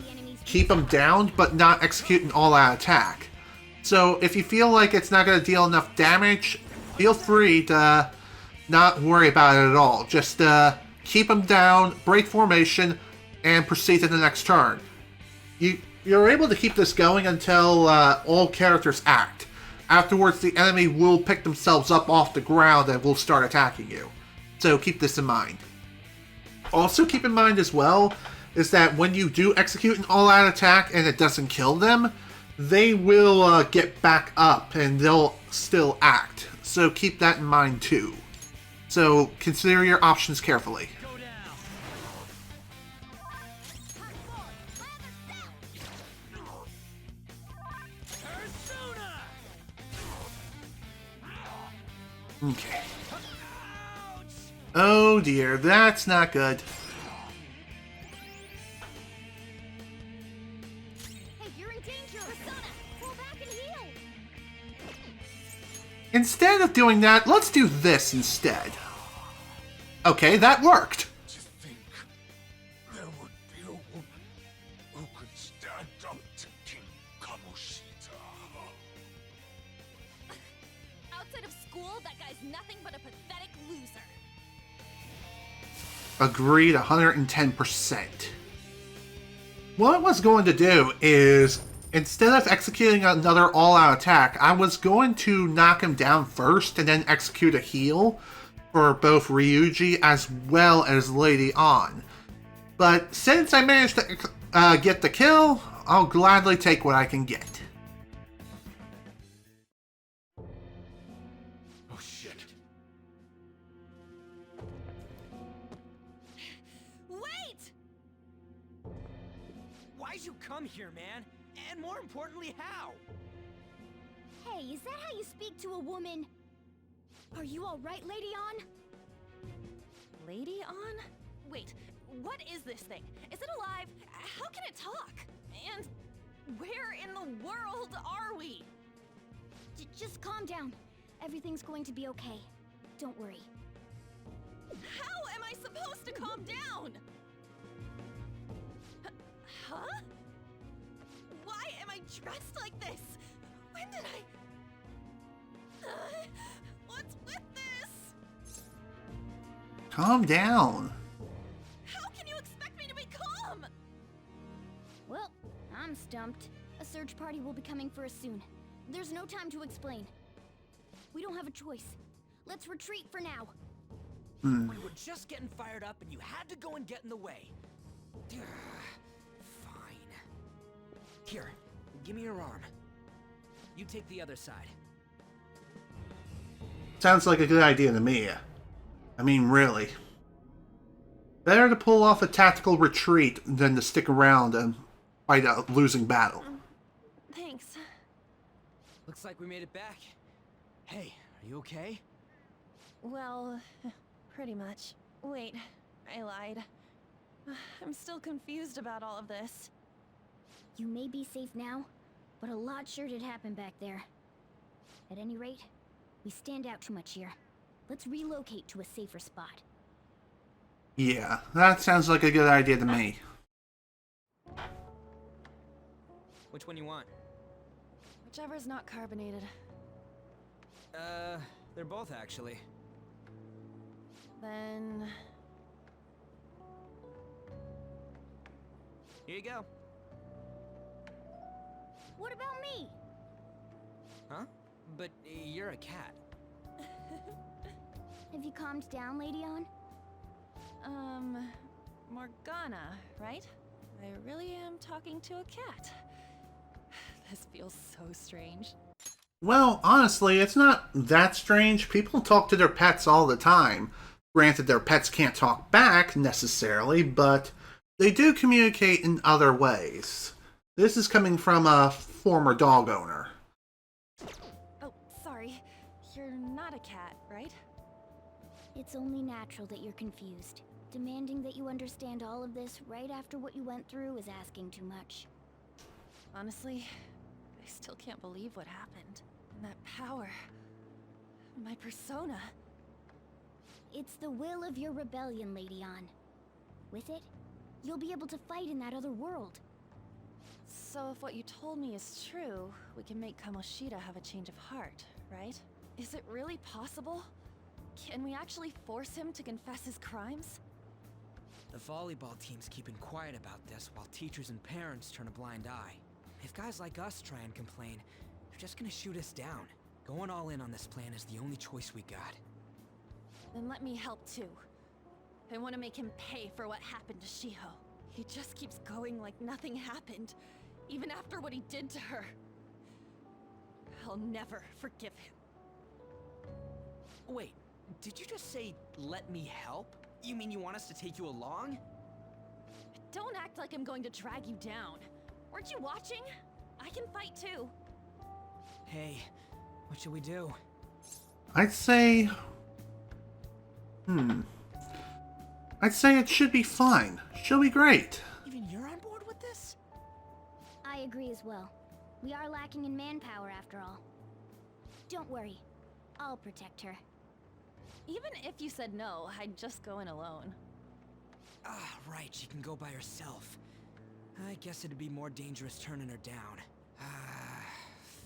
keep them down, but not execute an all-out attack. So if you feel like it's not going to deal enough damage, feel free to not worry about it at all. Just keep them down, break formation, and proceed to the next turn. You're able to keep this going until all characters act. Afterwards, the enemy will pick themselves up off the ground and will start attacking you. So keep this in mind. Also keep in mind as well is that when you do execute an all-out attack and it doesn't kill them, they will get back up and they'll still act. So keep that in mind too. So consider your options carefully. Okay. Oh dear, that's not good. Hey, you're in danger, Persona! Pull back and heal! Instead of doing that, let's do this instead. Okay, that worked. To think there would be a woman who could stand up to King Kamoshida. Outside of school, that guy's nothing but a pathetic loser. Agreed 110%. What I was going to do is, instead of executing another all-out attack, I was going to knock him down first and then execute a heal for both Ryuji as well as Lady Ann. But since I managed to get the kill, I'll gladly take what I can get. Oh shit. Wait! Why'd you come here, man? And more importantly, how? Hey, is that how you speak to a woman? Are you alright, Lady Ann? Lady Ann? Wait, what is this thing? Is it alive? How can it talk? And where in the world are we? Just calm down. Everything's going to be okay. Don't worry. How am I supposed to calm down? Huh? Why am I dressed like this? When did I... what's with this? Calm down. How can you expect me to be calm? Well, I'm stumped. A search party will be coming for us soon. There's no time to explain. We don't have a choice. Let's retreat for now. We were just getting fired up and you had to go and get in the way. Fine. Here, give me your arm. You take the other side. Sounds like a good idea to me. I mean, really. Better to pull off a tactical retreat than to stick around and fight a losing battle. Thanks. Looks like we made it back. Hey, are you okay? Well, pretty much. Wait, I lied. I'm still confused about all of this. You may be safe now, but a lot sure did happen back there. At any rate, we stand out too much here. Let's relocate to a safer spot. Yeah, that sounds like a good idea to me. Which one you want? Whichever's not carbonated. They're both actually. Then... Here you go. What about me? Huh? But you're a cat. Have you calmed down, Lady Ann? Morgana, right? I really am talking to a cat. This feels so strange. Well, honestly, it's not that strange. People talk to their pets all the time. Granted, their pets can't talk back, necessarily, but they do communicate in other ways. This is coming from a former dog owner. Oh, sorry. You're not a cat, right? It's only natural that you're confused. Demanding that you understand all of this right after what you went through is asking too much. Honestly, I still can't believe what happened. And that power... my persona... It's the will of your rebellion, Lady Ann. With it, you'll be able to fight in that other world. So if what you told me is true, we can make Kamoshida have a change of heart, right? Is it really possible? Can we actually force him to confess his crimes? The volleyball team's keeping quiet about this while teachers and parents turn a blind eye. If guys like us try and complain, they're just gonna shoot us down. Going all in on this plan is the only choice we got. Then let me help too. I want to make him pay for what happened to Shiho. He just keeps going like nothing happened, even after what he did to her. I'll never forgive him. Wait, did you just say, let me help? You mean you want us to take you along? Don't act like I'm going to drag you down. Weren't you watching? I can fight too. Hey, what should we do? I'd say... I'd say it should be fine. She'll be great. Even you're on board with this? I agree as well. We are lacking in manpower after all. Don't worry. I'll protect her. Even if you said no, I'd just go in alone. Ah, right, she can go by herself. I guess it'd be more dangerous turning her down.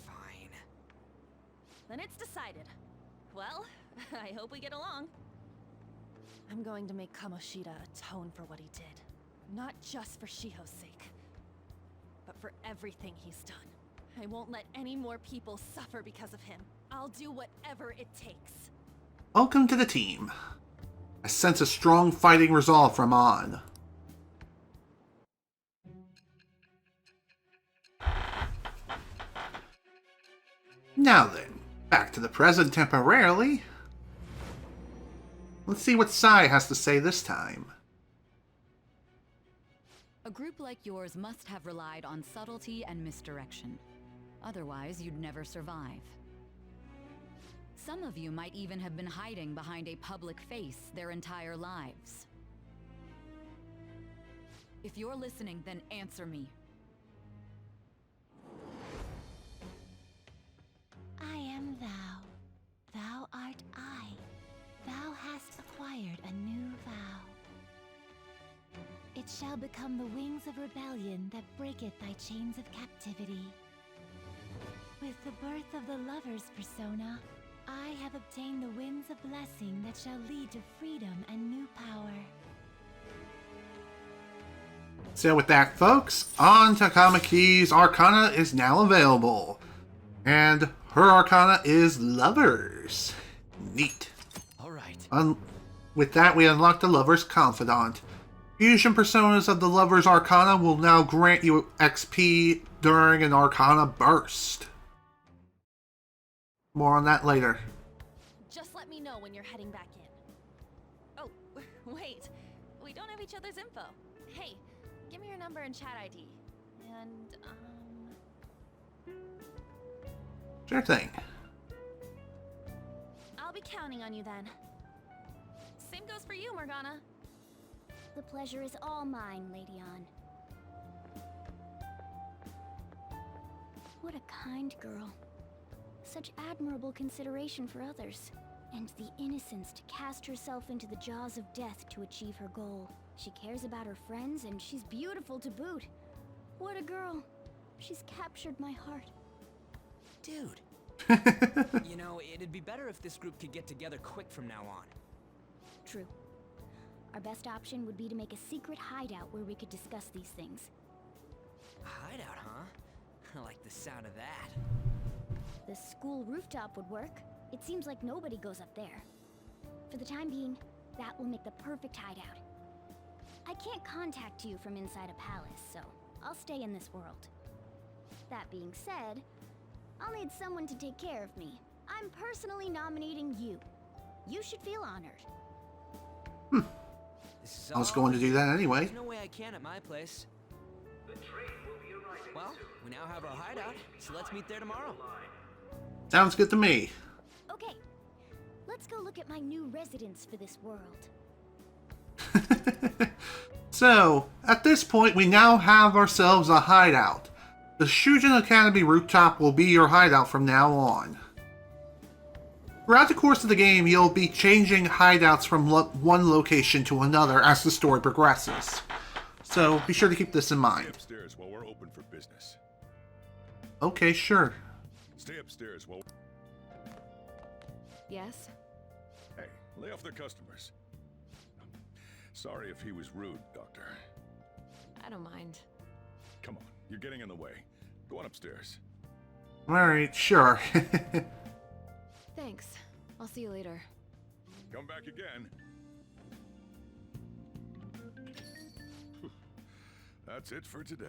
Fine. Then it's decided. Well, I hope we get along. I'm going to make Kamoshida atone for what he did. Not just for Shiho's sake, but for everything he's done. I won't let any more people suffer because of him. I'll do whatever it takes. Welcome to the team. I sense a strong fighting resolve from Ann. Now then, back to the present temporarily. Let's see what Sai has to say this time. A group like yours must have relied on subtlety and misdirection. Otherwise, you'd never survive. Some of you might even have been hiding behind a public face their entire lives. If you're listening, then answer me. I am thou. Thou art I. Thou hast acquired a new vow. It shall become the wings of rebellion that breaketh thy chains of captivity. With the birth of the lover's persona, I have obtained the winds of blessing that shall lead to freedom and new power. So with that, folks, Ann Takamaki's Arcana is now available. And her Arcana is Lovers. Neat. Alright. With that, we unlock the Lover's Confidant. Fusion personas of the Lover's Arcana will now grant you XP during an Arcana burst. More on that later. Just let me know when you're heading back in. Oh, wait. We don't have each other's info. Hey, give me your number and chat ID. And, Sure thing. I'll be counting on you then. Same goes for you, Morgana. The pleasure is all mine, Lady Ann. What a kind girl. Such admirable consideration for others. And the innocence to cast herself into the jaws of death to achieve her goal. She cares about her friends, and she's beautiful to boot. What a girl. She's captured my heart. Dude. You know, it'd be better if this group could get together quick from now on. True. Our best option would be to make a secret hideout where we could discuss these things. A hideout, huh? I like the sound of that. The school rooftop would work. It seems like nobody goes up there. For the time being, that will make the perfect hideout. I can't contact you from inside a palace, so I'll stay in this world. That being said, I'll need someone to take care of me. I'm personally nominating you. You should feel honored. I was going to do that anyway. There's no way I can at my place. Well, we now have our hideout, so let's meet there tomorrow. Sounds good to me. Okay. Let's go look at my new residence for this world. So, at this point, we now have ourselves a hideout. The Shujin Academy rooftop will be your hideout from now on. Throughout the course of the game, you'll be changing hideouts from one location to another as the story progresses. So, be sure to keep this in mind. Stay upstairs while we're open for business. Okay, sure. Stay upstairs while... Yes? Hey, lay off the customers. Sorry if he was rude, Doctor. I don't mind. Come on, you're getting in the way. Go on upstairs. Alright, sure. Thanks. I'll see you later. Come back again. That's it for today.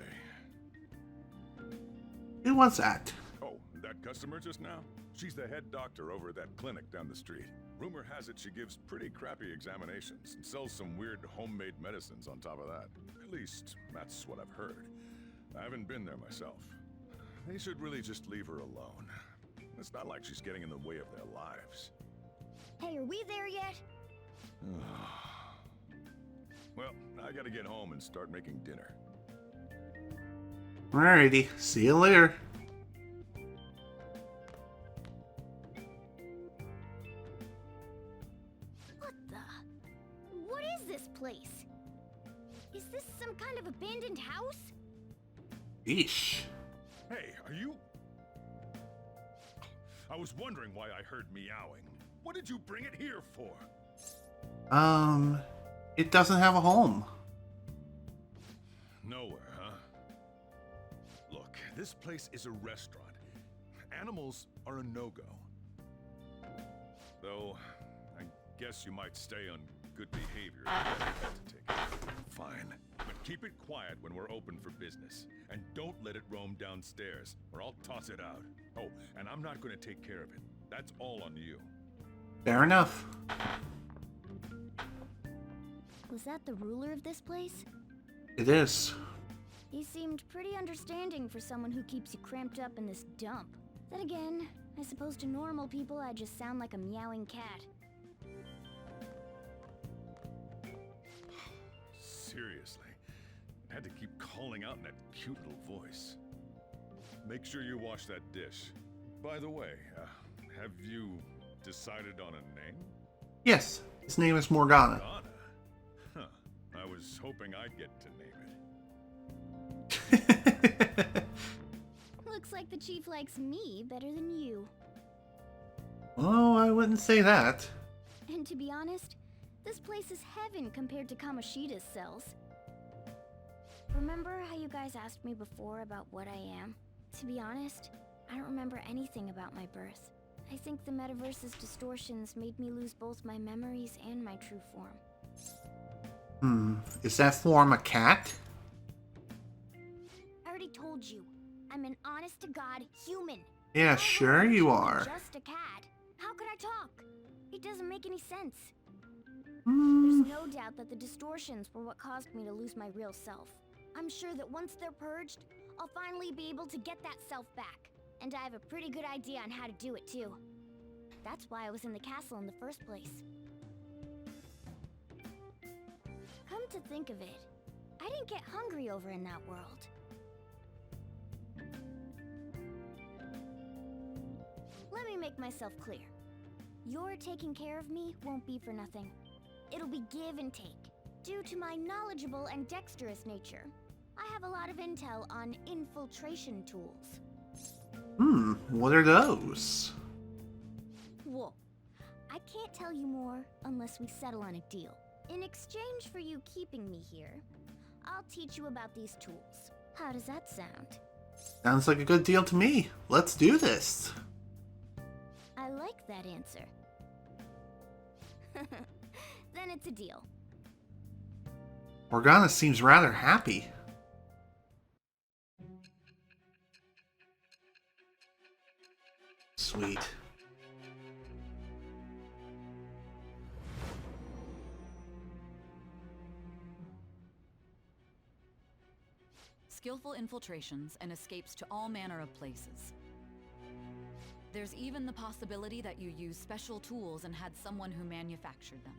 Who wants that? Oh, that customer just now? She's the head doctor over at that clinic down the street. Rumor has it she gives pretty crappy examinations and sells some weird homemade medicines on top of that. At least, that's what I've heard. I haven't been there myself. They should really just leave her alone. It's not like she's getting in the way of their lives. Hey, are we there yet? Well, I gotta get home and start making dinner. Alrighty, see you later. What the? What is this place? Is this some kind of abandoned house? Eesh. Hey, are you... I was wondering why I heard meowing. What did you bring it here for? It doesn't have a home. Nowhere, huh? Look, this place is a restaurant. Animals are a no-go. Though, I guess you might stay on good behavior if you have a pet to take care of. Fine. But keep it quiet when we're open for business. And don't let it roam downstairs, or I'll toss it out. Oh, and I'm not going to take care of it. That's all on you. Fair enough. Was that the ruler of this place? It is. He seemed pretty understanding for someone who keeps you cramped up in this dump. Then again, I suppose to normal people I just sound like a meowing cat. Seriously. I had to keep calling out in that cute little voice. Make sure you wash that dish. By the way, have you decided on a name? Yes, his name is Morgana. Morgana? Huh. I was hoping I'd get to name it. Looks like the chief likes me better than you. Oh, I wouldn't say that. And to be honest, this place is heaven compared to Kamoshida's cells. Remember how you guys asked me before about what I am? To be honest, I don't remember anything about my birth. I think the metaverse's distortions made me lose both my memories and my true form. Is that form a cat? I already told you, I'm an honest-to-God human. Yeah, sure you are. Just a cat. How could I talk? It doesn't make any sense. There's no doubt that the distortions were what caused me to lose my real self. I'm sure that once they're purged, I'll finally be able to get that self back. And I have a pretty good idea on how to do it too. That's why I was in the castle in the first place. Come to think of it, I didn't get hungry over in that world. Let me make myself clear. Your taking care of me won't be for nothing. It'll be give and take. Due to my knowledgeable and dexterous nature, I have a lot of intel on infiltration tools. What are those? Whoa. I can't tell you more unless we settle on a deal. In exchange for you keeping me here, I'll teach you about these tools. How does that sound? Sounds like a good deal to me. Let's do this. I like that answer. Then it's a deal. Morgana seems rather happy. Sweet. Skillful infiltrations and escapes to all manner of places. There's even the possibility that you used special tools and had someone who manufactured them.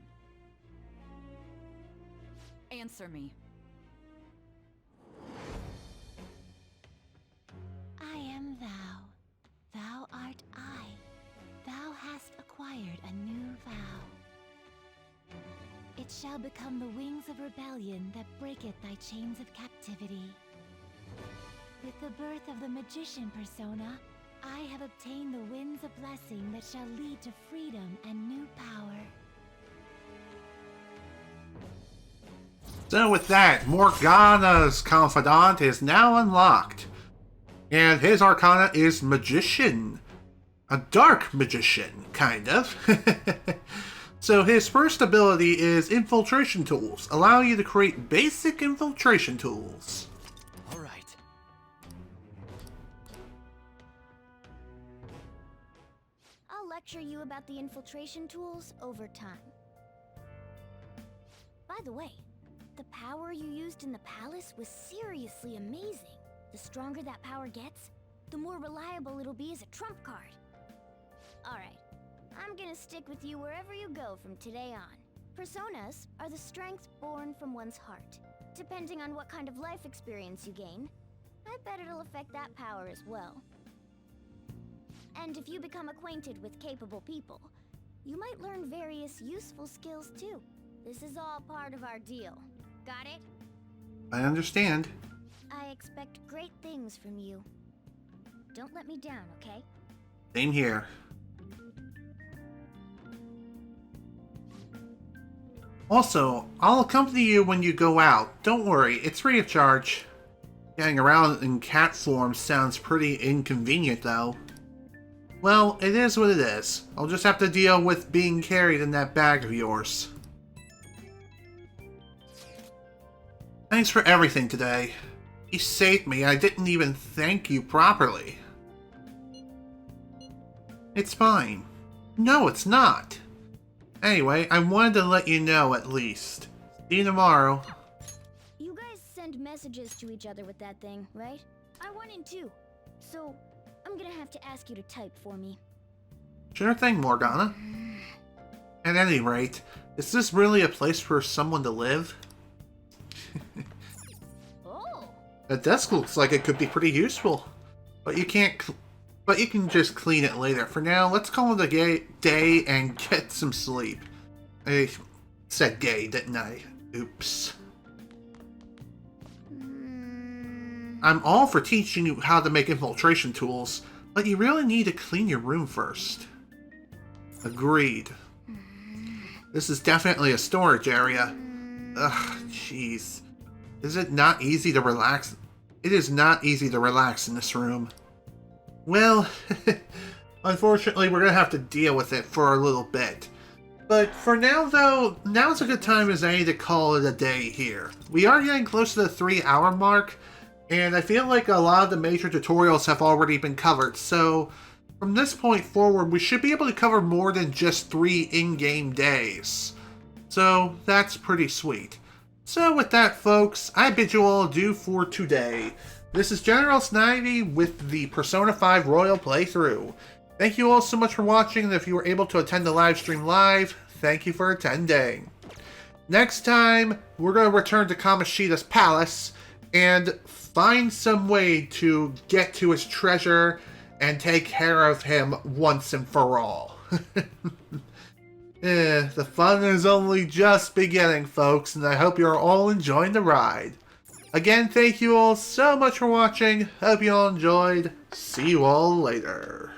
Answer me. I am thou. Thou art I. Thou hast acquired a new vow. It shall become the wings of rebellion that breaketh thy chains of captivity. With the birth of the magician persona, I have obtained the winds of blessing that shall lead to freedom and new power. So with that, Morgana's Confidant is now unlocked. And his Arcana is Magician. A dark magician, kind of. So his first ability is Infiltration Tools, allow you to create basic infiltration tools. All right. I'll lecture you about the infiltration tools over time. By the way, the power you used in the palace was seriously amazing. The stronger that power gets, the more reliable it'll be as a trump card. Alright, I'm gonna stick with you wherever you go from today on. Personas are the strengths born from one's heart. Depending on what kind of life experience you gain, I bet it'll affect that power as well. And if you become acquainted with capable people, you might learn various useful skills too. This is all part of our deal. Got it? I understand. I expect great things from you. Don't let me down, okay? Same here. Also, I'll accompany you when you go out. Don't worry, it's free of charge. Getting around in cat form sounds pretty inconvenient, though. Well, it is what it is. I'll just have to deal with being carried in that bag of yours. Thanks for everything today. You saved me, I didn't even thank you properly. It's fine. No, it's not. Anyway, I wanted to let you know at least. See you tomorrow. You guys send messages to each other with that thing, right? I want in too. So, I'm gonna have to ask you to type for me. Sure thing, Morgana. At any rate, is this really a place for someone to live? Oh. The desk looks like it could be pretty useful, but you can't. But you can just clean it later. For now, let's call it a day and get some sleep. I said gay, didn't I? Oops. I'm all for teaching you how to make infiltration tools, but you really need to clean your room first. Agreed. This is definitely a storage area. Ugh, jeez. Is it not easy to relax? It is not easy to relax in this room. Well, unfortunately, we're going to have to deal with it for a little bit. But for now, though, now's a good time as any to call it a day here. We are getting close to the 3-hour mark, and I feel like a lot of the major tutorials have already been covered, so from this point forward, we should be able to cover more than just 3 in-game days. So, that's pretty sweet. So with that, folks, I bid you all adieu for today. This is General Snivy with the Persona 5 Royal playthrough. Thank you all so much for watching, and if you were able to attend the live stream live, thank you for attending. Next time, we're going to return to Kamoshida's palace and find some way to get to his treasure and take care of him once and for all. The fun is only just beginning, folks, and I hope you're all enjoying the ride. Again, thank you all so much for watching. Hope you all enjoyed. See you all later.